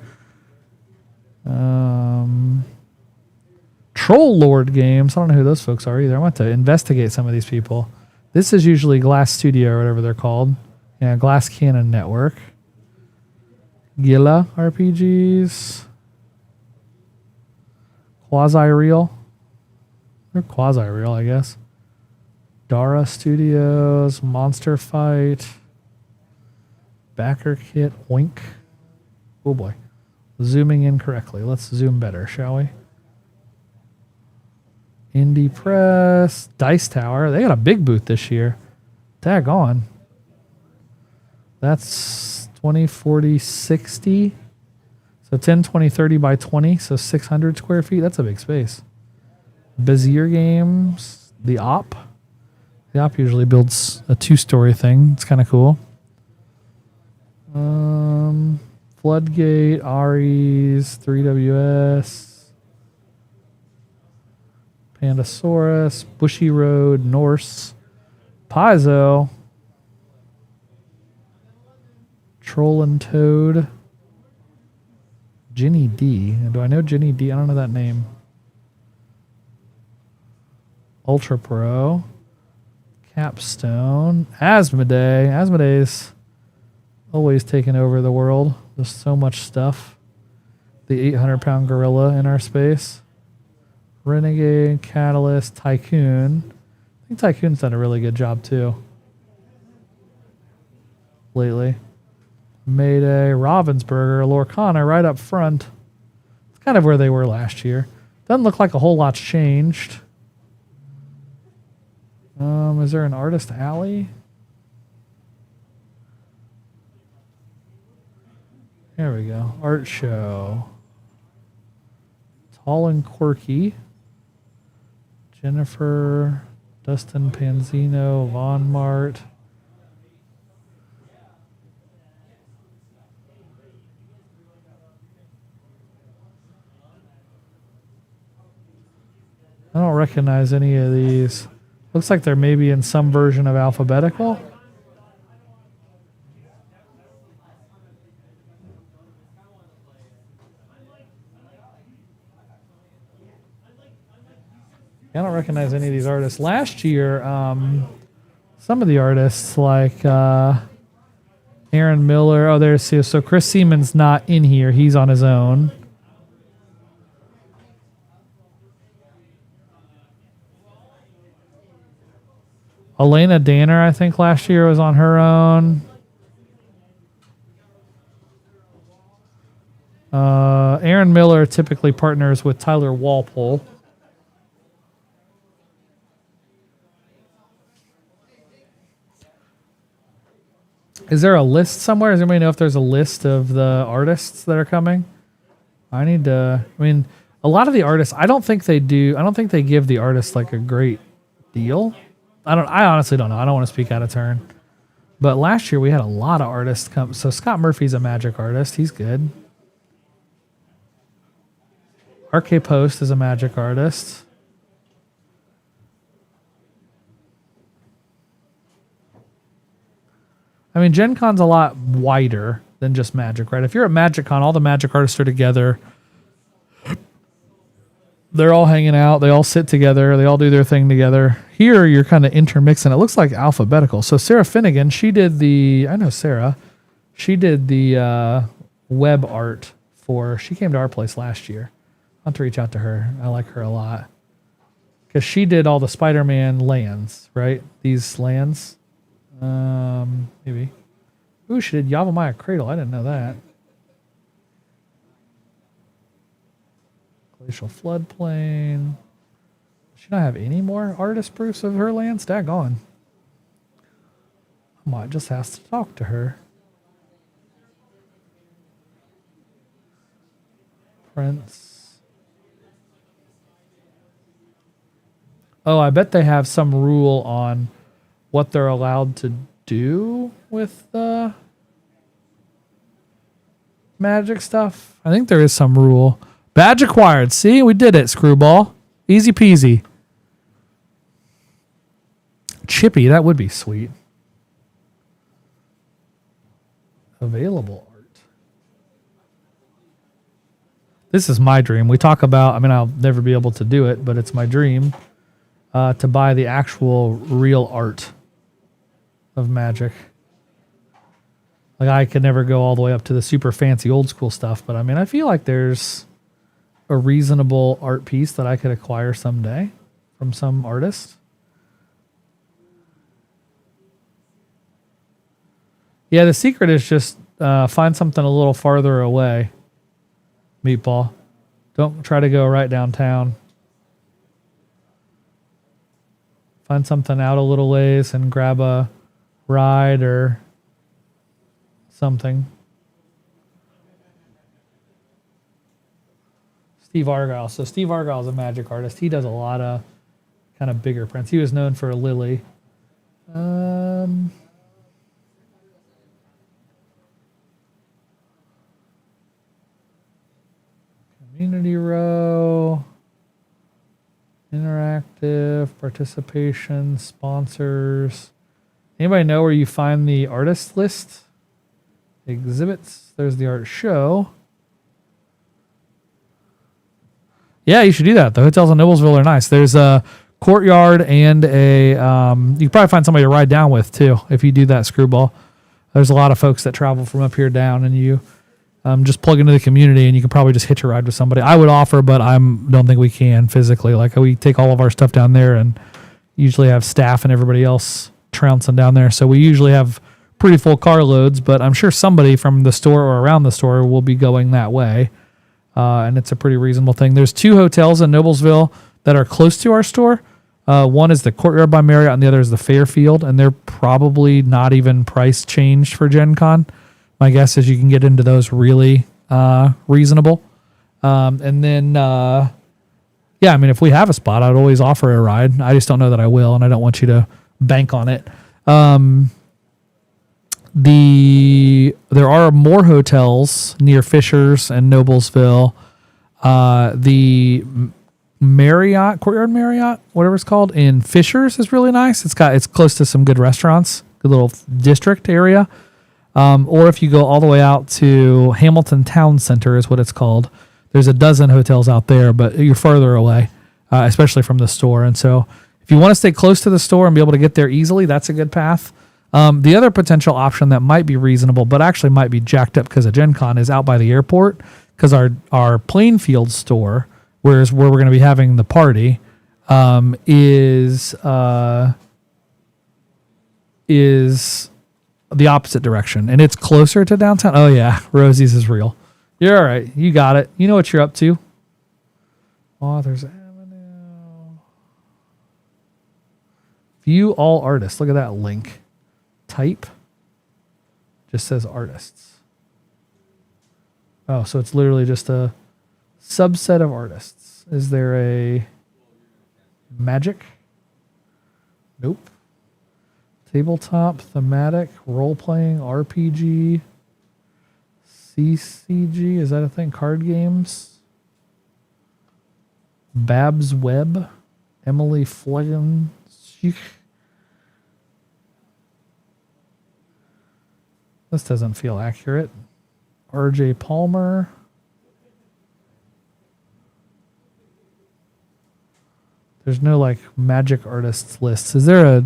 Troll Lord Games. I don't know who those folks are either. I want to investigate some of these people. This is usually Glass Studio or whatever they're called. Yeah, Glass Cannon Network. Gila RPGs. Quasi-Real. They're quasi-real, I guess. Dara Studios. Monster Fight. Backer Kit. Oink. Oh boy. Zooming in correctly. Let's zoom better, shall we? Indie Press. Dice Tower. They got a big booth this year. Tag on. That's 20, 40, 60. So 10, 20, 30 by 20. So 600 square feet. That's a big space. Bezier Games. The Op. The Op usually builds a 2-story thing. It's kind of cool. Floodgate. Ares. 3WS. Pandasaurus. Bushy Road. Norse. Paizo. Troll and Toad. Ginny D. Do I know Ginny D? I don't know that name. Ultra Pro. Capstone. Asmodee. Asmodee's always taking over the world. There's so much stuff. The 800-pound gorilla in our space. Renegade, Catalyst, Tycoon. I think Tycoon's done a really good job too. Lately. Mayday, Ravensburger, Lorcana right up front. It's kind of where they were last year. Doesn't look like a whole lot's changed. Is there an Artist Alley? There we go. Art show. Tall and Quirky. Jennifer, Dustin Panzino, Von Mart. I don't recognize any of these. Looks like they're maybe in some version of alphabetical. I don't recognize any of these artists. Last year, some of the artists like Aaron Miller. Oh, there's so Chris Seaman's not in here. He's on his own. Elena Danner, I think last year was on her own. Aaron Miller typically partners with Tyler Walpole. Is there a list somewhere? Does anybody know if there's a list of the artists that are coming? I need to. I mean, a lot of the artists. I don't think they do. I don't think they give the artists like a great deal. I honestly don't know. I don't want to speak out of turn. But last year we had a lot of artists come. So Scott Murphy's a Magic artist. He's good. RK Post is a Magic artist. I mean, Gen Con's a lot wider than just Magic, right? If you're at Magic Con, all the Magic artists are together. They're all hanging out. They all sit together. They all do their thing together. Here, you're kind of intermixing. It looks like alphabetical. So Sarah Finnegan, she did the... I know Sarah. She did the web art for... She came to our place last year. I'll have to reach out to her. I like her a lot. Because she did all the Spider-Man lands, right? These lands. Maybe. Ooh, she did Yavimaya Cradle. I didn't know that. Glacial Floodplain. Does she not have any more artist proofs of her lands? Daggone. I might just have to talk to her. Prince. Oh, I bet they have some rule on what they're allowed to do with the Magic stuff. I think there is some rule. Badge acquired. See, we did it, Screwball. Easy peasy. Chippy, that would be sweet. Available art. This is my dream. We talk about, I mean, I'll never be able to do it, but it's my dream to buy the actual real art of Magic. Like, I could never go all the way up to the super fancy old school stuff, but I mean, I feel like there's a reasonable art piece that I could acquire someday from some artist. Yeah, the secret is just find something a little farther away, Meatball. Don't try to go right downtown. Find something out a little ways and grab a ride or something. Steve Argyle. So Steve Argyle is a Magic artist. He does a lot of kind of bigger prints. He was known for Lily. Community row. Interactive, participation, sponsors. Anybody know where you find the artist list? Exhibits. There's the art show. Yeah, you should do that. The hotels in Noblesville are nice. There's a courtyard and a you can probably find somebody to ride down with too if you do that screwball. There's a lot of folks that travel from up here down, and you just plug into the community, and you can probably just hitch a ride with somebody. I would offer, but don't think we can physically. Like, we take all of our stuff down there and usually have staff and everybody else trouncing down there. So we usually have pretty full car loads, but I'm sure somebody from the store or around the store will be going that way. And it's a pretty reasonable thing. There's 2 hotels in Noblesville that are close to our store. One is the Courtyard by Marriott, and the other is the Fairfield, and they're probably not even price changed for Gen Con. My guess is you can get into those really reasonable. And then, I mean, if we have a spot, I'd always offer a ride. I just don't know that I will, and I don't want you to bank on it. There are more hotels near Fishers and Noblesville. The Marriott, Courtyard Marriott, whatever it's called, in Fishers is really nice. It's close to some good restaurants, good little district area. Or if you go all the way out to Hamilton Town Center is what it's called. There's a dozen hotels out there, but you're further away, especially from the store. And so if you want to stay close to the store and be able to get there easily, that's a good path. The other potential option that might be reasonable, but actually might be jacked up because of Gen Con, is out by the airport, because our Plainfield store, where we're going to be having the party, is the opposite direction, and it's closer to downtown. Oh yeah, Rosie's is real. You're all right. You got it. You know what you're up to. Authors Avenue. View all artists. Look at that link. Type. Just says artists. Oh, so it's literally just a subset of artists. Is there a magic? Nope. Tabletop, thematic, role-playing, RPG, CCG, is that a thing? Card games? Babs Webb, Emily Flaggen. This doesn't feel accurate. RJ Palmer. There's no like magic artists lists. Is there a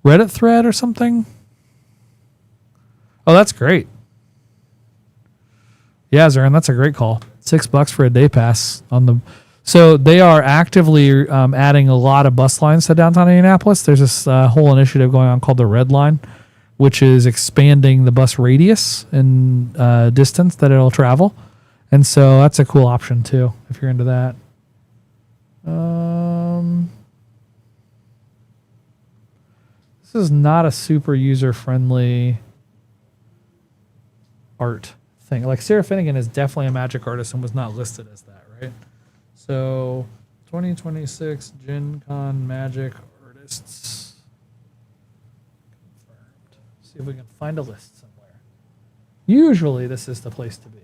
Reddit thread or something? Oh, that's great. Yeah, Zarin, that's a great call. $6 for a day pass on the. So they are actively adding a lot of bus lines to downtown Indianapolis. There's this whole initiative going on called the Red Line, which is expanding the bus radius and distance that it'll travel. And so that's a cool option too, if you're into that. This is not a super user-friendly art thing. Like Sarah Finnegan is definitely a magic artist and was not listed as that, right? So 2026 Gen Con magic artists. Confirmed. See if we can find a list somewhere. Usually this is the place to be.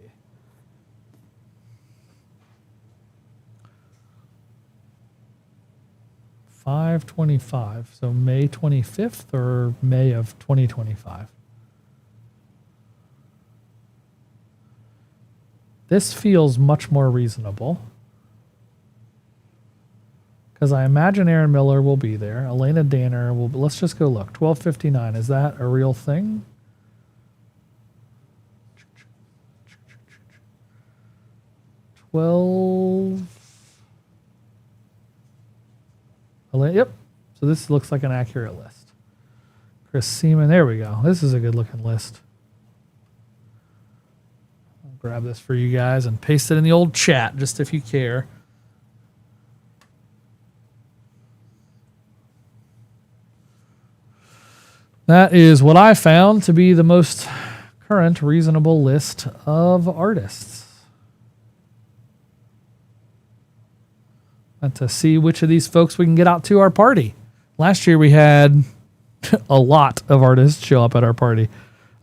$5.25. So May 25th or May of 2025. This feels much more reasonable. Because I imagine Aaron Miller will be there. Elena Danner will. Let's just go look. $12.59. Is that a real thing? Yep. So this looks like an accurate list. Chris Seaman. There we go. This is a good looking list. I'll grab this for you guys and paste it in the old chat just if you care. That is what I found to be the most current reasonable list of artists. And to see which of these folks we can get out to our party. Last year we had a lot of artists show up at our party.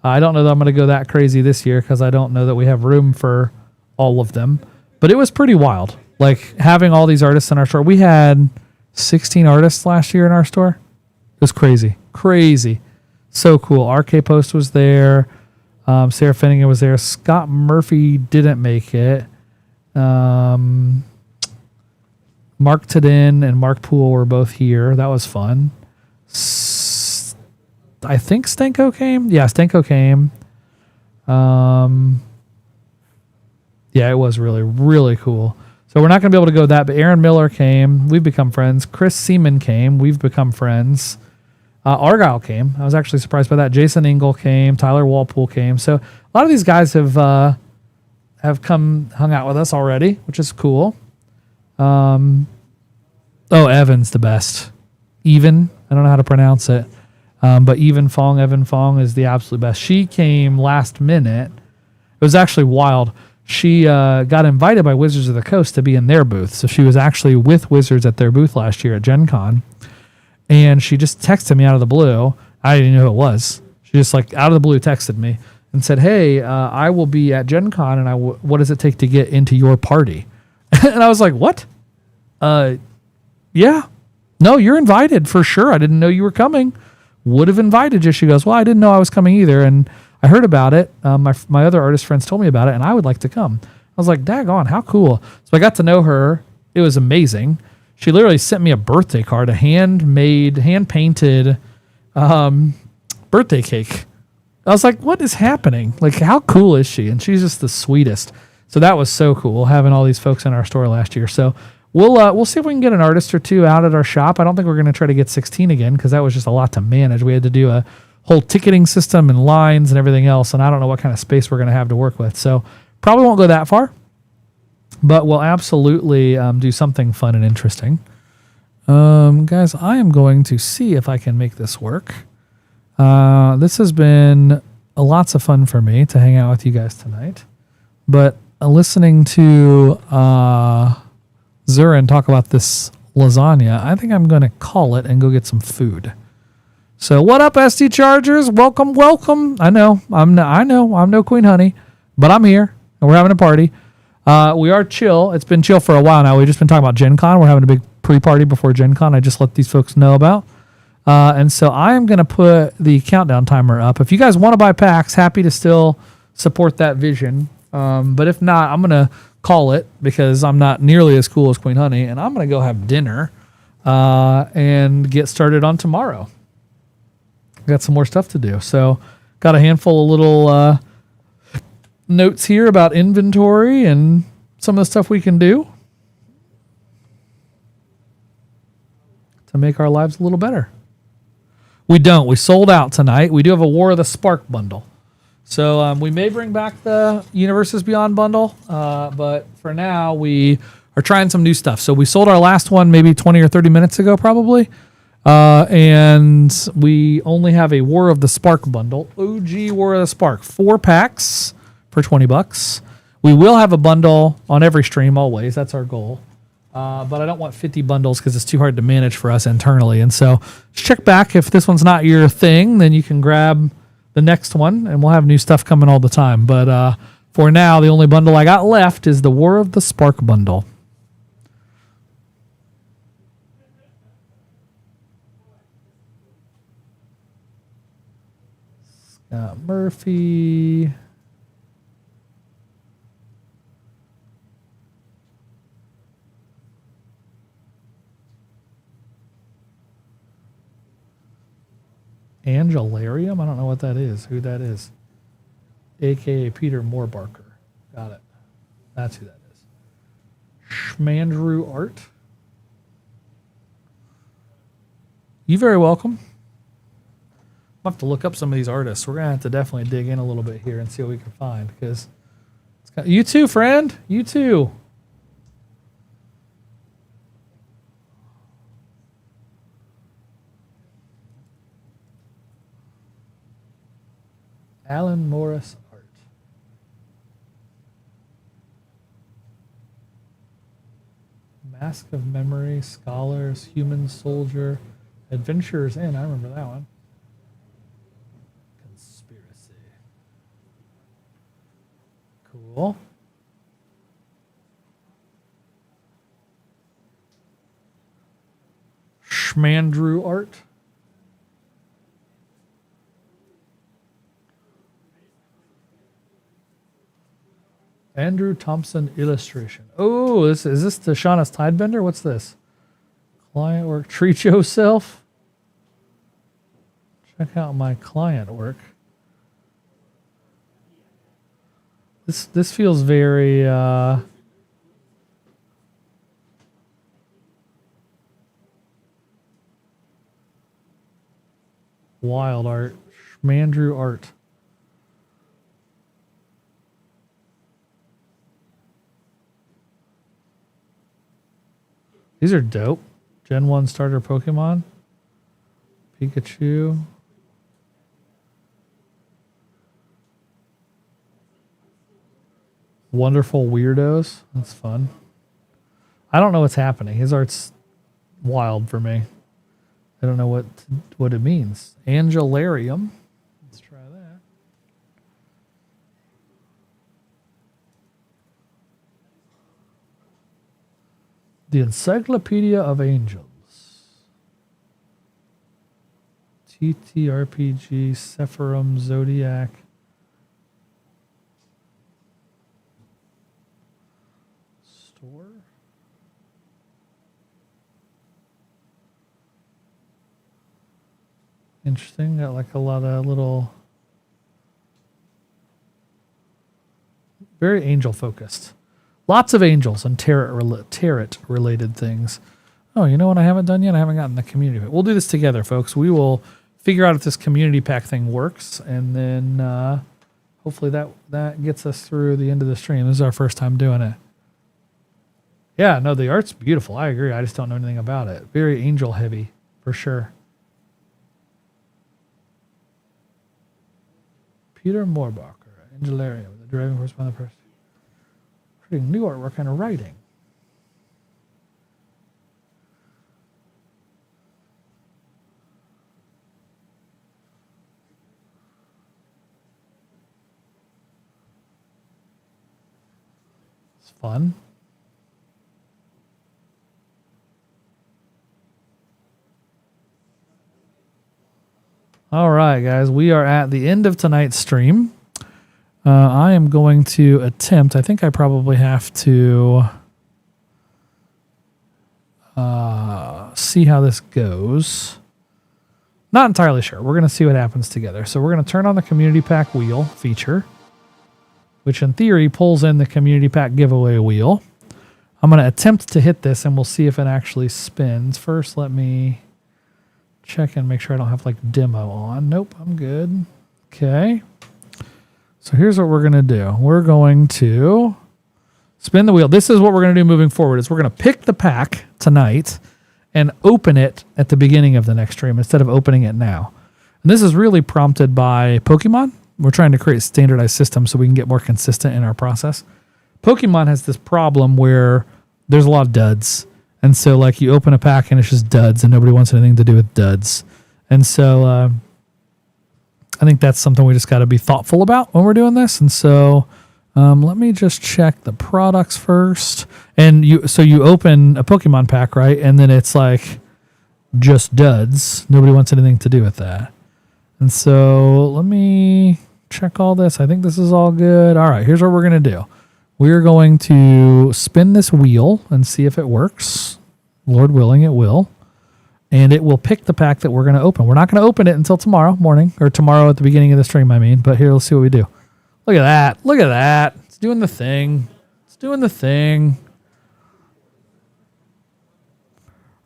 I don't know that I'm going to go that crazy this year because I don't know that we have room for all of them. But it was pretty wild. Like having all these artists in our store. We had 16 artists last year in our store. It was crazy. Crazy. So cool. RK Post was there. Sarah Finnegan was there. Scott Murphy didn't make it. Mark Tadin and Mark Poole were both here. That was fun. I think Stenko came. Yeah, Stenko came. Yeah, it was really, really cool. So we're not going to be able to go to that, but Aaron Miller came. We've become friends. Chris Seaman came. We've become friends. Argyle came. I was actually surprised by that. Jason Engel came. Tyler Walpole came. So a lot of these guys have come hung out with us already, which is cool. Evan's the best. Even. I don't know how to pronounce it. But Evan Fong is the absolute best. She came last minute. It was actually wild. She got invited by Wizards of the Coast to be in their booth. So she was actually with Wizards at their booth last year at Gen Con. And she just texted me out of the blue. I didn't know who it was. She just like out of the blue texted me and said, hey, I will be at Gen Con and what does it take to get into your party? And I was like, what? Yeah. No, you're invited for sure. I didn't know you were coming. Would have invited you. She goes, well, I didn't know I was coming either. And I heard about it. My other artist friends told me about it and I would like to come. I was like, daggone, how cool. So I got to know her. It was amazing. She literally sent me a birthday card, a hand-painted birthday cake. I was like, what is happening? Like, how cool is she? And she's just the sweetest. So that was so cool having all these folks in our store last year. So we'll see if we can get an artist or two out at our shop. I don't think we're going to try to get 16 again because that was just a lot to manage. We had to do a whole ticketing system and lines and everything else, and I don't know what kind of space we're going to have to work with. So probably won't go that far. But we'll absolutely do something fun and interesting. Guys, I am going to see if I can make this work. This has been lots of fun for me to hang out with you guys tonight. But listening to Zurin talk about this lasagna, I think I'm going to call it and go get some food. So what up, SD Chargers? Welcome, welcome. I know I'm no Queen Honey, but I'm here and we're having a party. We are chill. It's been chill for a while now. We've just been talking about Gen Con. We're having a big pre-party before Gen Con. I just let these folks know about. And so I am going to put the countdown timer up. If you guys want to buy packs, happy to still support that vision. But if not, I'm going to call it because I'm not nearly as cool as Queen Honey. And I'm going to go have dinner and get started on tomorrow. Got some more stuff to do. So got a handful of little notes here about inventory and some of the stuff we can do to make our lives a little better. We don't. We sold out tonight. We do have a War of the Spark bundle. So we may bring back the Universes Beyond bundle, but for now we are trying some new stuff. So we sold our last one maybe 20 or 30 minutes ago probably. And we only have a War of the Spark bundle. OG War of the Spark. 4 packs for $20. We will have a bundle on every stream always. That's our goal. But I don't want 50 bundles because it's too hard to manage for us internally. And so check back. If this one's not your thing, then you can grab the next one and we'll have new stuff coming all the time. But for now, the only bundle I got left is the War of the Spark bundle. Scott Murphy. Angelarium? I don't know what that is. Who that is. A.K.A. Peter Moorbarker. Got it. That's who that is. Schmandrew Art. You very welcome. I'll have to look up some of these artists. We're going to have to definitely dig in a little bit here and see what we can find. Because you too, friend. You too. Alan Morris Art. Mask of Memory, Scholars, Human Soldier, Adventurers Inn. I remember that one. Conspiracy. Cool. Schmandrew Art. Andrew Thompson illustration. Oh, is this the Shauna's Tidebender? What's this? Client work. Treat yourself. Check out my client work. This feels very wild art. Schmandrew art. These are dope. Gen 1 starter Pokemon. Pikachu. Wonderful weirdos. That's fun. I don't know what's happening. His art's wild for me. I don't know what it means. Angelarium. Let's try that. The Encyclopedia of Angels. TTRPG, Sephirum, Zodiac. Store. Interesting. Got like a lot of little, very angel focused. Lots of angels and tarot related things. Oh, you know what I haven't done yet? I haven't gotten the community pack. We'll do this together, folks. We will figure out if this community pack thing works, and then hopefully that gets us through the end of the stream. This is our first time doing it. Yeah, no, the art's beautiful. I agree. I just don't know anything about it. Very angel heavy, for sure. Peter Moorbacher, Angelarium, the driving force behind the person. Creating new artwork and writing. It's fun. All right, guys, we are at the end of tonight's stream. I am going to attempt, I think I probably have to see how this goes. Not entirely sure. We're going to see what happens together. So we're going to turn on the community pack wheel feature, which in theory pulls in the community pack giveaway wheel. I'm going to attempt to hit this and we'll see if it actually spins. First, let me check and make sure I don't have like demo on. Nope, I'm good. Okay. So here's what we're going to do. We're going to spin the wheel. This is what we're going to do moving forward. Is we're going to pick the pack tonight and open it at the beginning of the next stream instead of opening it now. And this is really prompted by Pokemon. We're trying to create a standardized system so we can get more consistent in our process. Pokemon has this problem where there's a lot of duds. And so like you open a pack and it's just duds and nobody wants anything to do with duds. And so I think that's something we just got to be thoughtful about when we're doing this. And so let me just check the products first. And you open a Pokemon pack, right? And then it's like just duds. Nobody wants anything to do with that. And so let me check all this. I think this is all good. All right, here's what we're going to do. We're going to spin this wheel and see if it works. Lord willing, it will. And it will pick the pack that we're going to open. We're not going to open it until tomorrow morning, or tomorrow at the beginning of the stream, I mean. But here, let's see what we do. Look at that. Look at that. It's doing the thing. It's doing the thing.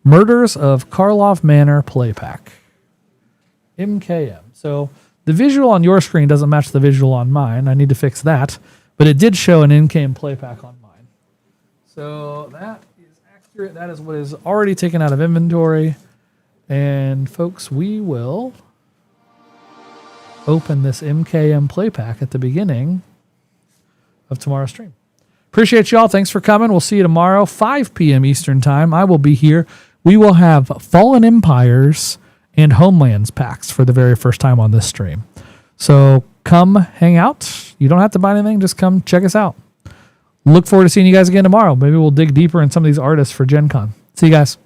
Murders of Karlov Manor play pack. MKM. So the visual on your screen doesn't match the visual on mine. I need to fix that. But it did show an in-game play pack on mine. So that is accurate. That is what is already taken out of inventory. And folks, we will open this MKM play pack at the beginning of tomorrow's stream. Appreciate y'all. Thanks for coming. We'll see you tomorrow, 5 p.m. Eastern time. I will be here. We will have Fallen Empires and Homelands packs for the very first time on this stream. So come hang out. You don't have to buy anything. Just come check us out. Look forward to seeing you guys again tomorrow. Maybe we'll dig deeper in some of these artists for Gen Con. See you guys.